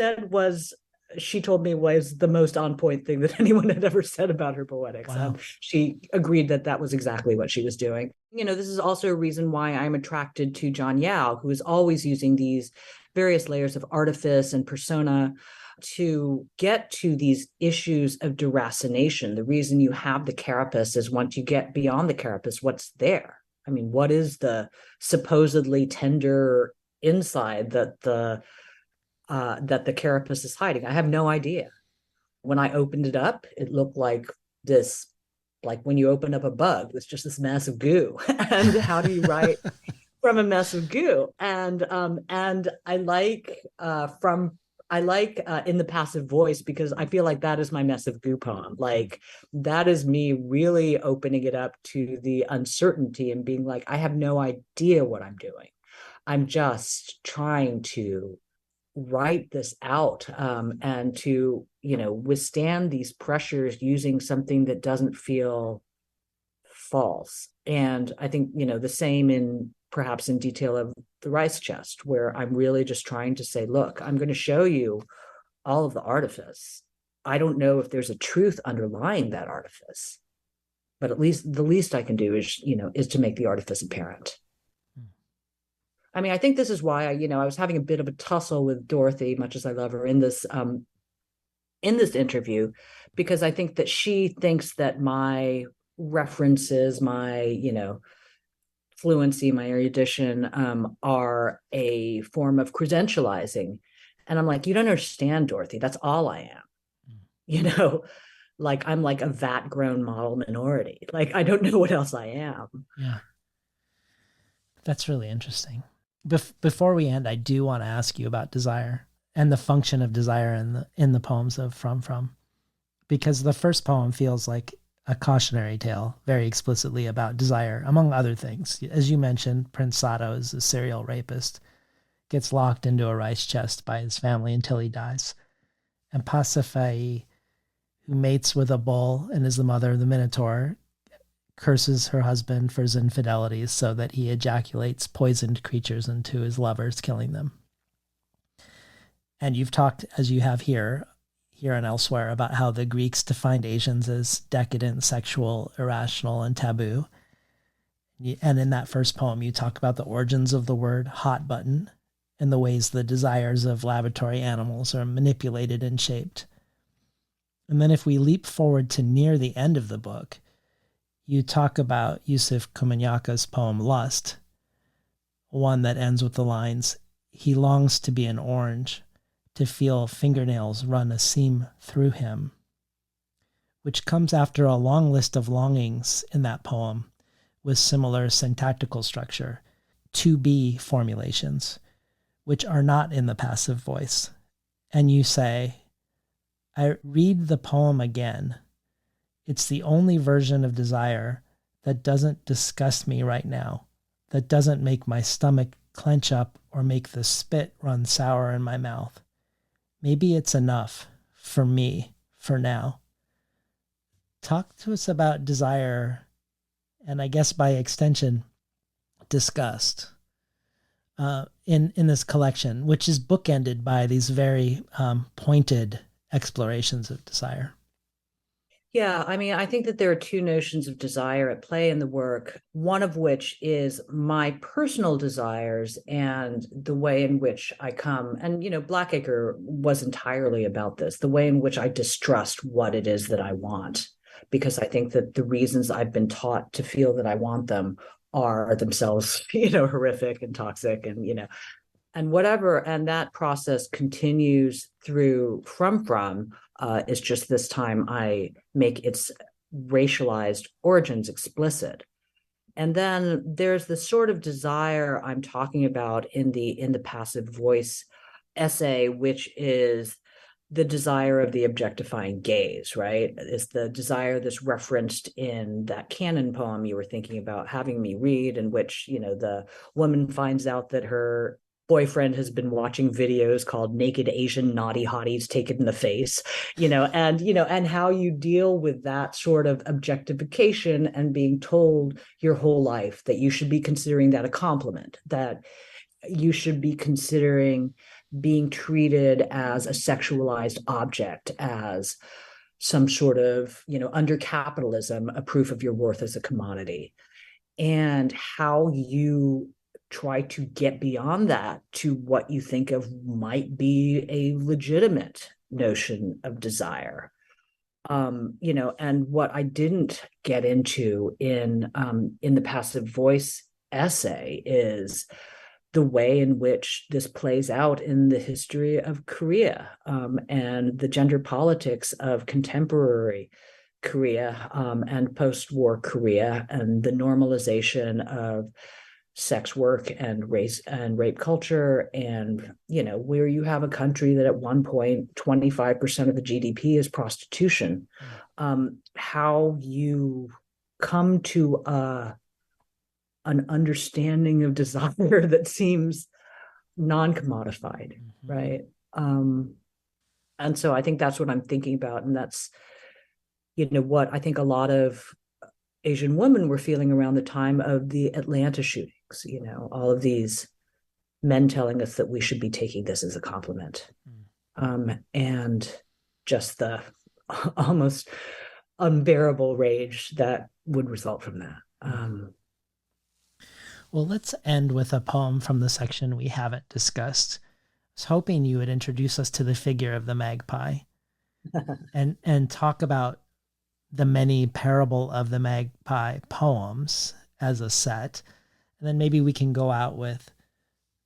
told me was the most on point thing that anyone had ever said about her poetics. Wow. She agreed that was exactly what she was doing. This is also a reason why I'm attracted to John Yao, who is always using these various layers of artifice and persona to get to these issues of deracination, the reason you have the carapace is once you get beyond the carapace, what's there? I mean, what is the supposedly tender inside that the carapace is hiding? I have no idea. When I opened it up, it looked like this, like when you open up a bug, it's just this mass of goo. And how do you write from a mess of goo? And I like in the passive voice, because I feel like that is my mess of goo poem. Like that is me really opening it up to the uncertainty and being like, I have no idea what I'm doing. I'm just trying to write this out, and to, withstand these pressures using something that doesn't feel false. And I think, the same in perhaps in detail of the rice chest, where I'm really just trying to say, look, I'm going to show you all of the artifice. I don't know if there's a truth underlying that artifice, but at least the least I can do is to make the artifice apparent. I mean, I think this is why I was having a bit of a tussle with Dorothy, much as I love her, in this interview, because I think that she thinks that my references, my fluency, my erudition, are a form of credentializing, and I'm like, you don't understand, Dorothy. That's all I am. Like I'm like a vat-grown model minority. Like I don't know what else I am. Yeah, that's really interesting. Before we end, I do want to ask you about desire and the function of desire in the poems of From, because the first poem feels like a cautionary tale, very explicitly about desire, among other things. As you mentioned, Prince Sato is a serial rapist, gets locked into a rice chest by his family until he dies. And Pasiphae, who mates with a bull and is the mother of the Minotaur, curses her husband for his infidelities so that he ejaculates poisoned creatures into his lovers, killing them. And you've talked, as you have here and elsewhere, about how the Greeks defined Asians as decadent, sexual, irrational, and taboo. And in that first poem, you talk about the origins of the word hot button and the ways the desires of laboratory animals are manipulated and shaped. And then if we leap forward to near the end of the book, you talk about Yusuf Komunyaca's poem Lust, one that ends with the lines, "He longs to be an orange, to feel fingernails run a seam through him," which comes after a long list of longings in that poem with similar syntactical structure, to be formulations, which are not in the passive voice. And you say, I read the poem again. It's the only version of desire that doesn't disgust me right now, that doesn't make my stomach clench up or make the spit run sour in my mouth. Maybe it's enough for me for now. Talk to us about desire, and I guess by extension, disgust, in this collection, which is bookended by these very pointed explorations of desire. Yeah, I mean, I think that there are two notions of desire at play in the work, one of which is my personal desires and the way in which I come. And, Blackacre was entirely about this, the way in which I distrust what it is that I want, because I think that the reasons I've been taught to feel that I want them are themselves, horrific and toxic and whatever. And that process continues through From. It's just this time I make its racialized origins explicit. And then there's the sort of desire I'm talking about in the passive voice essay, which is the desire of the objectifying gaze, right? It's the desire that's referenced in that canon poem you were thinking about having me read, in which, the woman finds out that her boyfriend has been watching videos called Naked Asian Naughty Hotties Take It in the Face, and how you deal with that sort of objectification and being told your whole life that you should be considering that a compliment, that you should be considering being treated as a sexualized object, as some sort of, under capitalism, a proof of your worth as a commodity, and how you try to get beyond that to what you think of might be a legitimate notion of desire. And what I didn't get into in the passive voice essay is the way in which this plays out in the history of Korea, and the gender politics of contemporary Korea, and post-war Korea, and the normalization of sex work and race and rape culture, and where you have a country that at one point 25% of the GDP is prostitution. How you come to an understanding of desire that seems non-commodified, right? And so I think that's what I'm thinking about, and that's what I think a lot of Asian women were feeling around the time of the Atlanta shootings, all of these men telling us that we should be taking this as a compliment. And just the almost unbearable rage that would result from that. Well, let's end with a poem from the section we haven't discussed. I was hoping you would introduce us to the figure of the magpie and talk about the many Parable of the Magpie poems as a set. And then maybe we can go out with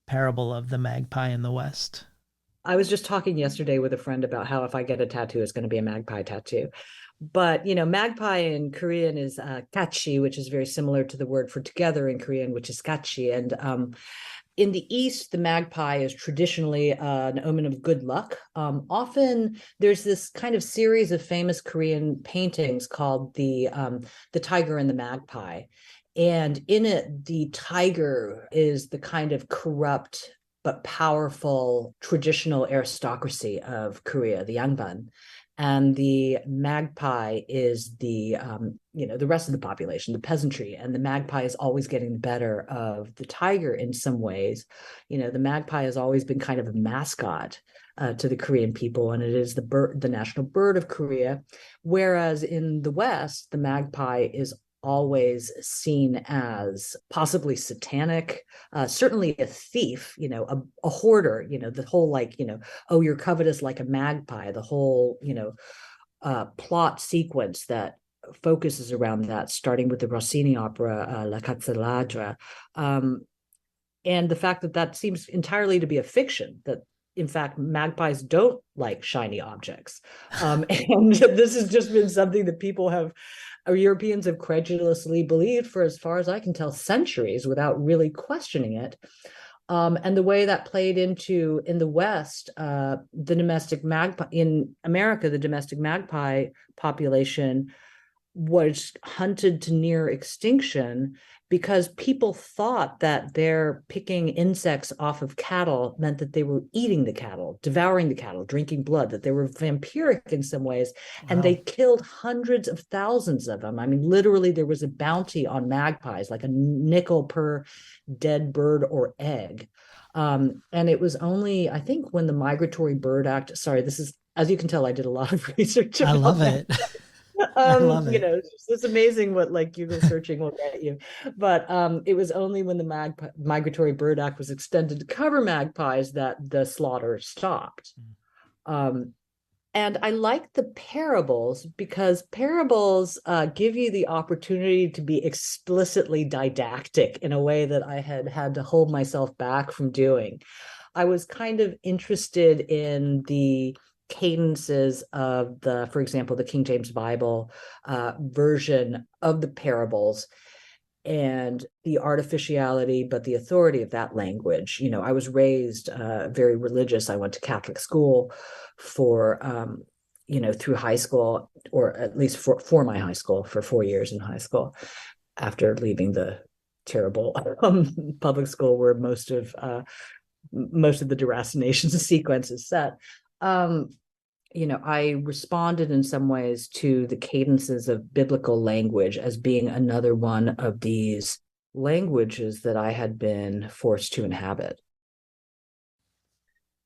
Parable of the Magpie in the West. I was just talking yesterday with a friend about how if I get a tattoo, it's going to be a magpie tattoo. But, magpie in Korean is kachi, which is very similar to the word for together in Korean, which is kachi. And in the East, the magpie is traditionally an omen of good luck. Often there's this kind of series of famous Korean paintings called the Tiger and the Magpie. And in it, the tiger is the kind of corrupt but powerful traditional aristocracy of Korea, the Yangban. And the magpie is the rest of the population, the peasantry. And the magpie is always getting the better of the tiger in some ways. The magpie has always been kind of a mascot to the Korean people, and it is the national bird of Korea. Whereas in the West, the magpie is always seen as possibly satanic, certainly a thief, a hoarder, the whole oh, you're covetous like a magpie, the whole, plot sequence that focuses around that, starting with the Rossini opera, La Cazzaladra. And the fact that seems entirely to be a fiction, that in fact, magpies don't like shiny objects. And this has just been something that Europeans have credulously believed for, as far as I can tell, centuries without really questioning it. And the way that played into, in the West, the domestic magpie, in America, the domestic magpie population was hunted to near extinction because people thought that their picking insects off of cattle meant that they were eating the cattle, devouring the cattle, drinking blood, that they were vampiric in some ways. Wow. And they killed hundreds of thousands of them. I mean, literally, there was a bounty on magpies, like a nickel per dead bird or egg. And it was only, I think, when the Migratory Bird Act, sorry, this is, as you can tell, I did a lot of research about I love it. I love it. It's amazing what Google searching will get you. But it was only when the Migratory Bird Act was extended to cover magpies that the slaughter stopped. And I like the parables because parables give you the opportunity to be explicitly didactic in a way that I had to hold myself back from doing. I was kind of interested in the cadences of for example, the King James Bible version of the parables, and the artificiality but the authority of that language. I was raised very religious. I went to Catholic school for through high school, or at least for my high school, for 4 years in high school, after leaving the terrible public school where most of the deracination sequence is set. I responded in some ways to the cadences of biblical language as being another one of these languages that I had been forced to inhabit.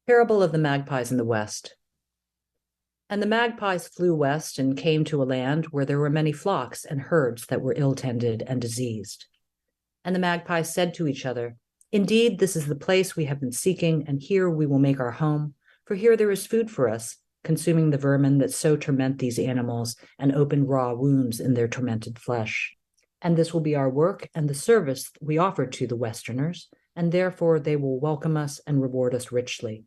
Parable of the Magpies in the West. And the magpies flew west and came to a land where there were many flocks and herds that were ill-tended and diseased. And the magpies said to each other, "Indeed, this is the place we have been seeking, and here we will make our home, for here there is food for us, consuming the vermin that so torment these animals and open raw wounds in their tormented flesh. And this will be our work and the service we offer to the Westerners, and therefore they will welcome us and reward us richly.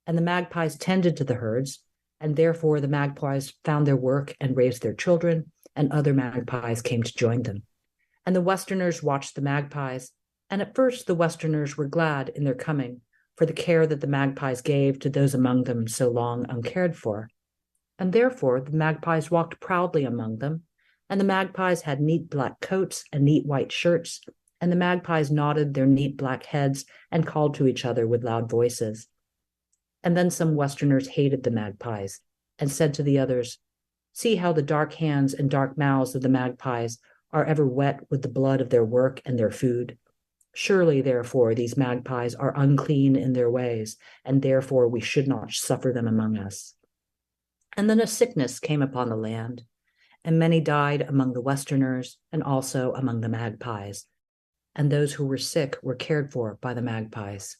And the magpies tended to the herds, and therefore the magpies found their work and raised their children, and other magpies came to join them. And the Westerners watched the magpies, and at first the Westerners were glad in their coming for the care that the magpies gave to those among them so long uncared for. And therefore the magpies walked proudly among them, and the magpies had neat black coats and neat white shirts, and the magpies nodded their neat black heads and called to each other with loud voices. And then some Westerners hated the magpies and said to the others, "See how the dark hands and dark mouths of the magpies are ever wet with the blood of their work and their food. Surely, therefore, these magpies are unclean in their ways, and therefore we should not suffer them among us." And then a sickness came upon the land, and many died among the Westerners and also among the magpies. And those who were sick were cared for by the magpies.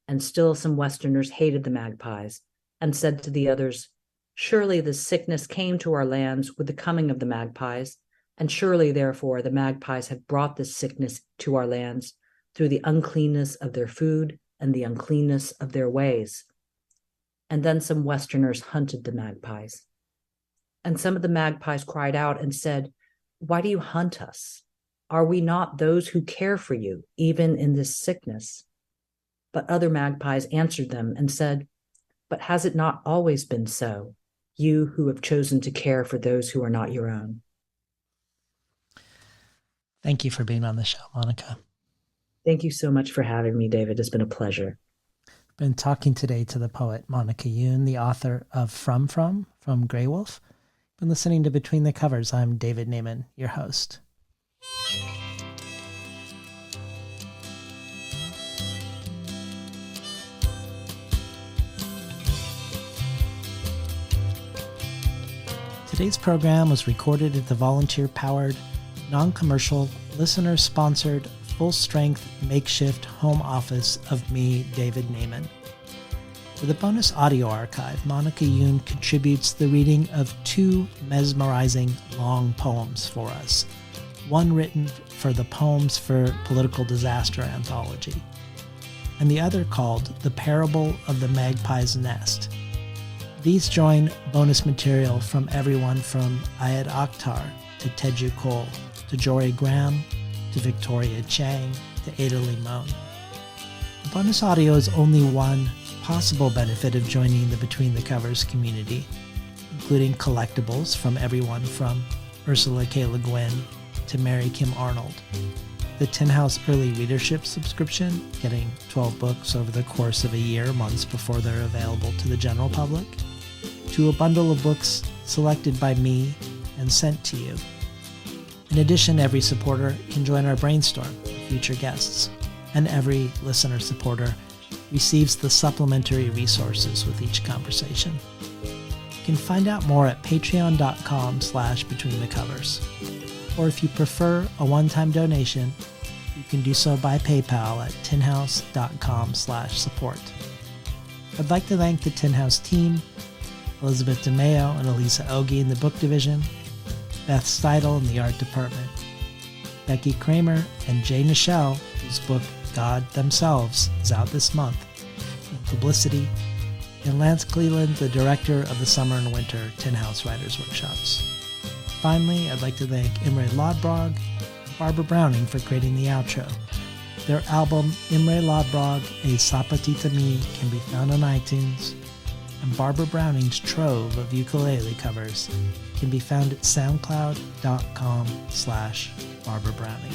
And still some Westerners hated the magpies and said to the others, "Surely this sickness came to our lands with the coming of the magpies, and surely, therefore, the magpies have brought this sickness to our lands through the uncleanness of their food and the uncleanness of their ways." And then some Westerners hunted the magpies. And some of the magpies cried out and said, "Why do you hunt us? Are we not those who care for you, even in this sickness?" But other magpies answered them and said, "But has it not always been so, you who have chosen to care for those who are not your own?" Thank you for being on the show, Monica. Thank you so much for having me, David. It's been a pleasure. I've been talking today to the poet Monica Youn, the author of From Grey Wolf. Been listening to Between the Covers. I'm David Naiman, your host. Today's program was recorded at the volunteer-powered, non-commercial, listener-sponsored, full-strength, makeshift home office of me, David Naiman. For the bonus audio archive, Monica Youn contributes the reading of 2 mesmerizing long poems for us, one written for the Poems for Political Disaster anthology, and the other called The Parable of the Magpie's Nest. These join bonus material from everyone from Ayad Akhtar to Teju Cole, to Jory Graham, to Victoria Chang, to Ada Limon. The bonus audio is only one possible benefit of joining the Between the Covers community, including collectibles from everyone from Ursula K. Le Guin to Mary Kim Arnold, the Tin House Early Readership subscription, getting 12 books over the course of a year, months before they're available to the general public, to a bundle of books selected by me and sent to you. In addition, every supporter can join our brainstorm with future guests, and every listener supporter receives the supplementary resources with each conversation. You can find out more at patreon.com/betweenthecovers. Or if you prefer a one-time donation, you can do so by PayPal at tinhouse.com/support. I'd like to thank the Tin House team, Elizabeth DeMeo and Elisa Ogie in the book division, Beth Steidel in the art department, Becky Kramer and Jay Nichelle, whose book God Themselves is out this month, in publicity, and Lance Cleland, the director of the Summer and Winter Tin House Writers Workshops. Finally, I'd like to thank Imre Lodbrog and Barbara Browning for creating the outro. Their album, Imre Lodbrog, A Sapatita Me, can be found on iTunes, and Barbara Browning's trove of ukulele covers can be found at soundcloud.com/Barbara Browning.